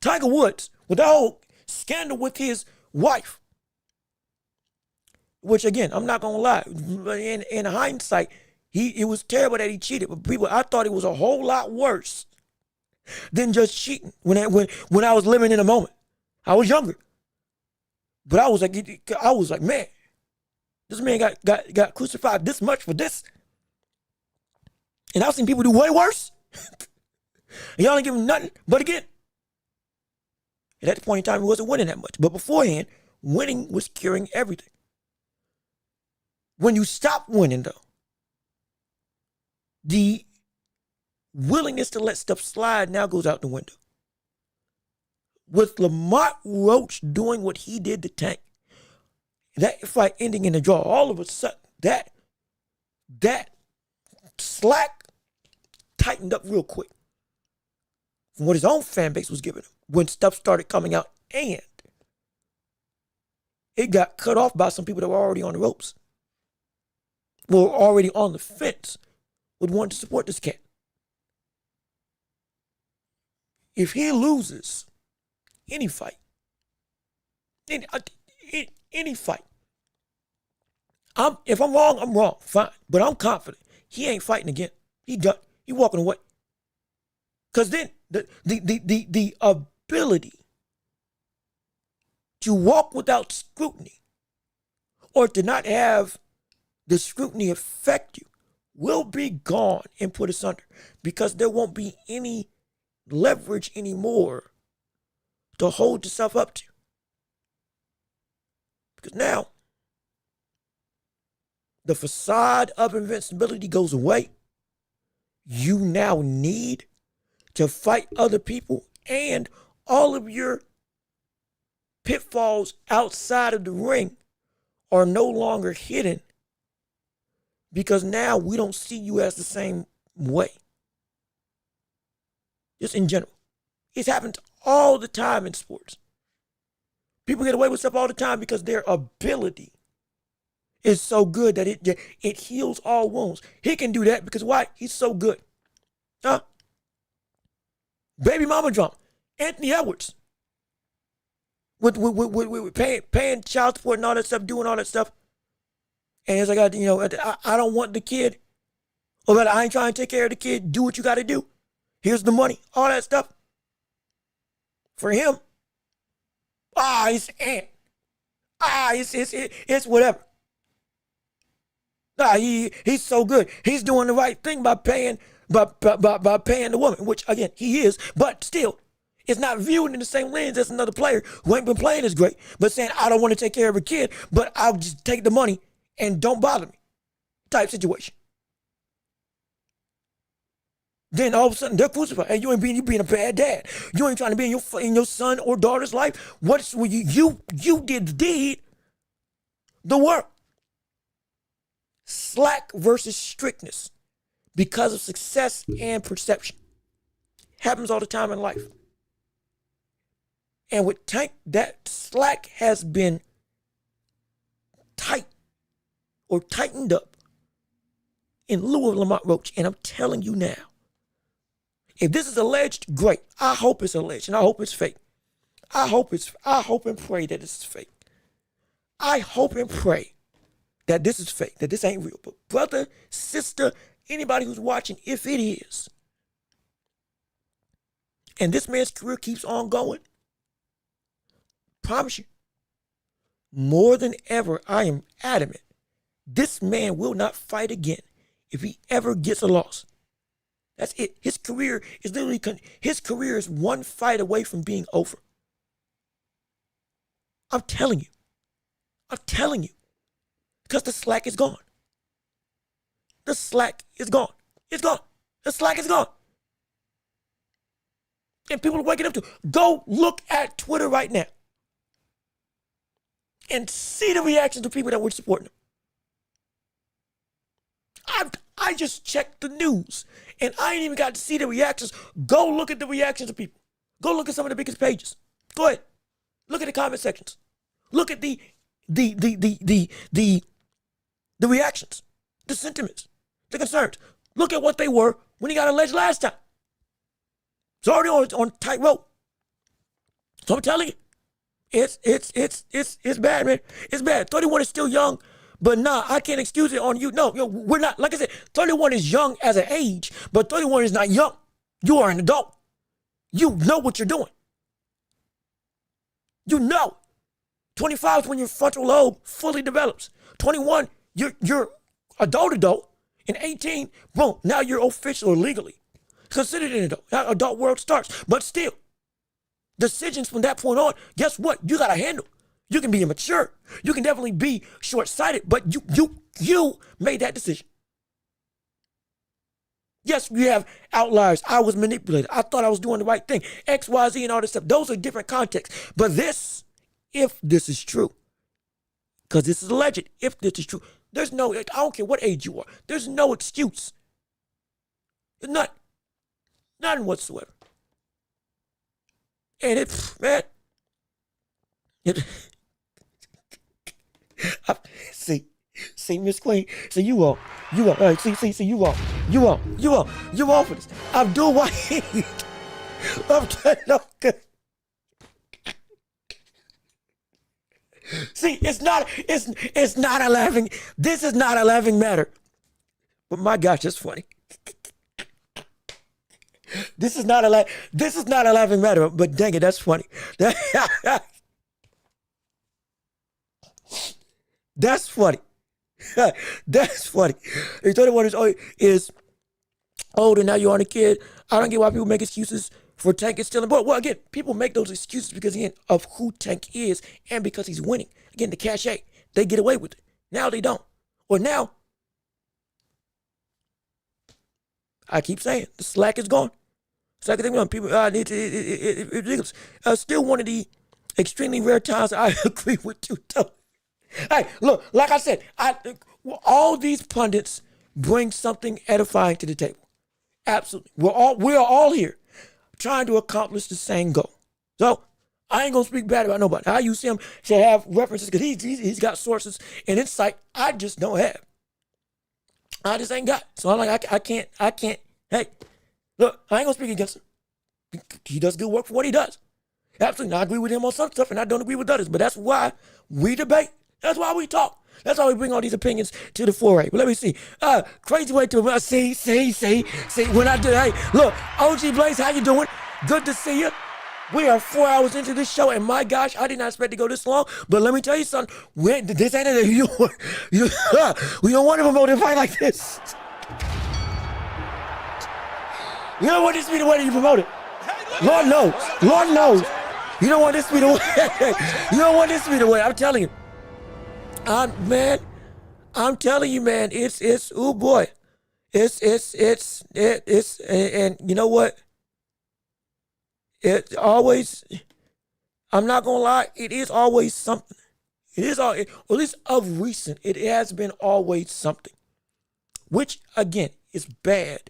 Tiger Woods, with that whole scandal with his wife, which again, I'm not gonna lie, in hindsight, it was terrible that he cheated, but I thought it was a whole lot worse than just cheating when I was living in a moment. I was younger. But I was like, man, this man got crucified this much for this. And I've seen people do way worse. And y'all ain't give him nothing. But again, at that point in time, he wasn't winning that much. But beforehand, winning was curing everything. When you stop winning, though, the willingness to let stuff slide now goes out the window. With Lamont Roach doing what he did to Tank, that fight ending in a draw, all of a sudden, that slack tightened up real quick from what his own fan base was giving him when stuff started coming out, and it got cut off by some people that were already on the ropes, were already on the fence, would want to support this cat. If he loses any fight, any fight, if I'm wrong, I'm wrong, fine. But I'm confident he ain't fighting again. He done. He walking away. Because then the ability to walk without scrutiny or to not have the scrutiny affect you will be gone and put asunder, because there won't be any leverage anymore to hold yourself up to. Because now the facade of invincibility goes away. You now need to fight other people, and all of your pitfalls outside of the ring are no longer hidden, because now we don't see you as the same way. Just in general. It's happened all the time in sports. People get away with stuff all the time because their ability is so good that it heals all wounds. He can do that because why? He's so good. Huh? Baby mama drama. Anthony Edwards. With paying child support and all that stuff, doing all that stuff. And it's like, I don't want the kid. Or I ain't trying to take care of the kid. Do what you got to do. Here's the money. All that stuff. For him, it's Ant. It's whatever. He's so good. He's doing the right thing by paying the woman, which again he is, but still, it's not viewed in the same lens as another player who ain't been playing as great, but saying I don't want to take care of a kid, but I'll just take the money and don't bother me, type situation. Then all of a sudden they're crucified. Hey, you being a bad dad. You ain't trying to be in your son or daughter's life. You did the deed, the work. Slack versus strictness. because of success and perception. Happens all the time in life. And with Tank, that slack has been tight or tightened up in lieu of Lamont Roach. And I'm telling you now, if this is alleged, great. I hope it's alleged and I hope it's fake. I hope and pray that this is fake. I hope and pray that this is fake, that this ain't real. But brother, sister, anybody who's watching, if it is, and this man's career keeps on going, promise you, more than ever, I am adamant, this man will not fight again if he ever gets a loss. That's it. His career is literally, his career is one fight away from being over. I'm telling you. Because the slack is gone. The slack is gone. It's gone. The slack is gone. And people are waking up to, go look at Twitter right now and see the reactions of people that were supporting him. I just checked the news and I ain't even got to see the reactions. Go look at the reactions of people. Go look at some of the biggest pages. Go ahead. Look at the comment sections. Look at the reactions, the sentiments, the concerns. Look at what they were when he got alleged last time. It's already on tightrope. So I'm telling you, it's bad, man. It's bad. 31 is still young, but nah, I can't excuse it on you. No, we're not. Like I said, 31 is young as an age, but 31 is not young. You are an adult. You know what you're doing. You know. 25 is when your frontal lobe fully develops. 21, you're adult, and 18, boom, now you're official or legally considered an adult. Now adult world starts, but still, decisions from that point on, guess what? You got to handle. You can be immature. You can definitely be short-sighted, but you made that decision. Yes, we have outliers. I was manipulated. I thought I was doing the right thing. X, Y, Z, and all this stuff. Those are different contexts. But this, if this is true, because this is alleged, if this is true, there's no, I don't care what age you are, there's no excuse. There's none. None whatsoever. And see, Miss Queen, so you all right, see, you all for this. Abdul Wahid. No, good. See, it's not a laughing, this is not a laughing matter. But my gosh, that's funny. This is not a laughing matter, but dang it, that's funny. That's funny. That's funny. 31 is old and now you aren't a kid. I don't get why people make excuses for Tank is still important. Well, again, people make those excuses because, again, of who Tank is and because he's winning. Again, the cachet, they get away with it. Now they don't. Or now, I keep saying, the slack is gone. Slack is gone. People, it's ridiculous. Still one of the extremely rare times I agree with you, though. Hey, look, like I said, all these pundits bring something edifying to the table. Absolutely. We are all here trying to accomplish the same goal. So I ain't gonna speak bad about nobody. I use him to have references because he's got sources and insight I just don't have. I just ain't got it. So I'm like, I can't. Hey, look, I ain't gonna speak against him. He does good work for what he does. Absolutely. I agree with him on some stuff and I don't agree with others, but that's why we debate. That's why we talk. That's why we bring all these opinions to the foray. But let me see. Crazy way to see. When I do, hey, look, OG Blaze, how you doing? Good to see you. We are 4 hours into this show, and my gosh, I did not expect to go this long. But let me tell you something. This ain't it. We don't want to promote a fight like this. You don't want this to be the way that you promote it. Lord knows. You don't want this to be the way. You don't want this to be the way. I'm telling you. I'm telling you, man, it's oh boy. It's and you know what? It always, I'm not gonna lie, it is always something. It is or at least of recent, it has been always something. Which again, is bad.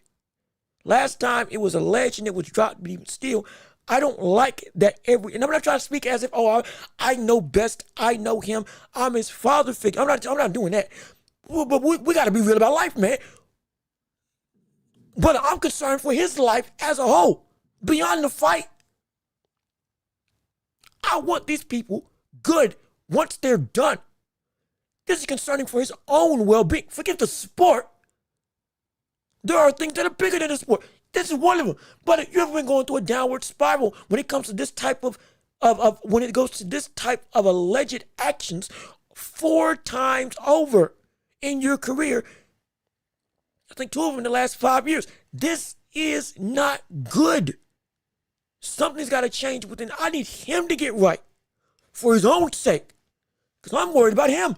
Last time it was alleged and it was dropped, but even still, I don't like that and I'm not trying to speak as if, I know best, I know him, I'm his father figure. I'm not doing that. But we got to be real about life, man. But I'm concerned for his life as a whole, beyond the fight. I want these people good once they're done. This is concerning for his own well-being. Forget the sport. There are things that are bigger than the sport. This is one of them. But you ever been going through a downward spiral when it comes to this type of when it goes to this type of alleged actions 4 times over in your career? I think 2 of them in the last 5 years. This is not good. Something's got to change within. I need him to get right for his own sake, because I'm worried about him.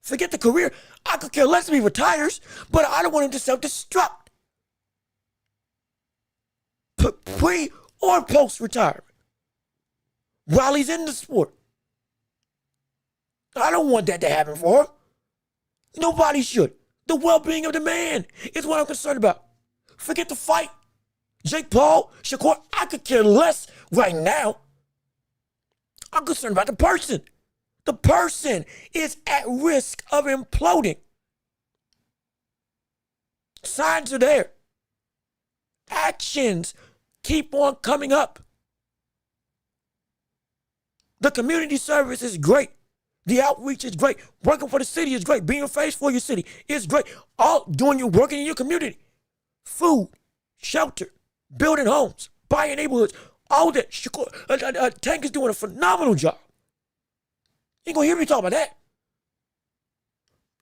Forget the career. I could care less if he retires, but I don't want him to self-destruct. Pre or post-retirement. While he's in the sport. I don't want that to happen for him. Nobody should. The well-being of the man is what I'm concerned about. Forget the fight. Jake Paul, Shakur, I could care less right now. I'm concerned about the person. The person is at risk of imploding. Signs are there. Actions keep on coming up. The community service is great. The outreach is great. Working for the city is great. Being a face for your city is great. All doing your working in your community. Food, shelter, building homes, buying neighborhoods, all that. Tank is doing a phenomenal job. You ain't gonna hear me talk about that.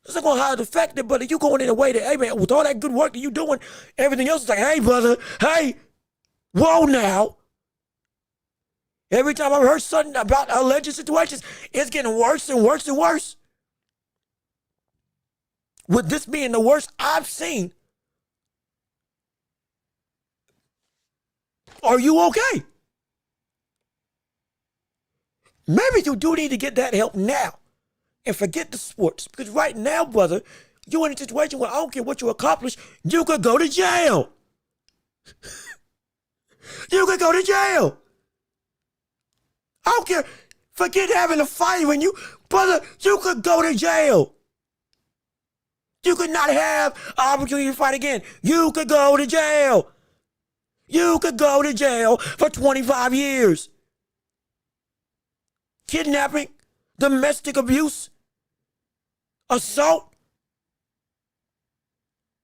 It's not gonna hide the fact that, brother, you going in a way that, hey man, with all that good work that you doing, everything else is like, hey brother, hey, whoa now. Every time I've heard something about alleged situations, it's getting worse and worse and worse. With this being the worst I've seen, are you okay? Maybe you do need to get that help now and forget the sports. Because right now, brother, you're in a situation where I don't care what you accomplish, you could go to jail. You could go to jail. I don't care. Forget having a fight when you, brother, you could go to jail. You could not have an opportunity to fight again. You could go to jail. You could go to jail for 25 years. Kidnapping, domestic abuse, assault,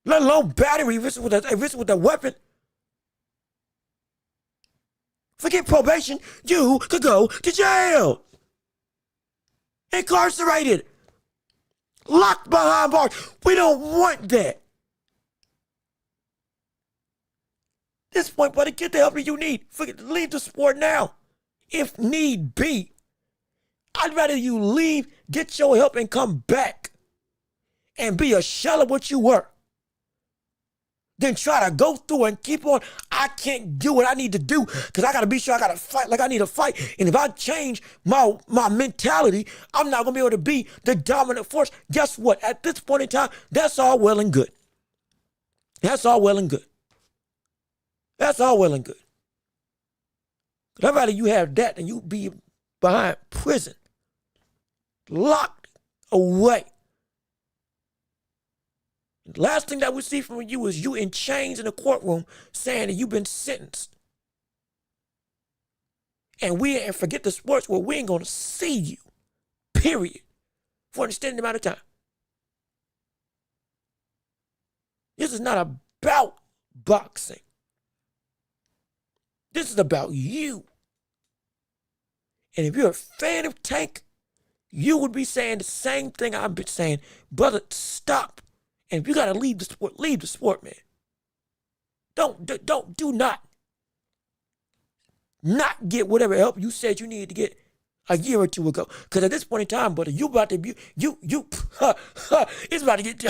let alone battery, if it's with a weapon. Forget probation, you could go to jail. Incarcerated. Locked behind bars. We don't want that. At this point, buddy, get the help that you need. Leave the sport now, if need be. I'd rather you leave, get your help, and come back and be a shell of what you were than try to go through and keep on. I can't do what I need to do because I got to be sure I got to fight like I need to fight. And if I change my mentality, I'm not going to be able to be the dominant force. Guess what? At this point in time, that's all well and good. That's all well and good. That's all well and good. But I'd rather you have that than you be behind prison, locked away. The last thing that we see from you is you in chains in the courtroom saying that you've been sentenced. And forget the sports where we ain't going to see you, period, for an extended amount of time. This is not about boxing. This is about you. And if you're a fan of Tank, you would be saying the same thing I've been saying. Brother, stop. And if you got to leave the sport, man. Do not get whatever help you said you needed to get a year or two ago. Because at this point in time, brother, you about to be, it's about to get,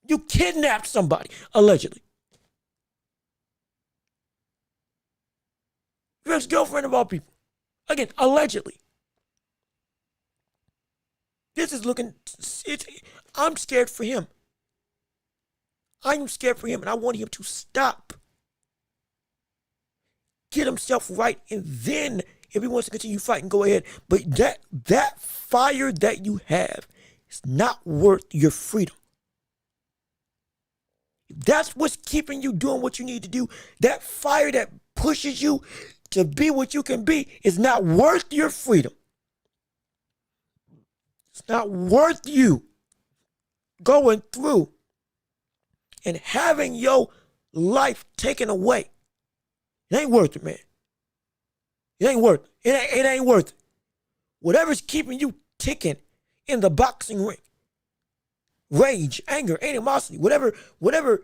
You kidnapped somebody, allegedly. Your ex-girlfriend of all people. Again, allegedly. This is looking, I'm scared for him. I'm scared for him, and I want him to stop. Get himself right, and then if he wants to continue fighting, go ahead. But that fire that you have is not worth your freedom. If that's what's keeping you doing what you need to do, that fire that pushes you to be what you can be is not worth your freedom. It's not worth you going through and having your life taken away. It ain't worth it, man. It ain't worth it. It ain't worth it. Whatever's keeping you ticking in the boxing ring, rage, anger, animosity, whatever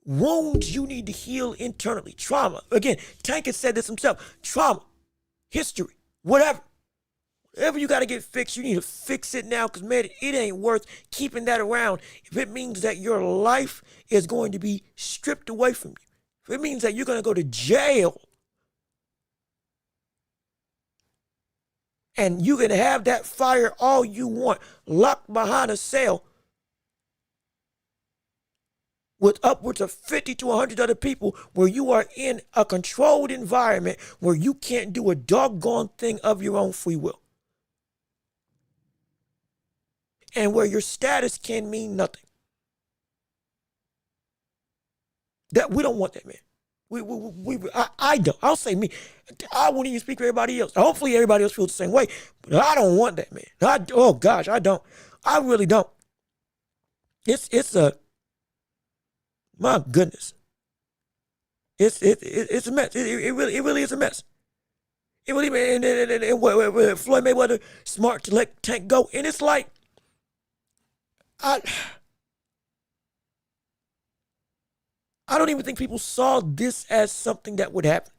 wounds you need to heal internally, trauma. Again, Tank has said this himself. Trauma, history, whatever you got to get fixed, you need to fix it now, because, man, it ain't worth keeping that around if it means that your life is going to be stripped away from you. If it means that you're going to go to jail and you can have that fire all you want, locked behind a cell with upwards of 50 to 100 other people, where you are in a controlled environment where you can't do a doggone thing of your own free will. And where your status can mean nothing. That we don't want that, man. I don't. I'll say me. I won't even speak for everybody else. Hopefully everybody else feels the same way. But I don't want that, man. Oh gosh, I don't. I really don't. It's a, my goodness. It's a mess. It really is a mess. It really, and Floyd Mayweather smart to let Tank go, and it's like, I don't even think people saw this as something that would happen,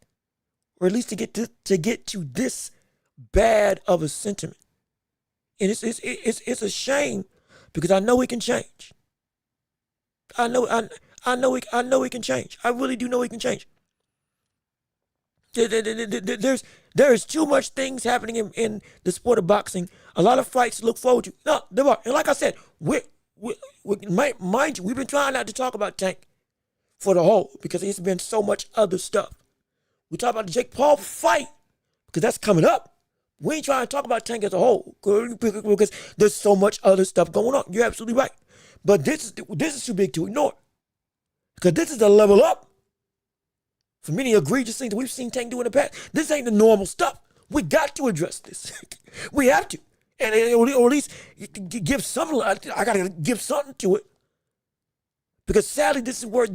or at least to get to this bad of a sentiment. And it's a shame, because I know he can change. I know he can change. I really do know he can change. There's too much things happening in the sport of boxing. A lot of fights to look forward to. No, there are. And like I said, mind you, we've been trying not to talk about Tank for the whole, because it's been so much other stuff. We talk about the Jake Paul fight because that's coming up. We ain't trying to talk about Tank as a whole because there's so much other stuff going on. You're absolutely right. But this is too big to ignore, because this is a level up for many egregious things that we've seen Tank do in the past. This ain't the normal stuff. We got to address this. We have to. Or at least give something. I got to give something to it. Because sadly, this is worth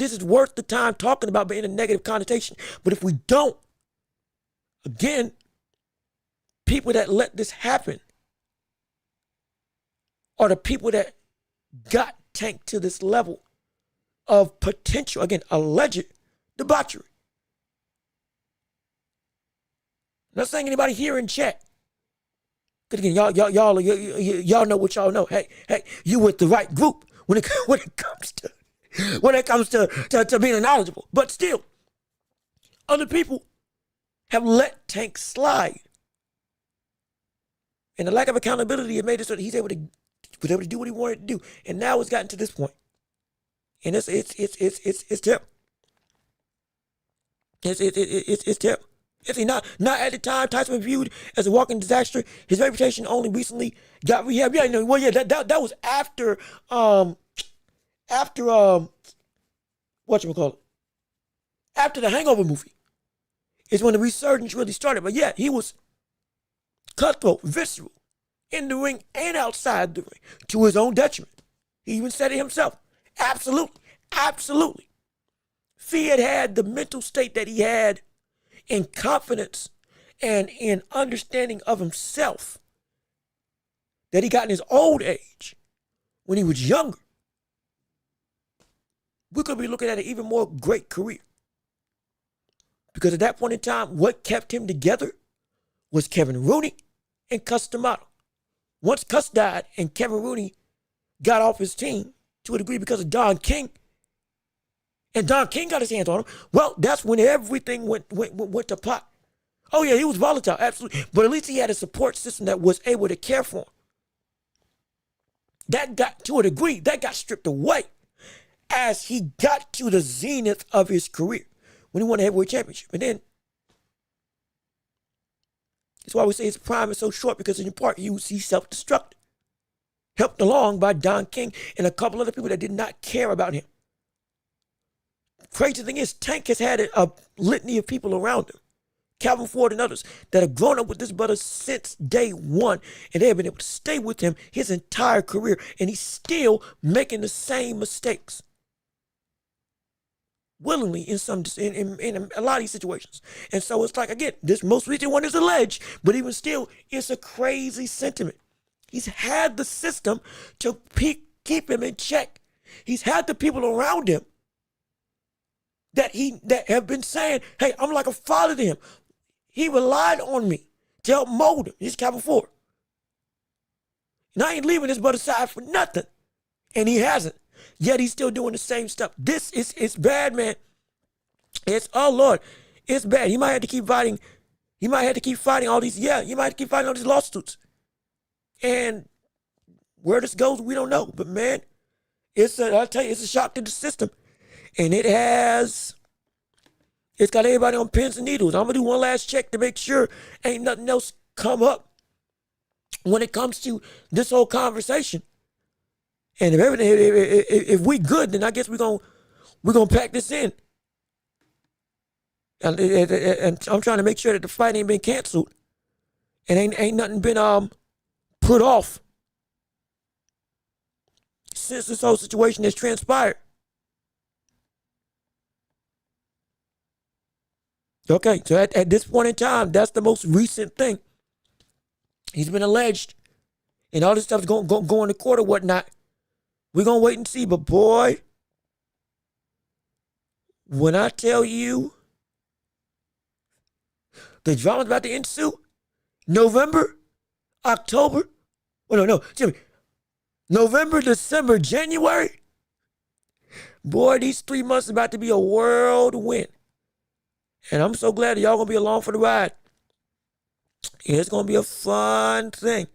the time talking about, but in a negative connotation. But if we don't, again, people that let this happen are the people that got Tank to this level of potential, again, alleged debauchery. I'm not saying anybody here in chat. Because again, y'all know what y'all know. Hey, you with the right group when it comes to being knowledgeable. But still, other people have let Tank slide. And the lack of accountability has made it so that he was able to do what he wanted to do. And now it's gotten to this point. And it's terrible. It's terrible. Is he not at the time Tyson was viewed as a walking disaster? His reputation only recently got rehab. Yeah, well, yeah, that was after whatchamacallit, after the Hangover movie is when the resurgence really started. But yeah, he was cutthroat, visceral, in the ring and outside the ring, to his own detriment. He even said it himself. Absolutely. If he had the mental state that he had, in confidence and in understanding of himself that he got in his old age when he was younger, we could be looking at an even more great career. Because at that point in time, what kept him together was Kevin Rooney and Cus D'Amato. Once Cus died and Kevin Rooney got off his team to a degree because of Don King, and Don King got his hands on him, well, that's when everything went to pot. Oh yeah, he was volatile, absolutely. But at least he had a support system that was able to care for him. that got to a degree, that got stripped away as he got to the zenith of his career when he won the heavyweight championship. And then, that's why we say his prime is so short, because in part he self-destructed. Helped along by Don King and a couple other people that did not care about him. Crazy thing is, Tank has had a litany of people around him, Calvin Ford and others, that have grown up with this brother since day one, and they have been able to stay with him his entire career, and he's still making the same mistakes. Willingly in a lot of these situations. And so it's like, again, this most recent one is alleged, but even still, it's a crazy sentiment. He's had the system to keep him in check. He's had the people around him that have been saying, hey, I'm like a father to him. He relied on me to help mold him. He's Calvin Ford. And I ain't leaving this brother's side for nothing. And he hasn't. Yet he's still doing the same stuff. It's bad, man. Oh Lord, it's bad. He might have to keep fighting. He might have to keep fighting all these, he might have to keep fighting all these lawsuits. And where this goes, we don't know. But man, I'll tell you, it's a shock to the system. And it's got everybody on pins and needles. I'm gonna do one last check to make sure ain't nothing else come up when it comes to this whole conversation. And if we good, then I guess we're gonna pack this in. And I'm trying to make sure that the fight ain't been canceled, and ain't nothing been put off since this whole situation has transpired. Okay, so at this point in time, that's the most recent thing. He's been alleged, and all this stuff's going to court or whatnot. We're going to wait and see. But boy, when I tell you the drama's about to ensue, November, October, November, December, January, boy, these 3 months are about to be a whirlwind. And I'm so glad that y'all going to be along for the ride. It's going to be a fun thing.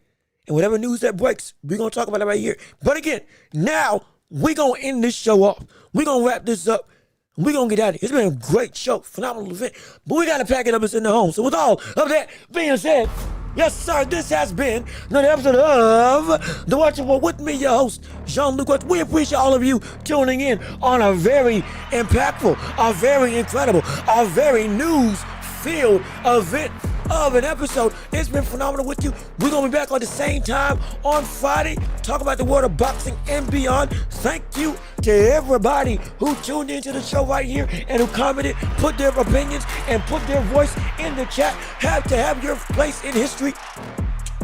And whatever news that breaks, we're going to talk about it right here. But again, now we're going to end this show off. We're going to wrap this up. We're going to get out of here. It's been a great show, phenomenal event. But we got to pack it up and send it home. So with all of that being said, yes, sir, this has been another episode of The Watchable with me, your host, Jean-Luc Welch. We appreciate all of you tuning in on a very impactful, a very incredible, a very news-filled event of an episode. It's been phenomenal with you. We're going to be back on the same time on Friday, talk about the world of boxing and beyond. Thank you to everybody who tuned into the show right here and who commented, put their opinions, and put their voice in the chat. Have to have your place in history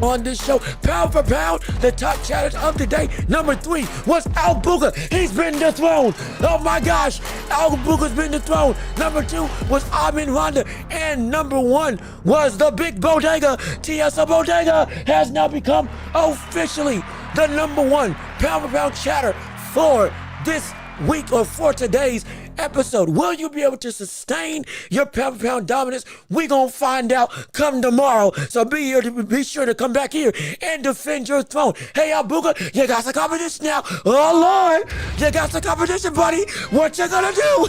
on this show. Pound for pound, the top chatters of the day. Number 3 was Al Booker. He's been dethroned. Oh my gosh, Al Booker's been dethroned. Number 2 was Armin Ronda. And number 1 was the Big Bodega. TSO Bodega has now become officially the number 1 pound for pound chatter for this week or for today's episode. Will you be able to sustain your pound for pound dominance? We're going to find out come tomorrow. So be sure to come back here and defend your throne. Hey, Al Booker, you got some competition now. Oh, Lord, you got some competition, buddy. What you going to do?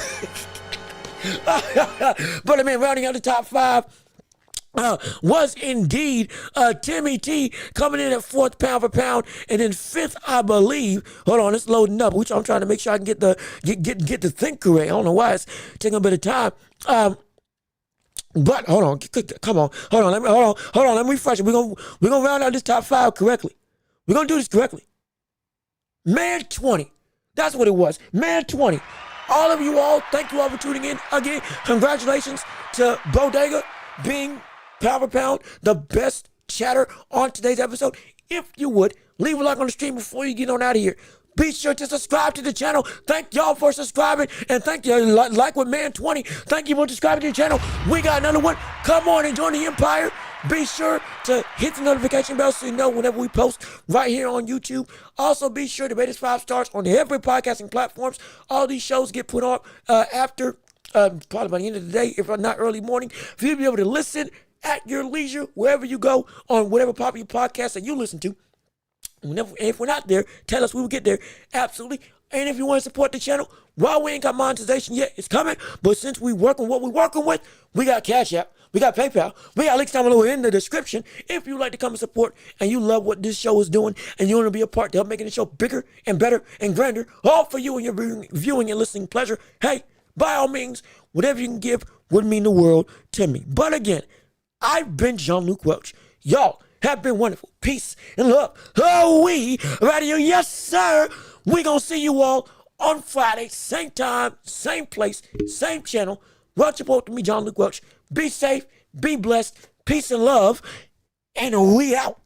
But I mean, rounding out the top 5, was indeed Timmy T coming in at 4th pound for pound, and then 5th, I believe. Hold on, it's loading up. Which I'm trying to make sure I can get the thing correct. I don't know why it's taking a bit of time. But hold on, come on, hold on. Let me refresh it. We're gonna round out this top 5 correctly. We're gonna do this correctly. Man 20, that's what it was. Man 20. All of you all, thank you all for tuning in again. Congratulations to Bodega being pound for pound the best chatter on today's episode. If you would, leave a like on the stream before you get on out of here. Be sure to subscribe to the channel. Thank y'all for subscribing, and thank you, like with Man 20. Thank you for subscribing to the channel. We got another one. Come on and join the empire. Be sure to hit the notification bell so you know whenever we post right here on YouTube. Also, be sure to rate us 5 stars on every podcasting platforms. All these shows get put on after probably by the end of the day, if not early morning, for you to be able to listen at your leisure, wherever you go, on whatever popular podcast that you listen to. If we're not there, tell us we will get there. Absolutely. And if you want to support the channel, while we ain't got monetization yet, it's coming. But since we working what we working with, we got Cash App, we got PayPal, we got links down below in the description. If you like to come and support and you love what this show is doing and you want to be a part to help making the show bigger and better and grander, all for you and your viewing and listening pleasure, hey, by all means, whatever you can give would mean the world to me. But again, I've been Jean-Luc Welch. Y'all have been wonderful. Peace and love. Oh, we right here. Yes, sir. We gonna see you all on Friday. Same time, same place, same channel. Welch report to me, Jean-Luc Welch. Be safe, be blessed, peace and love, and we out.